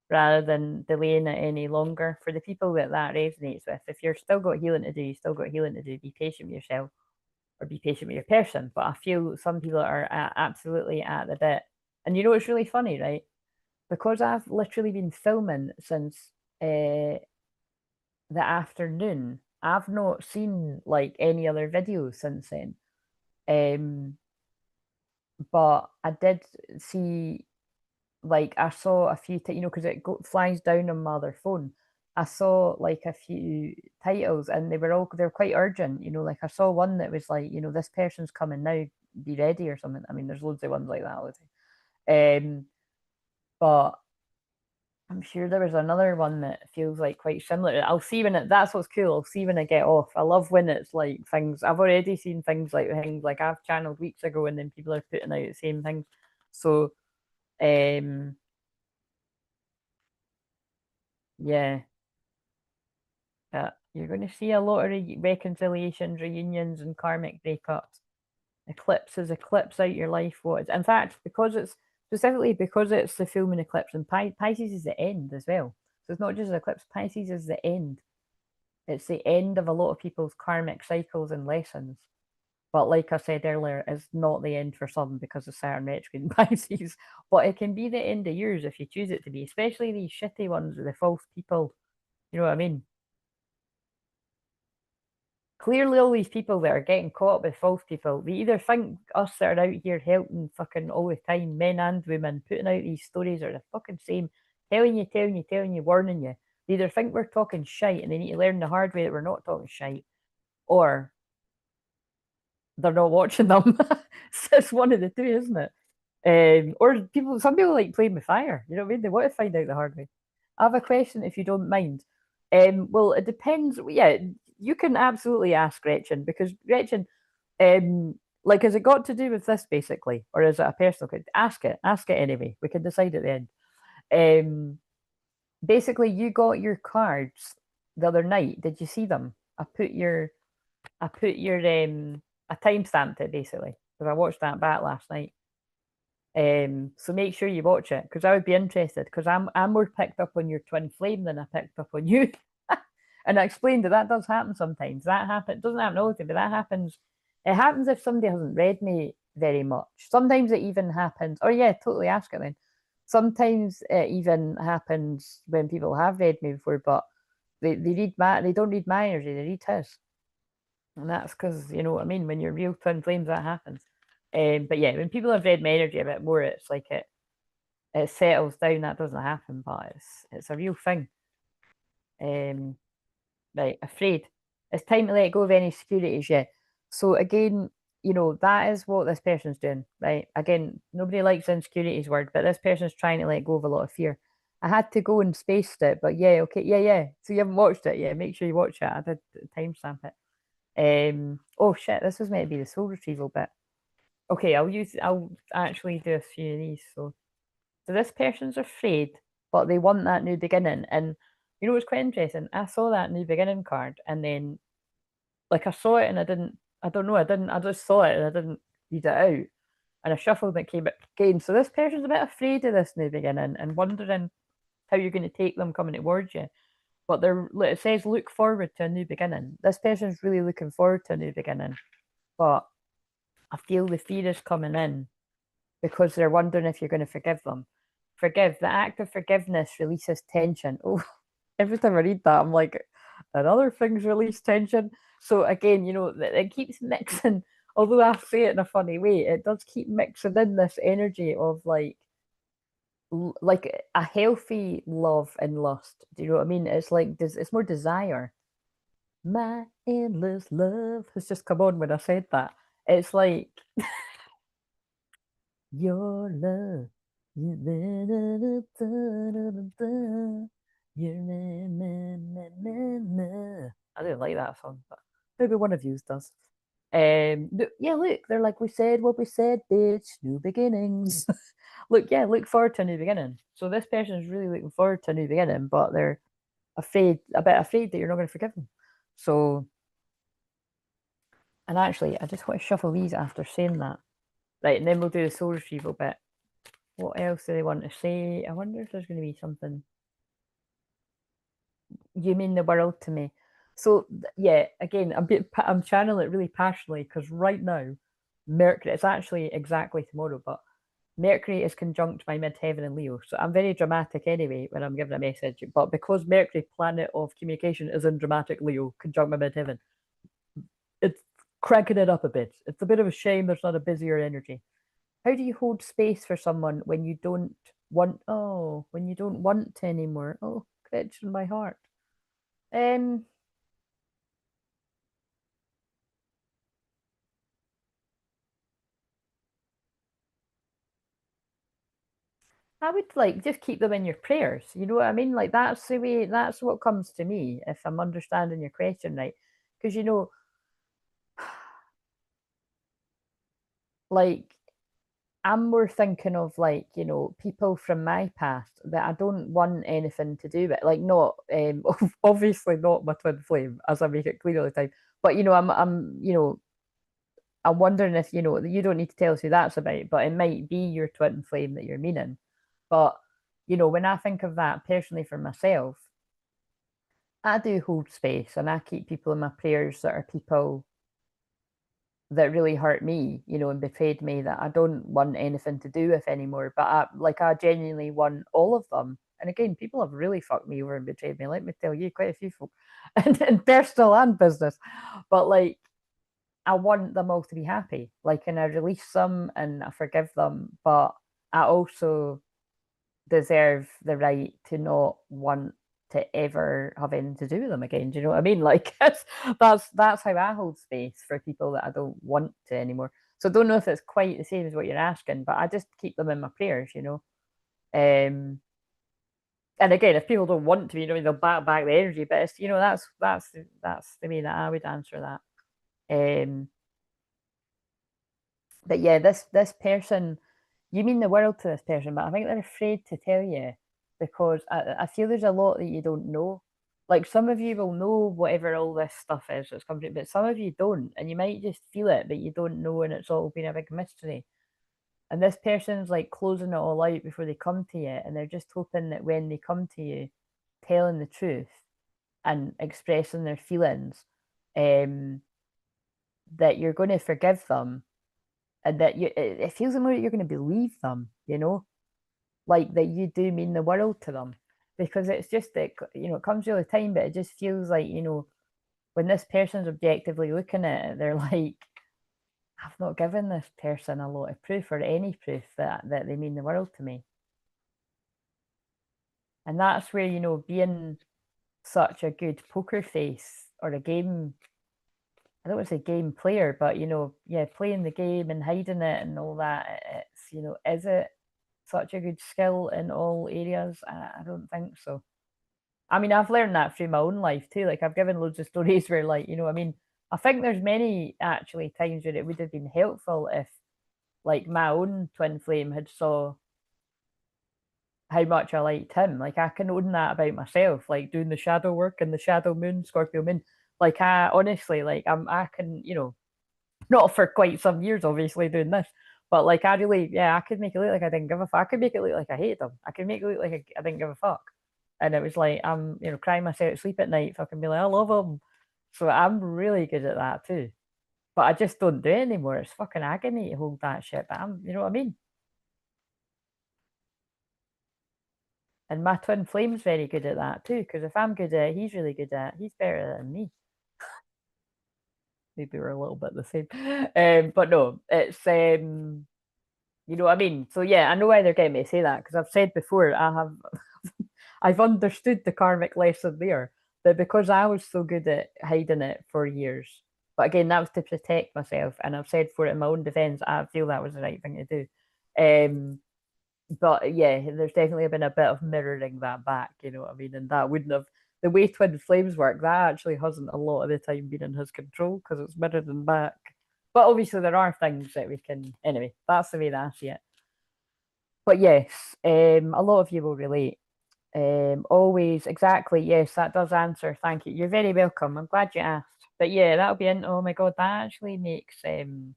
rather than delaying it any longer. For the people that resonates with, if you're still got healing to do, you still got healing to do. Be patient with yourself or be patient with your person. But I feel some people are absolutely at the bit. And it's really funny, right? Because I've literally been filming since the afternoon, I've not seen like any other videos since then. Um, but I did see, like, I saw a few, because flies down on my other phone. I saw like a few titles and they're quite urgent. Like I saw one that was like, this person's coming now, be ready or something. I mean, there's loads of ones like that all the time. But I'm sure there was another one that feels like quite similar. I'll see that's what's cool. I'll see when I get off. I love when it's like things. I've already seen things like I've channeled weeks ago and then people are putting out the same things. So, um, yeah, you're going to see a lot of reconciliations, reunions, and karmic breakups. Eclipses eclipse out your life. In fact, because it's the full moon eclipse, and Pisces is the end as well. So it's not just an eclipse. Pisces is the end. It's the end of a lot of people's karmic cycles and lessons. But like I said earlier, it's not the end for some because of Saturn retrograde in Pisces. But it can be the end of yours if you choose it to be, especially these shitty ones with the false people. You know what I mean? Clearly, all these people that are getting caught up with false people, they either think us that are out here helping fucking all the time, men and women, putting out these stories are the fucking same, telling you, warning you. They either think we're talking shite and they need to learn the hard way that we're not talking shite, or they're not watching them. It's one of the two, isn't it? Or some people like playing with fire. You know what I mean? They want to find out the hard way. I have a question, if you don't mind. Well, it depends. Yeah, you can absolutely ask Gretchen because Gretchen, like, has it got to do with this basically, or is it a personal? Ask it anyway. We can decide at the end. Um, Basically, you got your cards the other night. Did you see them? I put your I timestamped it basically because I watched that back last night. So make sure you watch it because I would be interested because I'm more picked up on your twin flame than I picked up on you. And I explained that does happen sometimes. That happen doesn't happen all the time, but that happens. It happens if somebody hasn't read me very much. Sometimes it even happens. Oh yeah, totally ask it then. Sometimes it even happens when people have read me before, but they don't read my energy, they read his. And that's because, you know what I mean, when you're real twin flames, that happens. But yeah, when people have read my energy a bit more, it's like it settles down. That doesn't happen, but it's a real thing. Um, right, afraid. It's time to let go of any securities, yeah. So again, that is what this person's doing, right? Again, nobody likes the insecurities word, but this person's trying to let go of a lot of fear. I had to go and spaced it, but yeah, okay, yeah. So you haven't watched it, yeah? Make sure you watch it. I did timestamp it. Oh shit, this was meant to be the soul retrieval bit. Okay, I'll actually do a few of these. So this person's afraid, but they want that new beginning. And you know what's quite interesting? I saw that new beginning card, and then like I saw it and I don't know, I just saw it and I didn't read it out. And I shuffled and it came back again. So this person's a bit afraid of this new beginning and wondering how you're going to take them coming towards you. But it says look forward to a new beginning. This person's really looking forward to a new beginning. But I feel the fear is coming in because they're wondering if you're going to forgive them. Forgive. The act of forgiveness releases tension. Oh, every time I read that, I'm like, and other things release tension. So again, it keeps mixing. Although I say it in a funny way, it does keep mixing in this energy of like a healthy love and lust. Do you know what I mean? It's like it's more desire. My endless love has just come on when I said that. It's like your love. I don't like that song, but maybe one of you does. Yeah, look, they're like, we said what we said, bitch, new beginnings. Look, yeah, look forward to a new beginning. So this person is really looking forward to a new beginning, but they're a bit afraid that you're not going to forgive them. So, and actually, I just want to shuffle these after saying that. Right, and then we'll do the soul retrieval bit. What else do they want to say? I wonder if there's going to be something. You mean the world to me. So yeah, again, I'm channeling it really passionately because right now, Mercury. It's actually exactly tomorrow, but Mercury is conjunct my midheaven in Leo. So I'm very dramatic anyway when I'm giving a message. But because Mercury, planet of communication, is in dramatic Leo, conjunct my midheaven, it's cranking it up a bit. It's a bit of a shame there's not a busier energy. How do you hold space for someone when you don't when you don't want to anymore? Oh, Gretchen, in my heart. Um, I would like just keep them in your prayers. You know what I mean? Like that's the way. That's what comes to me if I'm understanding your question right. Because like I'm more thinking of like people from my past that I don't want anything to do with. Like not obviously not my twin flame, as I make it clear all the time. But I'm wondering if you don't need to tell us who that's about, but it might be your twin flame that you're meaning. But when I think of that personally for myself, I do hold space and I keep people in my prayers that are people that really hurt me, and betrayed me that I don't want anything to do with anymore. But I genuinely want all of them. And again, people have really fucked me over and betrayed me. Let me tell you, quite a few folk, in personal and business. But like, I want them all to be happy. Like, and I release them and I forgive them, but I also deserve the right to not want to ever have anything to do with them again. Do you know what I mean? Like that's how I hold space for people that I don't want to anymore. So I don't know if it's quite the same as what you're asking, but I just keep them in my prayers. And again, if people don't want to, they'll back the energy. But it's that's the way that I would answer that. But yeah, this person, you mean the world to this person, but I think they're afraid to tell you because I feel there's a lot that you don't know. Like some of you will know whatever all this stuff is that's coming, but some of you don't, and you might just feel it, but you don't know, and it's all been a big mystery. And this person's like closing it all out before they come to you, and they're just hoping that when they come to you, telling the truth and expressing their feelings, um, that you're going to forgive them and that it feels like you're going to believe them, like that you do mean the world to them. Because it's just that, it comes all the time, but it just feels like, when this person's objectively looking at it, they're like, I've not given this person a lot of proof or any proof that they mean the world to me. And that's where, being such a good poker face or a game, I don't want to say game player, but yeah, playing the game and hiding it and all that, it's, is it such a good skill in all areas? I don't think so. I mean, I've learned that through my own life too. Like I've given loads of stories where like, I mean, I think there's many actually times where it would have been helpful if like my own twin flame had saw how much I liked him. Like I can own that about myself, like doing the shadow work and the shadow moon, Scorpio moon. Like I honestly, like I can, not for quite some years, obviously doing this, but like I really, yeah, I could make it look like I didn't give a fuck. I could make it look like I hated him. I could make it look like I didn't give a fuck. And it was like I'm, crying myself to sleep at night. Fucking be like, I love him. So I'm really good at that too. But I just don't do it anymore. It's fucking agony to hold that shit. But you know what I mean? And my twin flame's very good at that too. Because if I'm good at it, he's really good at it. He's better than me. Maybe we're a little bit the same. But no, it's you know what I mean? So yeah, I know why they're getting me to say that because I've said before I've understood the karmic lesson there that because I was so good at hiding it for years. But again, that was to protect myself, and I've said for it in my own defense, I feel that was the right thing to do. But yeah, there's definitely been a bit of mirroring that back, you know what I mean? And that wouldn't have the way twin flames work, that actually hasn't a lot of the time been in his control because it's mirroring back. But obviously there are things that we can anyway, that's the way that I see it. But yes, a lot of you will relate. Always exactly, yes, that does answer. Thank you. You're very welcome. I'm glad you asked. But yeah, that'll be in. Oh my god, that actually makes I'm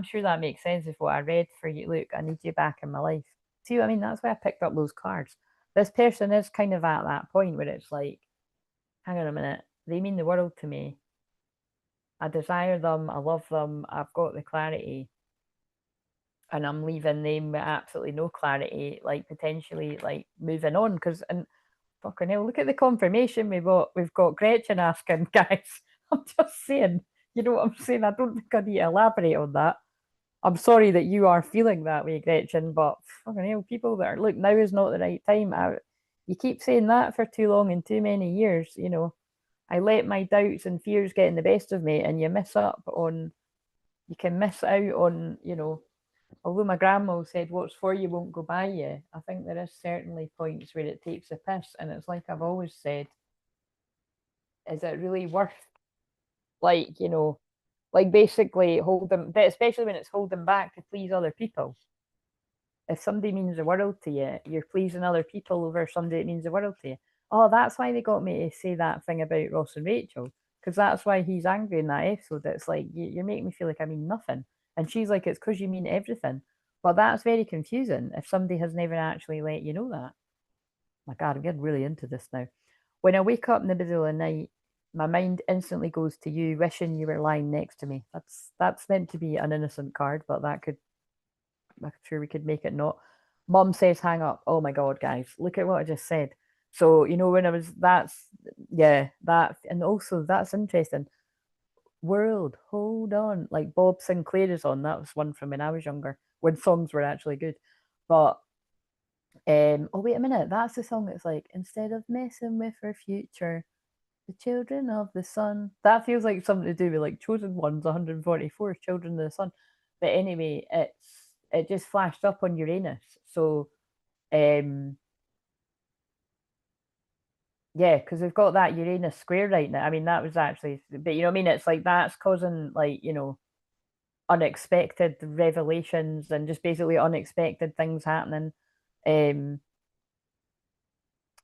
sure that makes sense with what I read for you. Look, I need you back in my life. See what I mean? That's why I picked up those cards. This person is kind of at that point where it's like, hang on a minute, they mean the world to me. I desire them, I love them, I've got the clarity, and I'm leaving them with absolutely no clarity, like potentially like moving on. Because and fucking hell, look at the confirmation we've got Gretchen asking, guys. I'm just saying, you know what I'm saying? I don't think I need to elaborate on that. I'm sorry that you are feeling that way, Gretchen, but fucking hell, people that are look, now is not the right time. You keep saying that for too long and too many years, I let my doubts and fears get in the best of me, and you can miss out on, although my grandma said, what's for you won't go by you. I think there is certainly points where it takes a piss, and it's like I've always said, is it really worth, like, like basically holding, especially when it's holding back to please other people? If somebody means the world to you, you're pleasing other people over somebody that means the world to you. Oh, that's why they got me to say that thing about Ross and Rachel, because that's why he's angry in that episode. It's like, you're making me feel like I mean nothing. And she's like, it's because you mean everything. But that's very confusing if somebody has never actually let you know that. My God, I'm getting really into this now. When I wake up in the middle of the night, my mind instantly goes to you, wishing you were lying next to me. That's meant to be an innocent card, but I'm sure we could make it not. Mum says hang up. Oh my God, guys, look at what I just said. So, when I was, yeah, and also that's interesting. World, hold on. Like Bob Sinclair is on. That was one from when I was younger, when songs were actually good. But, oh, wait a minute. That's the song that's like, instead of messing with our future, the children of the sun. That feels like something to do with like Chosen Ones, 144 Children of the Sun. But anyway, it just flashed up on Uranus. So um yeah, because we've got that Uranus square right now. I mean, that was actually, but you know what I mean? It's like that's causing like, unexpected revelations and just basically unexpected things happening. Um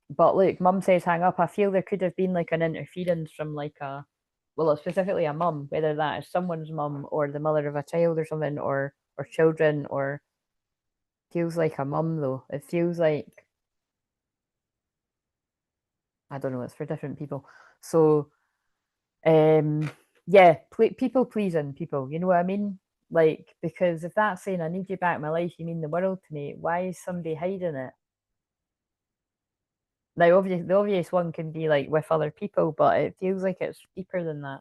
but look, mum says hang up. I feel there could have been like an interference from like specifically a mum, whether that is someone's mum or the mother of a child or something, or children, or feels like a mum though. It feels like, I don't know, it's for different people. So yeah, people pleasing people, you know what I mean? Like, because if that's saying I need you back in my life, you mean the world to me, why is somebody hiding it? Now, the obvious one can be like with other people, but it feels like it's deeper than that.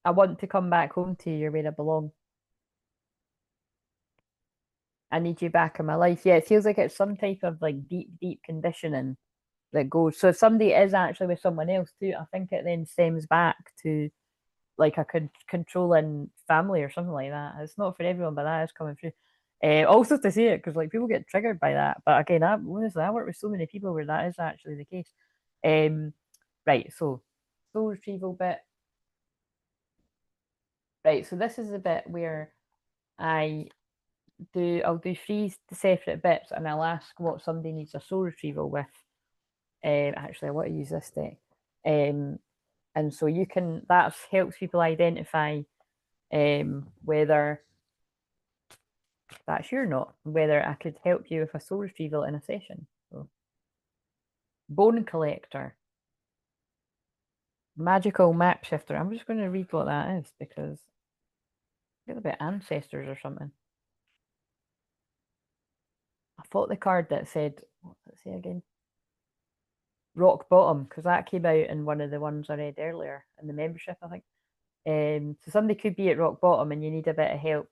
I want to come back home to you, you're where I belong. I need you back in my life. Yeah, it feels like it's some type of like deep, deep conditioning that goes. So if somebody is actually with someone else too, I think it then stems back to like a controlling family or something like that. It's not for everyone, but that is coming through. Also to see it because like people get triggered by that. But again, honestly, I work with so many people where that is actually the case. Um, right, so soul retrieval bit. Right, so this is a bit where I'll do three separate bits, and I'll ask what somebody needs a soul retrieval with. Actually, I want to use this deck. And so that helps people identify whether that's you or not, whether I could help you with a soul retrieval in a session. So, bone collector, magical map shifter. I'm just going to read what that is because it's about ancestors or something. I thought the card that said, what does it say again? Rock bottom, because that came out in one of the ones I read earlier in the membership, I think. So somebody could be at rock bottom and you need a bit of help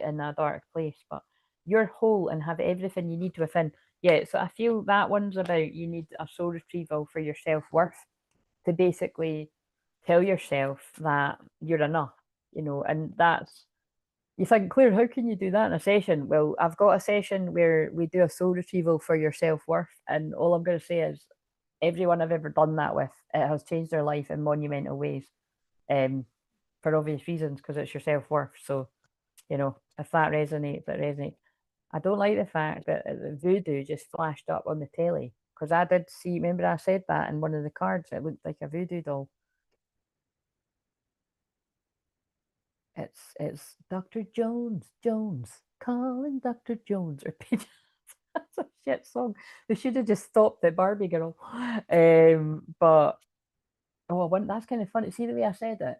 in a dark place, but you're whole and have everything you need within. Yeah, so I feel that one's about you need a soul retrieval for your self-worth to basically tell yourself that you're enough, and that's, you think, Claire, how can you do that in a session? Well, I've got a session where we do a soul retrieval for your self-worth, and all I'm going to say is everyone I've ever done that with, it has changed their life in monumental ways. For obvious reasons, because it's your self-worth. So, if that resonates, it resonates. I don't like the fact that voodoo just flashed up on the telly, because I did see, remember I said that in one of the cards, it looked like a voodoo doll. It's Dr. Jones, calling Dr. Jones, or that's a shit song. They should have just stopped at Barbie Girl. But that's kind of funny. See the way I said it?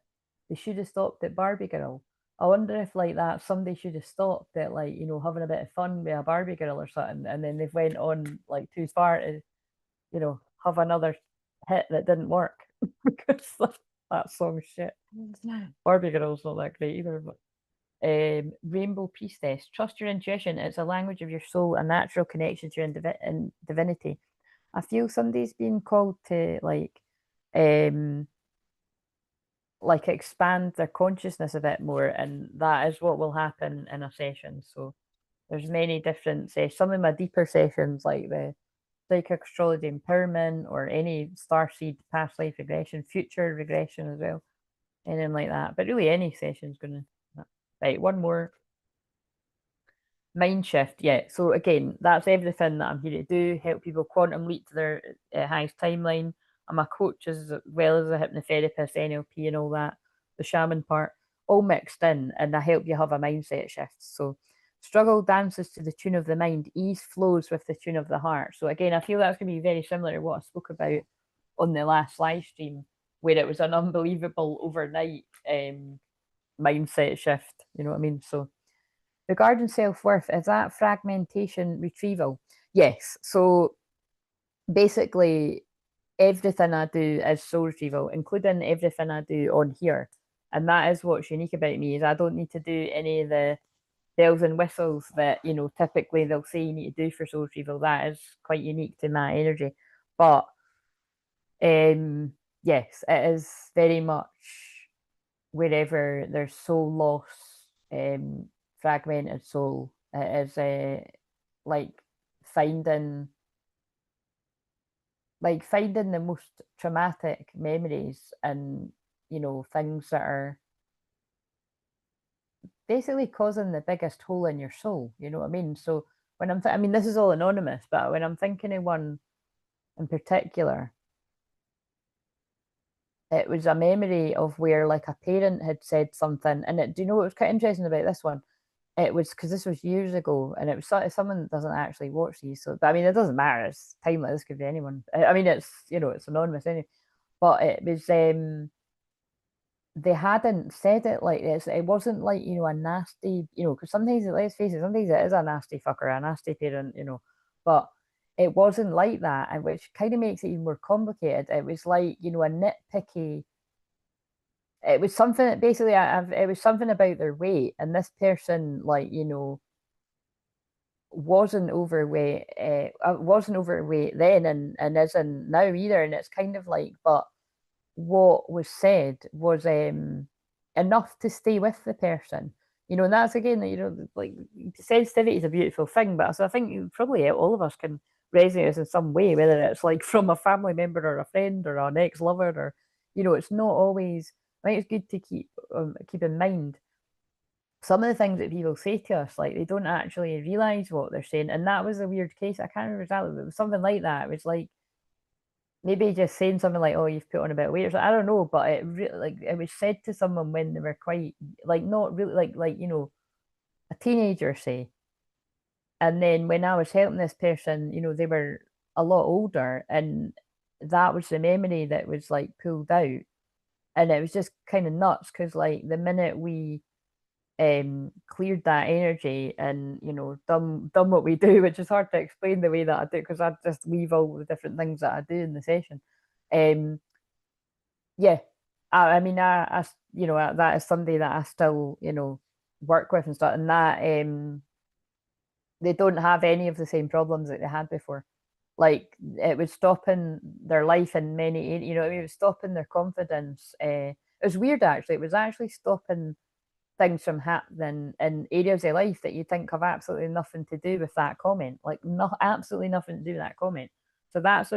They should have stopped at Barbie Girl. I wonder if like that somebody should have stopped at like, having a bit of fun with a Barbie Girl or something, and then they've went on like too far to, have another hit that didn't work because that song's shit. Barbie Girl's not that great either, but Rainbow Priestess. Trust your intuition. It's a language of your soul, a natural connection to your divinity. I feel somebody's being called to expand their consciousness a bit more, and that is what will happen in a session. So there's many different some of my deeper sessions, like the psychic astrology empowerment or any starseed past life regression, future regression as well, anything like that. But really any session's gonna, right, one more. Mind shift, yeah. So again, that's everything that I'm here to do, help people quantum leap to their highest timeline. I'm a coach as well as a hypnotherapist, NLP and all that, the shaman part, all mixed in, and I help you have a mindset shift. So struggle dances to the tune of the mind, ease flows with the tune of the heart. So again, I feel that's going to be very similar to what I spoke about on the last live stream, where it was an unbelievable overnight mindset shift. You know what I mean? So regarding self-worth, is that fragmentation retrieval? Yes. So basically everything I do is soul retrieval, including everything I do on here. And that is what's unique about me, is I don't need to do any of the bells and whistles that, typically they'll say you need to do for soul retrieval. That is quite unique to my energy. But yes, it is very much wherever there's soul loss, fragmented soul. It is like finding the most traumatic memories and things that are basically causing the biggest hole in your soul. You know what I mean? So when I mean, this is all anonymous, but when I'm thinking of one in particular, it was a memory of where like a parent had said something, and do you know what was quite interesting about this one? It was because this was years ago, and it was someone that doesn't actually watch these. So, but I mean, it doesn't matter. It's timeless. This could be anyone. I mean, it's it's anonymous anyway. But it was they hadn't said it like this. It wasn't like a nasty because sometimes, let's face it, sometimes it is a nasty fucker, a nasty parent, but it wasn't like that, and which kind of makes it even more complicated. It was like a nitpicky. It was something that basically it was something about their weight, and this person wasn't overweight then, and isn't now either, and it's kind of like, but what was said was enough to stay with the person, and that's again, like sensitivity is a beautiful thing, but so I think probably all of us can resonate in some way, whether it's like from a family member or a friend or an ex-lover, or it's not always I think it's good to keep in mind some of the things that people say to us, like they don't actually realize what they're saying. And that was a weird case. I can't remember exactly, but it was something like that. It was like maybe just saying something like, "Oh, you've put on a bit of weight," or something. I don't know, but like it was said to someone when they were quite like not really like a teenager, say. And then when I was helping this person, they were a lot older, and that was the memory that was like pulled out, and it was just kind of nuts because like the minute we cleared that energy and done what we do, which is hard to explain the way that I do because I just weave all the different things that I do in the session. um yeah, I mean that is somebody that I still work with and stuff, and that they don't have any of the same problems that they had before. Like it was stopping their life in many, it was stopping their confidence. It was weird actually. It was actually stopping things from happening in areas of life that you think have absolutely nothing to do with that comment, like absolutely nothing to do with that comment. So that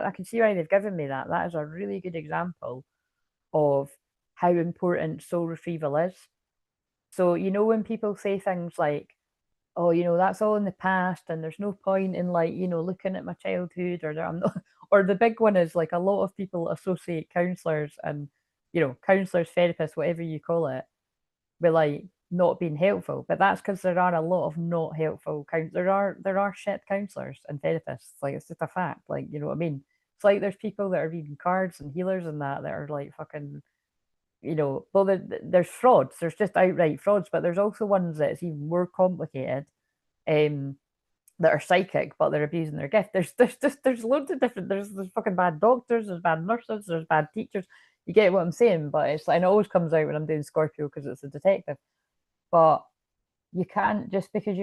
I can see why they've given me that. That is a really good example of how important soul retrieval is. So when people say things like, "Oh, that's all in the past, and there's no point in like looking at my childhood," or I'm not, or the big one is like a lot of people associate counselors and counselors, therapists, whatever you call it, with like not being helpful. But that's because there are a lot of not helpful there are shit counselors and therapists. Like it's just a fact. Like you know what I mean? It's like there's people that are reading cards and healers and that are like fucking well, there's frauds. There's just outright frauds, but there's also ones that's even more complicated. Um, that are psychic, but they're abusing their gift. There's loads of different. There's fucking bad doctors. There's bad nurses. There's bad teachers. You get what I'm saying? But it's like, and it always comes out when I'm doing Scorpio because it's a detective. But you can't, just because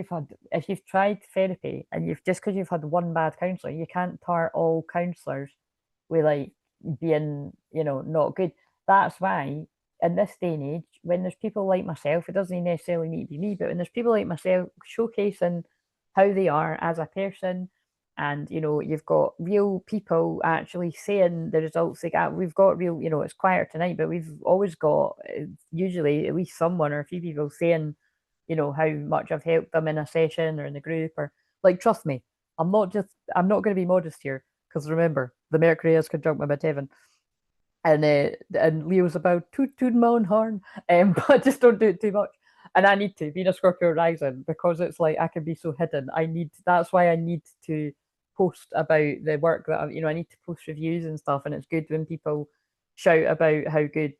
if you've tried therapy and because you've had one bad counselor, you can't tar all counselors with like being not good. That's why in this day and age, when there's people like myself, it doesn't necessarily need to be me, but when there's people like myself showcasing how they are as a person, and you've got real people actually saying the results they got. We've got real, it's quieter tonight, but we've always got usually at least someone or a few people saying how much I've helped them in a session or in the group, or like, trust me, I'm not going to be modest here, because remember, the Mercury is conjunct my midheaven, and Leo's about toot my own horn, but just don't do it too much. And I need to, being a Scorpio rising, because it's like I can be so hidden. That's why I need to post about the work that I need to post reviews and stuff, and it's good when people shout about how good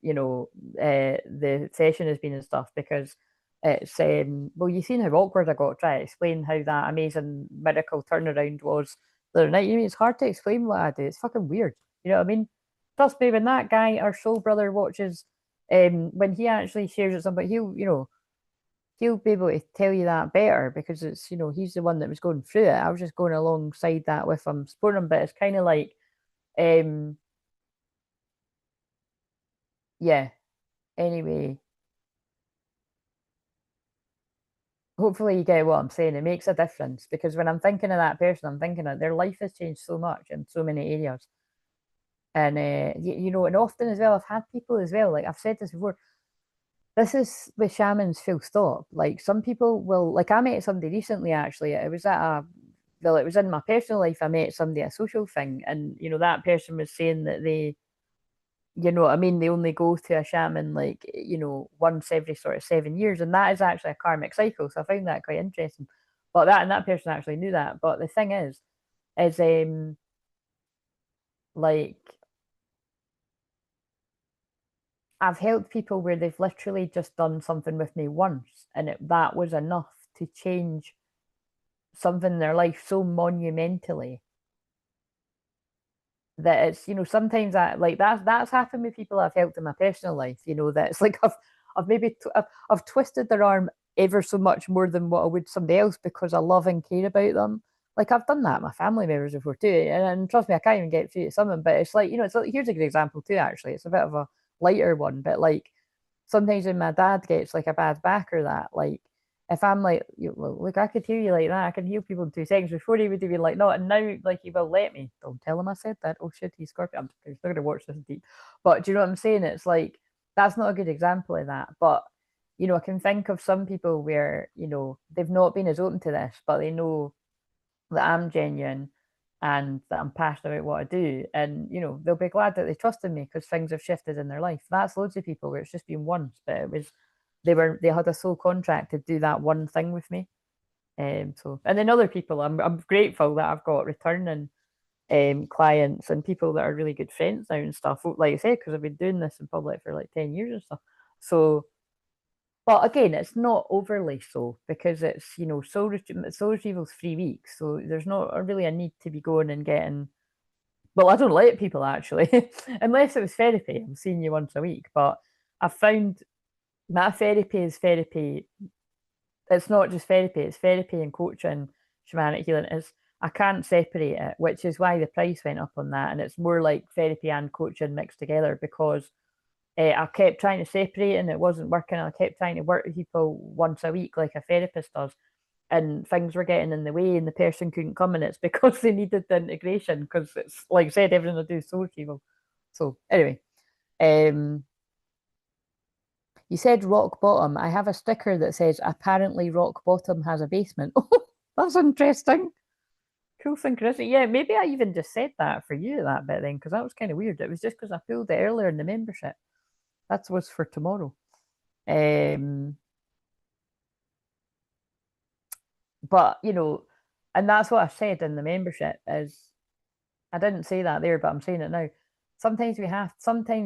the session has been and stuff, because it's well, you've seen how awkward I got to try to explain how that amazing miracle turnaround was the other night. It's hard to explain what I do. It's fucking weird. You know what I mean? Trust me, when that guy, our soul brother, watches, when he actually shares it, somebody, he'll be able to tell you that better, because it's he's the one that was going through it. I was just going alongside that with him, supporting him. But it's kind of like, um, yeah. Anyway, hopefully you get what I'm saying. It makes a difference, because when I'm thinking of that person, I'm thinking of their life has changed so much in so many areas. And and often as well, I've had people as well, like I've said this before, this is with shamans full stop. Like some people will, like I met somebody recently actually, it was it was in my personal life, I met somebody at a social thing, and that person was saying that what I mean, they only go to a shaman like, once every sort of 7 years, and that is actually a karmic cycle. So I found that quite interesting. But that person actually knew that. But the thing is like I've helped people where they've literally just done something with me once, and that was enough to change something in their life so monumentally that it's sometimes that's happened with people I've helped in my personal life. That it's like I've maybe I've twisted their arm ever so much more than what I would somebody else, because I love and care about them. Like I've done that with my family members before too, and trust me, I can't even get through to some of them. But it's like it's like, here's a good example too. Actually, it's a bit of a lighter one, but like sometimes when my dad gets like a bad back or that, like if I'm like, well, look, I could hear you like that. I can heal people in 2 seconds. Before he would have been like, no, and now like he will let me. Don't tell him I said that. Oh shit, he's Scorpio. I'm still gonna watch this deep. But do you know what I'm saying? It's like that's not a good example of that. But I can think of some people where they've not been as open to this, but they know that I'm genuine and that I'm passionate about what I do. And, they'll be glad that they trusted me because things have shifted in their life. That's loads of people where it's just been once, but they had a sole contract to do that one thing with me. And then other people, I'm grateful that I've got returning clients and people that are really good friends now and stuff. Like I said, because I've been doing this in public for like 10 years and stuff. So, but again, it's not overly so because it's soul retrieval's 3 weeks, so there's not really a need to be going and getting. Well, I don't let people actually, unless it was therapy. I'm seeing you once a week, but I've found my therapy is therapy. It's not just therapy; it's therapy and coaching, shamanic healing. Is I can't separate it, which is why the price went up on that, and it's more like therapy and coaching mixed together because I kept trying to separate and it wasn't working. I kept trying to work with people once a week like a therapist does, and things were getting in the way and the person couldn't come, and it's because they needed the integration because it's like I said, everything I do is so retrieval. So anyway, um, you said rock bottom. I have a sticker that says apparently rock bottom has a basement. Oh, that's interesting. Cool synchronicity. Yeah, maybe I even just said that for you that bit then because that was kind of weird. It was just because I pulled it earlier in the membership. That was for tomorrow. Um, but and that's what I said in the membership is I didn't say that there, but I'm saying it now. Sometimes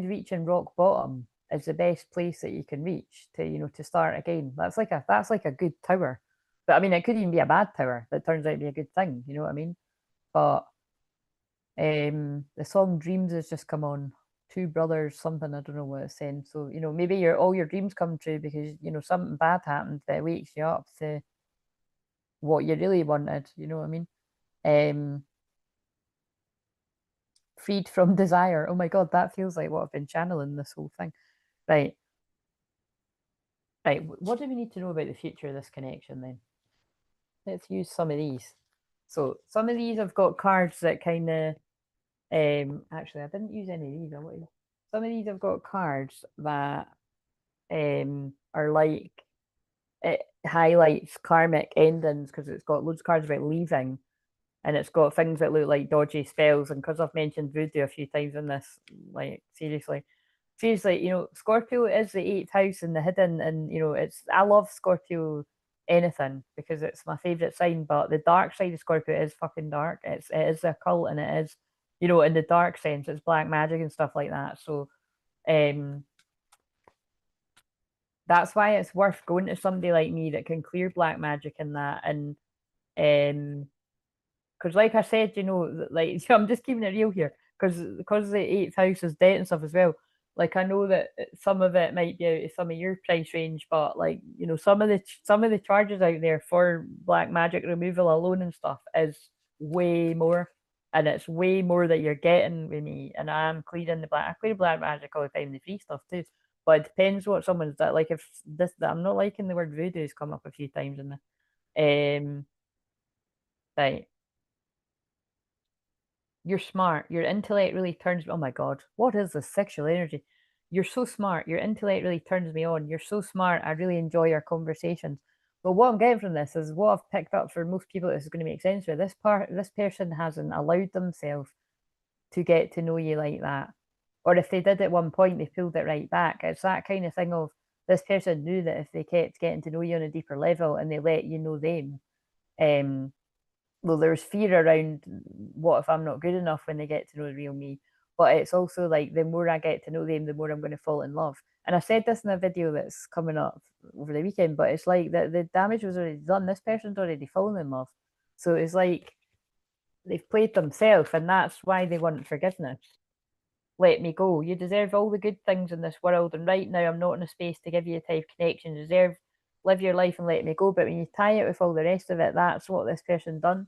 reaching rock bottom is the best place that you can reach to start again. That's like a good tower. But I mean it could even be a bad tower that turns out to be a good thing, you know what I mean? But the song Dreams has just come on. Two brothers, something I don't know what it's saying. So, maybe all your dreams come true because, something bad happened that wakes you up to what you really wanted, you know what I mean? Um, freed from desire. Oh my God, that feels like what I've been channeling this whole thing. Right. Right. What do we need to know about the future of this connection then? Let's use some of these. So some of these I've got cards that kind of actually I didn't use any of these. Some of these I've got cards that are like it highlights karmic endings because it's got loads of cards about leaving and it's got things that look like dodgy spells. And because I've mentioned voodoo a few times in this, like seriously, Scorpio is the eighth house and the hidden, and I love Scorpio anything because it's my favorite sign. But the dark side of Scorpio is fucking dark. It is a cult, and it is, in the dark sense, it's black magic and stuff like that. So, um, that's why it's worth going to somebody like me that can clear black magic and that, and um because like I said, like I'm just keeping it real here, because the eighth house is debt and stuff as well. Like I know that some of it might be out of some of your price range, but like some of the charges out there for black magic removal alone and stuff is way more, and it's way more that you're getting with me. And I'm clearing I clear black magic all the time, the free stuff too. But it depends what someone's that like. If this, I'm not liking the word voodoo has come up a few times in the right. You're smart. Your intellect really turns. Oh my God, what is this sexual energy? You're so smart. Your intellect really turns me on. You're so smart. I really enjoy our conversations. But what I'm getting from this is what I've picked up for most people. This is going to make sense for this person hasn't allowed themselves to get to know you like that, or if they did at one point, they pulled it right back. It's that kind of thing of this person knew that if they kept getting to know you on a deeper level and they let you know them, um, well, there's fear around what if I'm not good enough when they get to know the real me. But it's also like the more I get to know them, the more I'm going to fall in love. And I said this in a video that's coming up over the weekend, but it's like the damage was already done. This person's already fallen in love. So it's like they've played themselves, and that's why they want forgiveness. Let me go. You deserve all the good things in this world, and right now I'm not in a space to give you a type of connection. You deserve live your life and let me go. But when you tie it with all the rest of it, that's what this person done.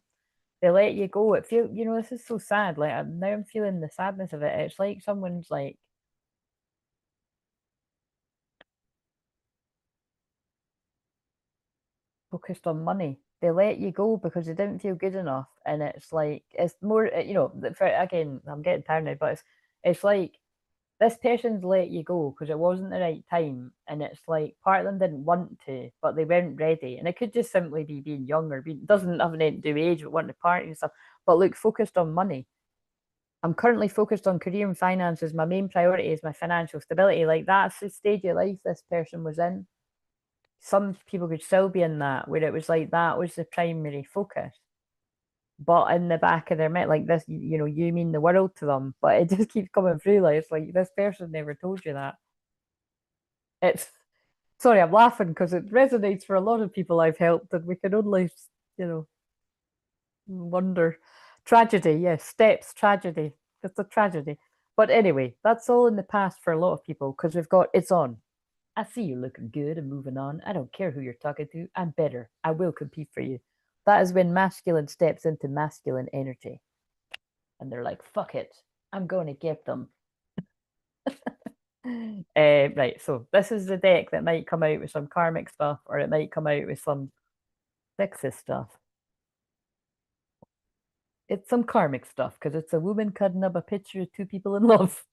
They let you go. It feel this is so sad. Like now I'm feeling the sadness of it. It's like someone's like focused on money. They let you go because they didn't feel good enough, and it's like it's more, for again, I'm getting tired now, but it's like this person's let you go because it wasn't the right time, and it's like part of them didn't want to, but they weren't ready, and it could just simply be being young or being doesn't have anything to do with age, but wanting to party and stuff. But look, focused on money. I'm currently focused on career and finances. My main priority is my financial stability. Like that's the stage of life this person was in. Some people could still be in that where it was like that was the primary focus. But in the back of their mind, like this, you mean the world to them, but it just keeps coming through. Like it's like this person never told you that. It's sorry, I'm laughing because it resonates for a lot of people I've helped, and we can only, you know, wonder. Tragedy, yes, steps, tragedy. It's a tragedy. But anyway, that's all in the past for a lot of people because we've got it's on. I see you looking good and moving on. I don't care who you're talking to. I'm better. I will compete for you. That is when masculine steps into masculine energy. And they're like, fuck it. I'm going to get them. Right, so this is the deck that might come out with some karmic stuff, or it might come out with some sexist stuff. It's some karmic stuff because it's a woman cutting up a picture of two people in love.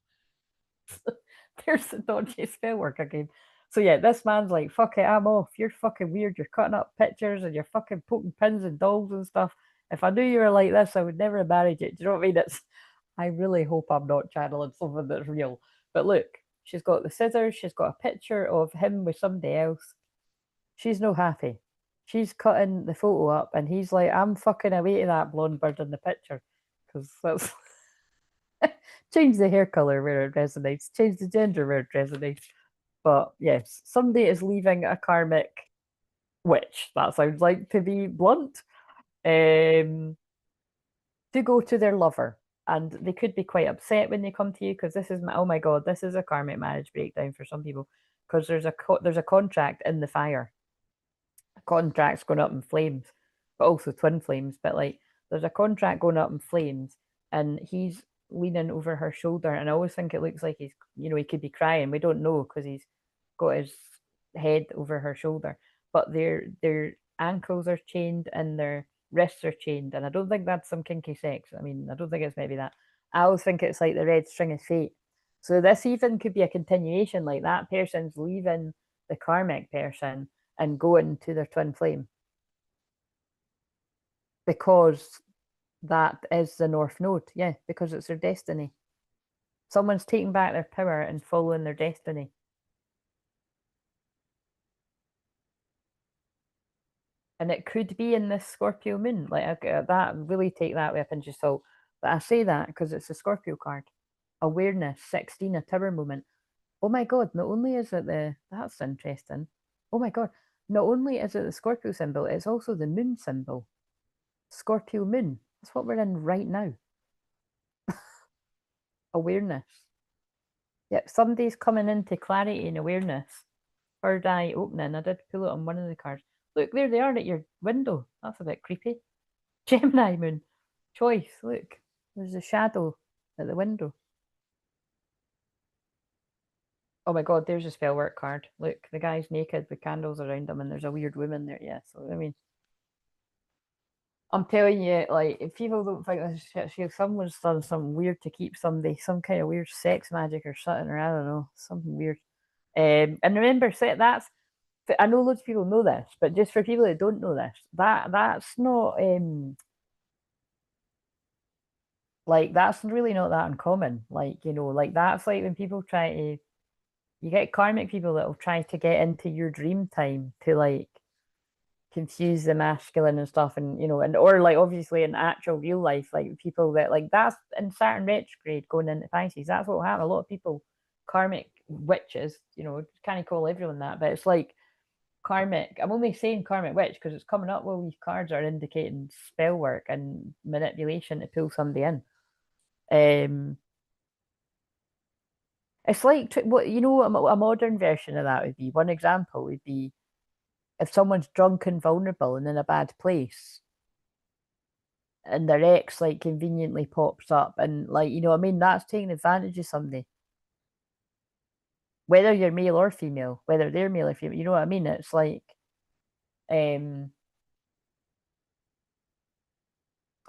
There's the dodgy spell work again. So yeah, this man's like, fuck it, I'm off. You're fucking weird. You're cutting up pictures and you're fucking poking pins and dolls and stuff. If I knew you were like this, I would never have married you. Do you know what I mean? I really hope I'm not channeling something that's real. But look, she's got the scissors, she's got a picture of him with somebody else. She's no happy. She's cutting the photo up and he's like, I'm fucking away to that blonde bird in the picture. Because that's change the hair color where it resonates, change the gender where it resonates. But yes, somebody is leaving a karmic witch. That sounds like to be blunt. Um, to go to their lover. And they could be quite upset when they come to you because this is oh my god, this is a karmic marriage breakdown for some people because there's a contract in the fire. A contract's going up in flames, but also twin flames. But like there's a contract going up in flames, and he's leaning over her shoulder, and I always think it looks like he's he could be crying. We don't know because he's got his head over her shoulder, but their ankles are chained and their wrists are chained, and I don't think that's some kinky sex. I mean, I don't think it's maybe that. I always think it's like the red string of fate. So this even could be a continuation, like that person's leaving the karmic person and going to their twin flame because that is the North Node. Yeah, because it's their destiny. Someone's taking back their power and following their destiny. And it could be in this Scorpio moon. Like that, really take that with a pinch of salt. But I say that because it's a Scorpio card. Awareness, 16, a tower moment. Oh my God, not only is it that's interesting. Oh my God, not only is it the Scorpio symbol, it's also the moon symbol. Scorpio moon. That's what we're in right now. Awareness. Yep, somebody's coming into clarity and awareness. Third eye opening. I did pull it on one of the cards. Look, there they are at your window. That's a bit creepy. Gemini moon. Choice. Look, there's a shadow at the window. Oh my God, there's a spell work card. Look, the guy's naked with candles around him, and there's a weird woman there. Yeah, so I mean, I'm telling you, like, if people don't think this shit, if someone's done something weird to keep somebody, some kind of weird sex magic or something, or I don't know, something weird. And remember, that's I know loads of people know this, but just for people that don't know this, that's not like that's really not that uncommon. Like like that's like when people try to you get karmic people that will try to get into your dream time to like confuse the masculine and stuff, and and or like obviously in actual real life, like people that like that's in Saturn retrograde going into Pisces. That's what will happen. A lot of people, karmic witches, kind of call everyone that, but it's like karmic. I'm only saying karmic witch because it's coming up. Well, these cards are indicating spell work and manipulation to pull somebody in. It's like what a modern version of that would be. One example would be if someone's drunk and vulnerable and in a bad place, and their ex like conveniently pops up, and like what I mean, that's taking advantage of somebody. Whether you're male or female, whether they're male or female, you know what I mean? It's like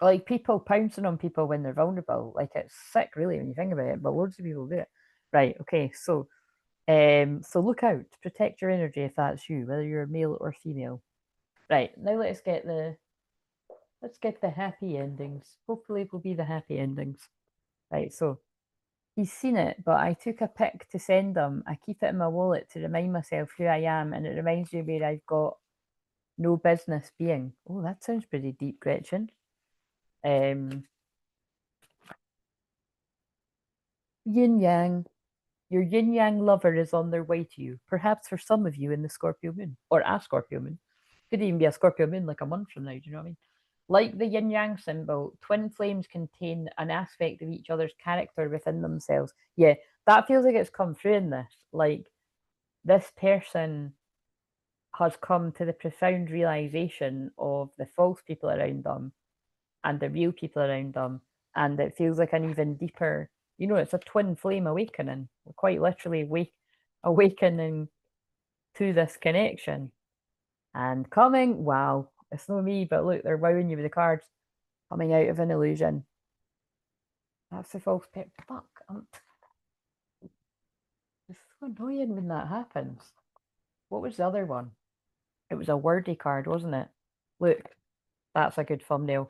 Like people pouncing on people when they're vulnerable, like it's sick, really, when you think about it. But loads of people do it. Right? Okay. So look out, protect your energy if that's you, whether you're male or female. Right now, let's get the happy endings. Hopefully, it will be the happy endings. Right. So he's seen it, but I took a pic to send him. I keep it in my wallet to remind myself who I am, and it reminds me where I've got no business being. Oh, that sounds pretty deep, Gretchen. Um, Yin Yang. Your yin yang lover is on their way to you, perhaps for some of you in the Scorpio moon or a Scorpio moon. Could even be a Scorpio moon like a month from now. Do you know what I mean? Like the yin yang symbol, twin flames contain an aspect of each other's character within themselves. Yeah, that feels like it's come through in this. Like this person has come to the profound realization of the false people around them and the real people around them. And it feels like an even deeper, it's a twin flame awakening, quite literally awakening to this connection. And coming, wow, it's not me, but look, they're wowing you with the cards. Coming out of an illusion. That's the false pet. Fuck. It's so annoying when that happens. What was the other one? It was a wordy card, wasn't it? Look, that's a good thumbnail.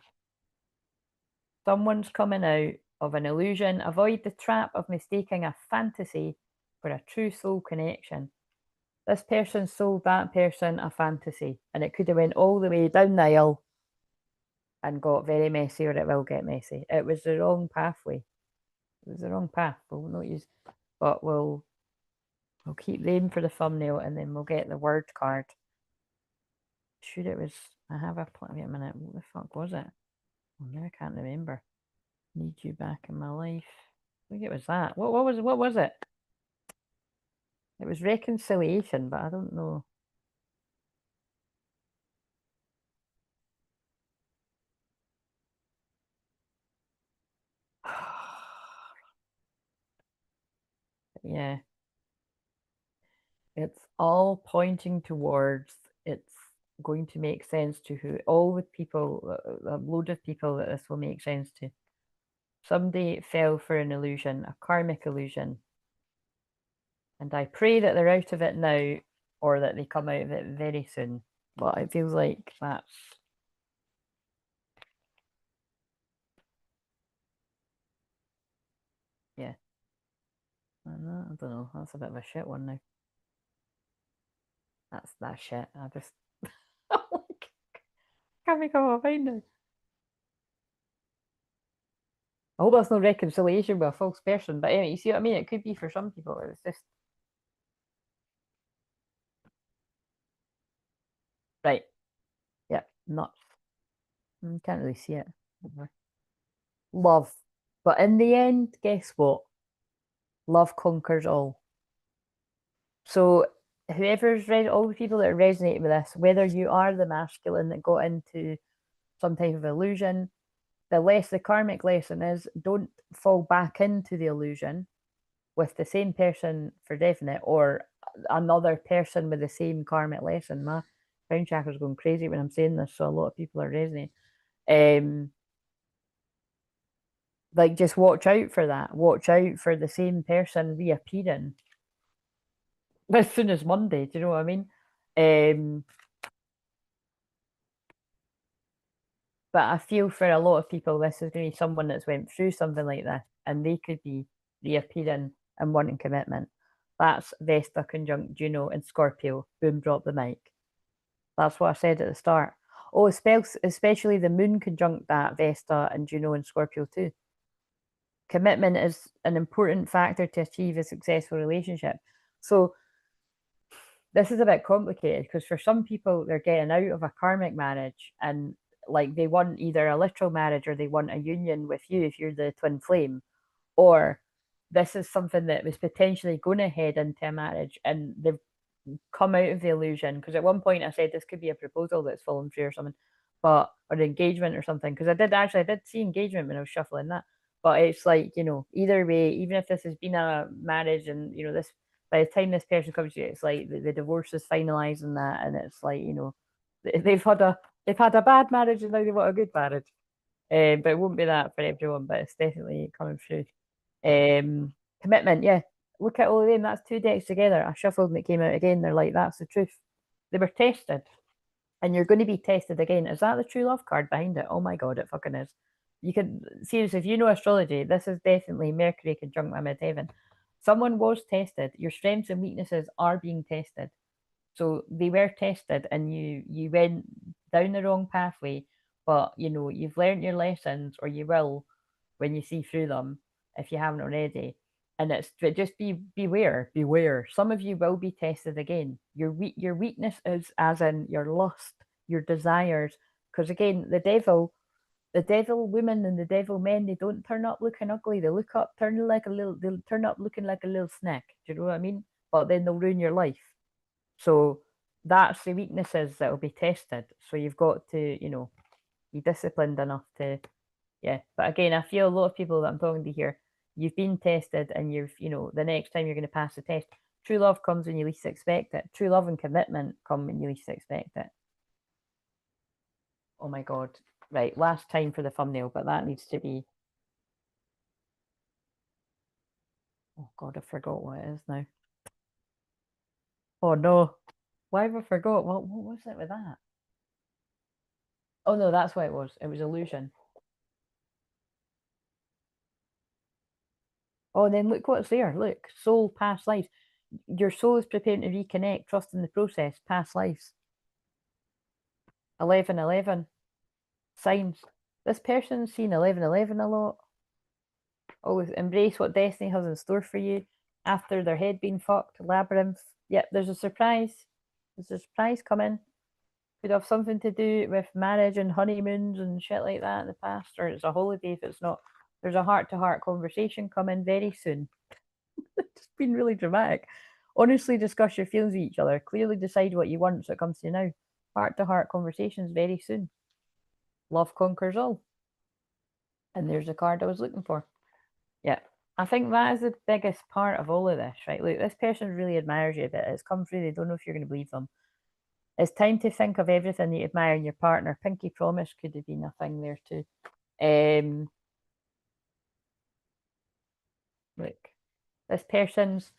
Someone's coming out of an illusion. Avoid the trap of mistaking a fantasy for a true soul connection. This person sold that person a fantasy, and it could have went all the way down the aisle and got very messy, or it will get messy. It was the wrong pathway. It was the wrong path. We'll not use, but we'll keep them for the thumbnail, and then we'll get the word card. Sure, it was. I have a plan. Wait a minute. What the fuck was it? Oh, now I can't remember. Need you back in my life. I think it was that. What was it? It was reconciliation, but I don't know. Yeah, it's all pointing towards it's going to make sense to who all the people, a load of people that this will make sense to. Somebody fell for an illusion, a karmic illusion, and I pray that they're out of it now or that they come out of it very soon. But it feels like that's, yeah. I don't know. That's a bit of a shit one now. That's that shit. I just can't make up my mind now. I hope that's no reconciliation with a false person. But anyway, you see what I mean? It could be for some people. It's just right. Yeah, nuts. Can't really see it. Love. But in the end, guess what? Love conquers all. So whoever's read all the people that are resonating with this, whether you are the masculine that got into some type of illusion, the karmic lesson is don't fall back into the illusion with the same person for definite or another person with the same karmic lesson. My crown chakra's going crazy when I'm saying this, so a lot of people are resonating. Um, like just watch out for that. Watch out for the same person reappearing as soon as Monday. Do you know what I mean? Um, but I feel for a lot of people, this is going to be someone that's went through something like this, and they could be reappearing and wanting commitment. That's Vesta conjunct Juno and Scorpio. Boom, drop the mic. That's what I said at the start. Oh, especially the moon conjunct that Vesta and Juno and Scorpio too. Commitment is an important factor to achieve a successful relationship. So this is a bit complicated because for some people they're getting out of a karmic marriage and like they want either a literal marriage or they want a union with you if you're the twin flame, or this is something that was potentially going to head into a marriage and they've come out of the illusion. Because at one point I said this could be a proposal that's fallen through or something, but or an engagement or something. Because I did see engagement when I was shuffling that. But it's like, either way, even if this has been a marriage and this by the time this person comes to you, it's like the divorce is finalized and that, and it's like, They've had a bad marriage and now they want a good marriage. But it won't be that for everyone, but it's definitely coming through. Um, Commitment, yeah. Look at all of them. That's two decks together. I shuffled and it came out again. They're like, that's the truth. They were tested, and you're going to be tested again. Is that the true love card behind it? Oh my god, it fucking is. You can seriously, if you know astrology, this is definitely Mercury conjunct my midheaven. Someone was tested. Your strengths and weaknesses are being tested. So they were tested, and you went down the wrong pathway, but you know you've learned your lessons, or you will when you see through them if you haven't already. And it's just beware. Some of you will be tested again. Your weakness is as in your lust, your desires, because again the devil women and the devil men, they don't turn up looking ugly. They look up turning like a little. They'll turn up looking like a little snack. Do you know what I mean? But then they'll ruin your life. So that's the weaknesses that will be tested. So you've got to, be disciplined enough to, yeah. But again, I feel a lot of people that I'm talking to here, you've been tested and the next time you're going to pass the test. True love comes when you least expect it. True love and commitment come when you least expect it. Oh my God. Right. Last time for the thumbnail, but that needs to be. Oh God, I forgot what it is now. Oh no. Why have I forgot? What was it with that? Oh no, that's what it was. It was illusion. Oh, and then look what's there. Look, soul, past lives. Your soul is preparing to reconnect, trust in the process, past lives. 1111. Signs. This person's seen 1111 a lot. Always embrace what destiny has in store for you after their head being fucked. Labyrinth. Yep, there's a surprise. There's a surprise coming. Could have something to do with marriage and honeymoons and shit like that in the past, or it's a holiday if it's not. There's a heart to heart conversation coming very soon. It's been really dramatic. Honestly, discuss your feelings with each other. Clearly decide what you want so it comes to you now. Heart to heart conversations very soon. Love conquers all. And there's the card I was looking for. Yeah. I think that is the biggest part of all of this, right? Look, this person really admires you, but it's come through. They don't know if you're going to believe them. It's time to think of everything that you admire in your partner. Pinky promise could have been a thing there too. Look, this person's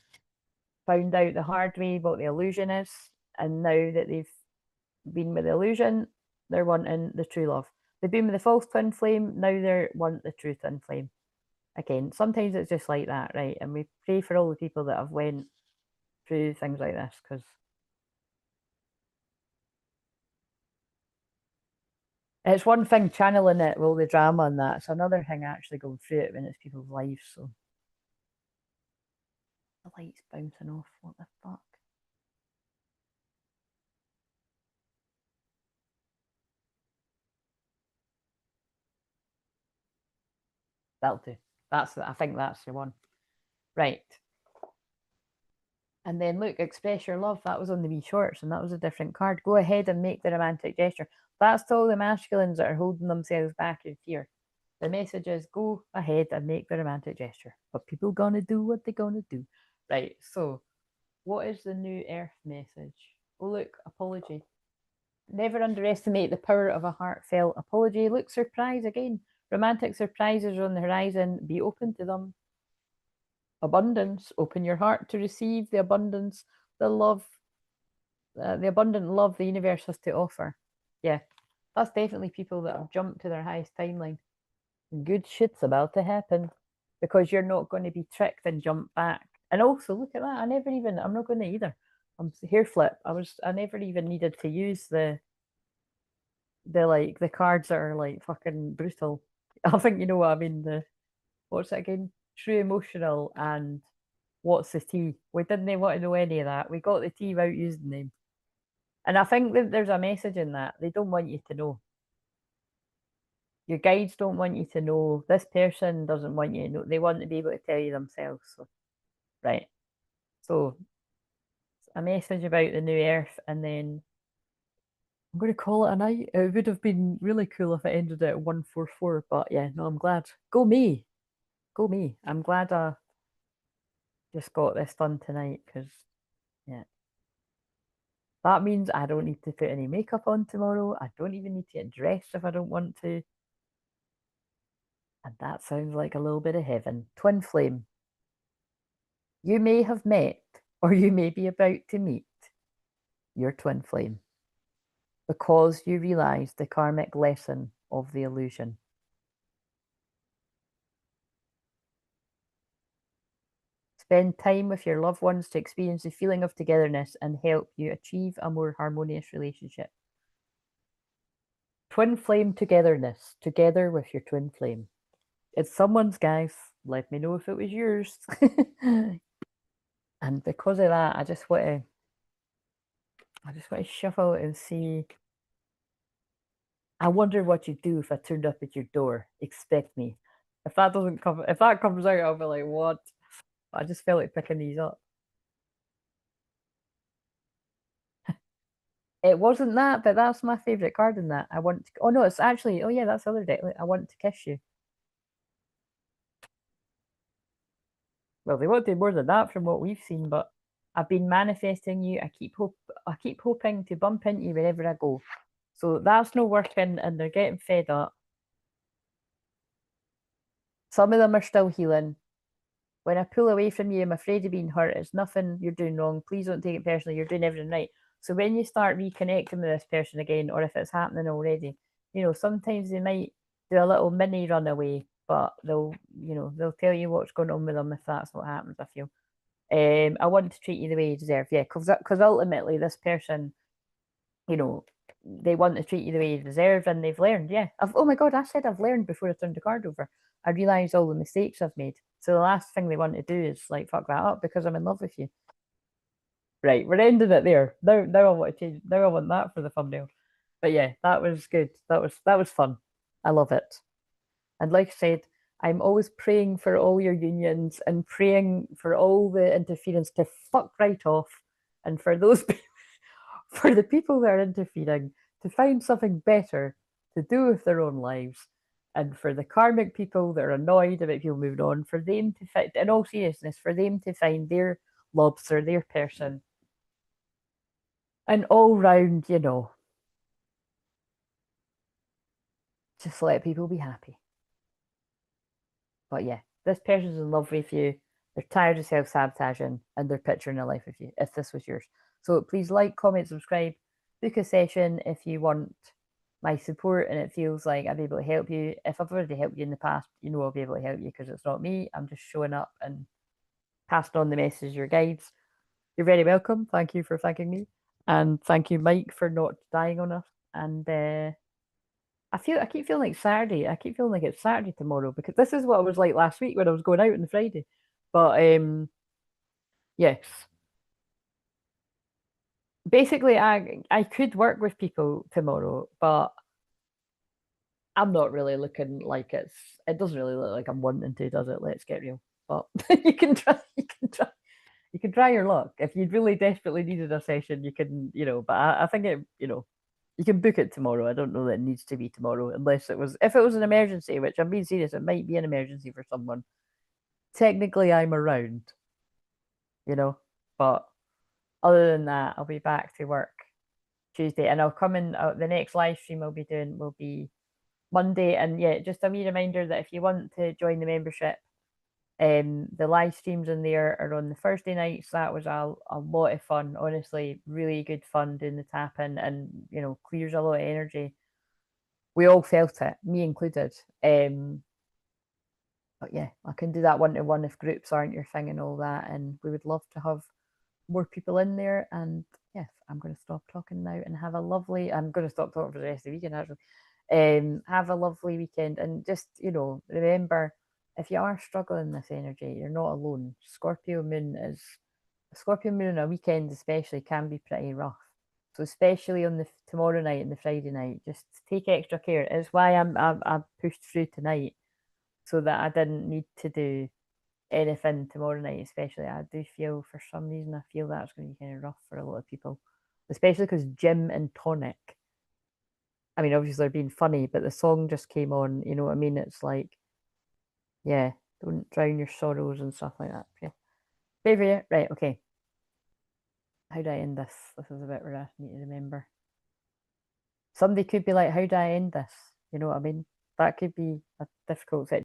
found out the hard way what the illusion is, and now that they've been with the illusion, they're wanting the true love. They've been with the false twin flame, now they want the true twin flame. Again, sometimes it's just like that, right? And we pray for all the people that have went through things like this, because it's one thing channeling it with all the drama and that. It's another thing actually going through it when it's people's lives. So the light's bouncing off. What the fuck? That'll do. I think that's the one. Right. And then look, express your love. That was on the wee shorts, and that was a different card. Go ahead and make the romantic gesture. That's to all the masculines that are holding themselves back in fear. The message is go ahead and make the romantic gesture. But people gonna do what they're gonna do. Right. So what is the new earth message? Oh look, apology. Never underestimate the power of a heartfelt apology. Look, surprise again. Romantic surprises are on the horizon. Be open to them. Abundance. Open your heart to receive the abundance, the love, the abundant love the universe has to offer. Yeah, that's definitely people that have jumped to their highest timeline. Good shit's about to happen because you're not going to be tricked and jump back. And also, look at that. I'm not going to either. I'm hair flip. I never even needed to use the cards that are like fucking brutal. I think you know what I mean. What's it again? True emotional and what's the tea? We didn't want to know any of that. We got the tea without using them. And I think that there's a message in that. They don't want you to know. Your guides don't want you to know. This person doesn't want you to know. They want to be able to tell you themselves. So, right. So, a message about the new earth, and then I'm going to call it a night. It would have been really cool if it ended at 144, but yeah, no, I'm glad. Go me. Go me. I'm glad I just got this done tonight because, yeah. That means I don't need to put any makeup on tomorrow. I don't even need to get dressed if I don't want to. And that sounds like a little bit of heaven. Twin flame. You may have met, or you may be about to meet your twin flame because you realize the karmic lesson of the illusion. Spend time with your loved ones to experience the feeling of togetherness and help you achieve a more harmonious relationship. Twin flame togetherness, together with your twin flame. It's someone's, guys. Let me know if it was yours. And because of that, I just want to shuffle and see. I wonder what you'd do if I turned up at your door. Expect me. If that doesn't come, if that comes out, I'll be like, what? I just felt like picking these up. It wasn't that, but that's my favorite card in that. I want to, oh no, it's actually, oh yeah, that's the other deck. I want to kiss you. Well, they won't do more than that from what we've seen, but I've been manifesting you. I keep hoping to bump into you wherever I go. So that's not working and they're getting fed up. Some of them are still healing. When I pull away from you, I'm afraid of being hurt. It's nothing you're doing wrong. Please don't take it personally. You're doing everything right. So when you start reconnecting with this person again, or if it's happening already, sometimes they might do a little mini runaway, but they'll tell you what's going on with them if that's what happens, I feel. I want to treat you the way you deserve. Yeah, because ultimately this person, you know, they want to treat you the way you deserve, and they've learned. Yeah. Oh my God, I said I've learned before I turned the card over. I realised all the mistakes I've made. So the last thing they want to do is like fuck that up because I'm in love with you. Right, we're ending it there. Now I want to change. Now I want that for the thumbnail. But yeah, that was good. That was fun. I love it. And like I said, I'm always praying for all your unions and praying for all the interference to fuck right off, and for those for the people that are interfering to find something better to do with their own lives, and for the karmic people that are annoyed about people moving on, for them to find, in all seriousness, for them to find their lobster, their person, and all round, just let people be happy. But yeah, this person's in love with you. They're tired of self sabotaging and they're picturing a life with you if this was yours. So please like, comment, subscribe, book a session if you want my support and it feels like I'll be able to help you. If I've already helped you in the past, I'll be able to help you because it's not me. I'm just showing up and passing on the message, your guides. You're very welcome. Thank you for thanking me. And thank you, Mike, for not dying on us. And I keep feeling like Saturday. I keep feeling like it's Saturday tomorrow because this is what it was like last week when I was going out on the Friday. But yes. Basically I could work with people tomorrow, but I'm not really looking like it doesn't really look like I'm wanting to, does it? Let's get real. But you can try your luck. If you really desperately needed a session, you can, but I think you can book it tomorrow. I don't know that it needs to be tomorrow, unless if it was an emergency, which I'm being serious, it might be an emergency for someone. Technically, I'm around, you know, but other than that, I'll be back to work Tuesday, and I'll come in. The next live stream I'll be doing will be Monday, and yeah, just a wee reminder that if you want to join the membership, the live streams in there are on the Thursday nights. That was a lot of fun, honestly, really good fun doing the tapping, and clears a lot of energy. We all felt it, me included. But yeah, I can do that one to one if groups aren't your thing and all that. And we would love to have more people in there. And yes, I'm going to stop talking now and have a lovely. I'm going to stop talking for the rest of the weekend actually. Have a lovely weekend and just remember, if you are struggling this energy, you're not alone. Scorpio moon on a weekend especially can be pretty rough. So especially on the tomorrow night and the Friday night, just take extra care. It's why I pushed through tonight so that I didn't need to do anything tomorrow night, especially. I do feel, for some reason, I feel that's going to be kind of rough for a lot of people, especially because Gym and Tonic. I mean, obviously they're being funny, but the song just came on. You know what I mean? It's like, yeah, don't drown your sorrows and stuff like that. Yeah, favorite, right? Okay. how do I end this? This is a bit where I need to remember. Somebody could be like, how do I end this? You know what I mean? That could be a difficult situation.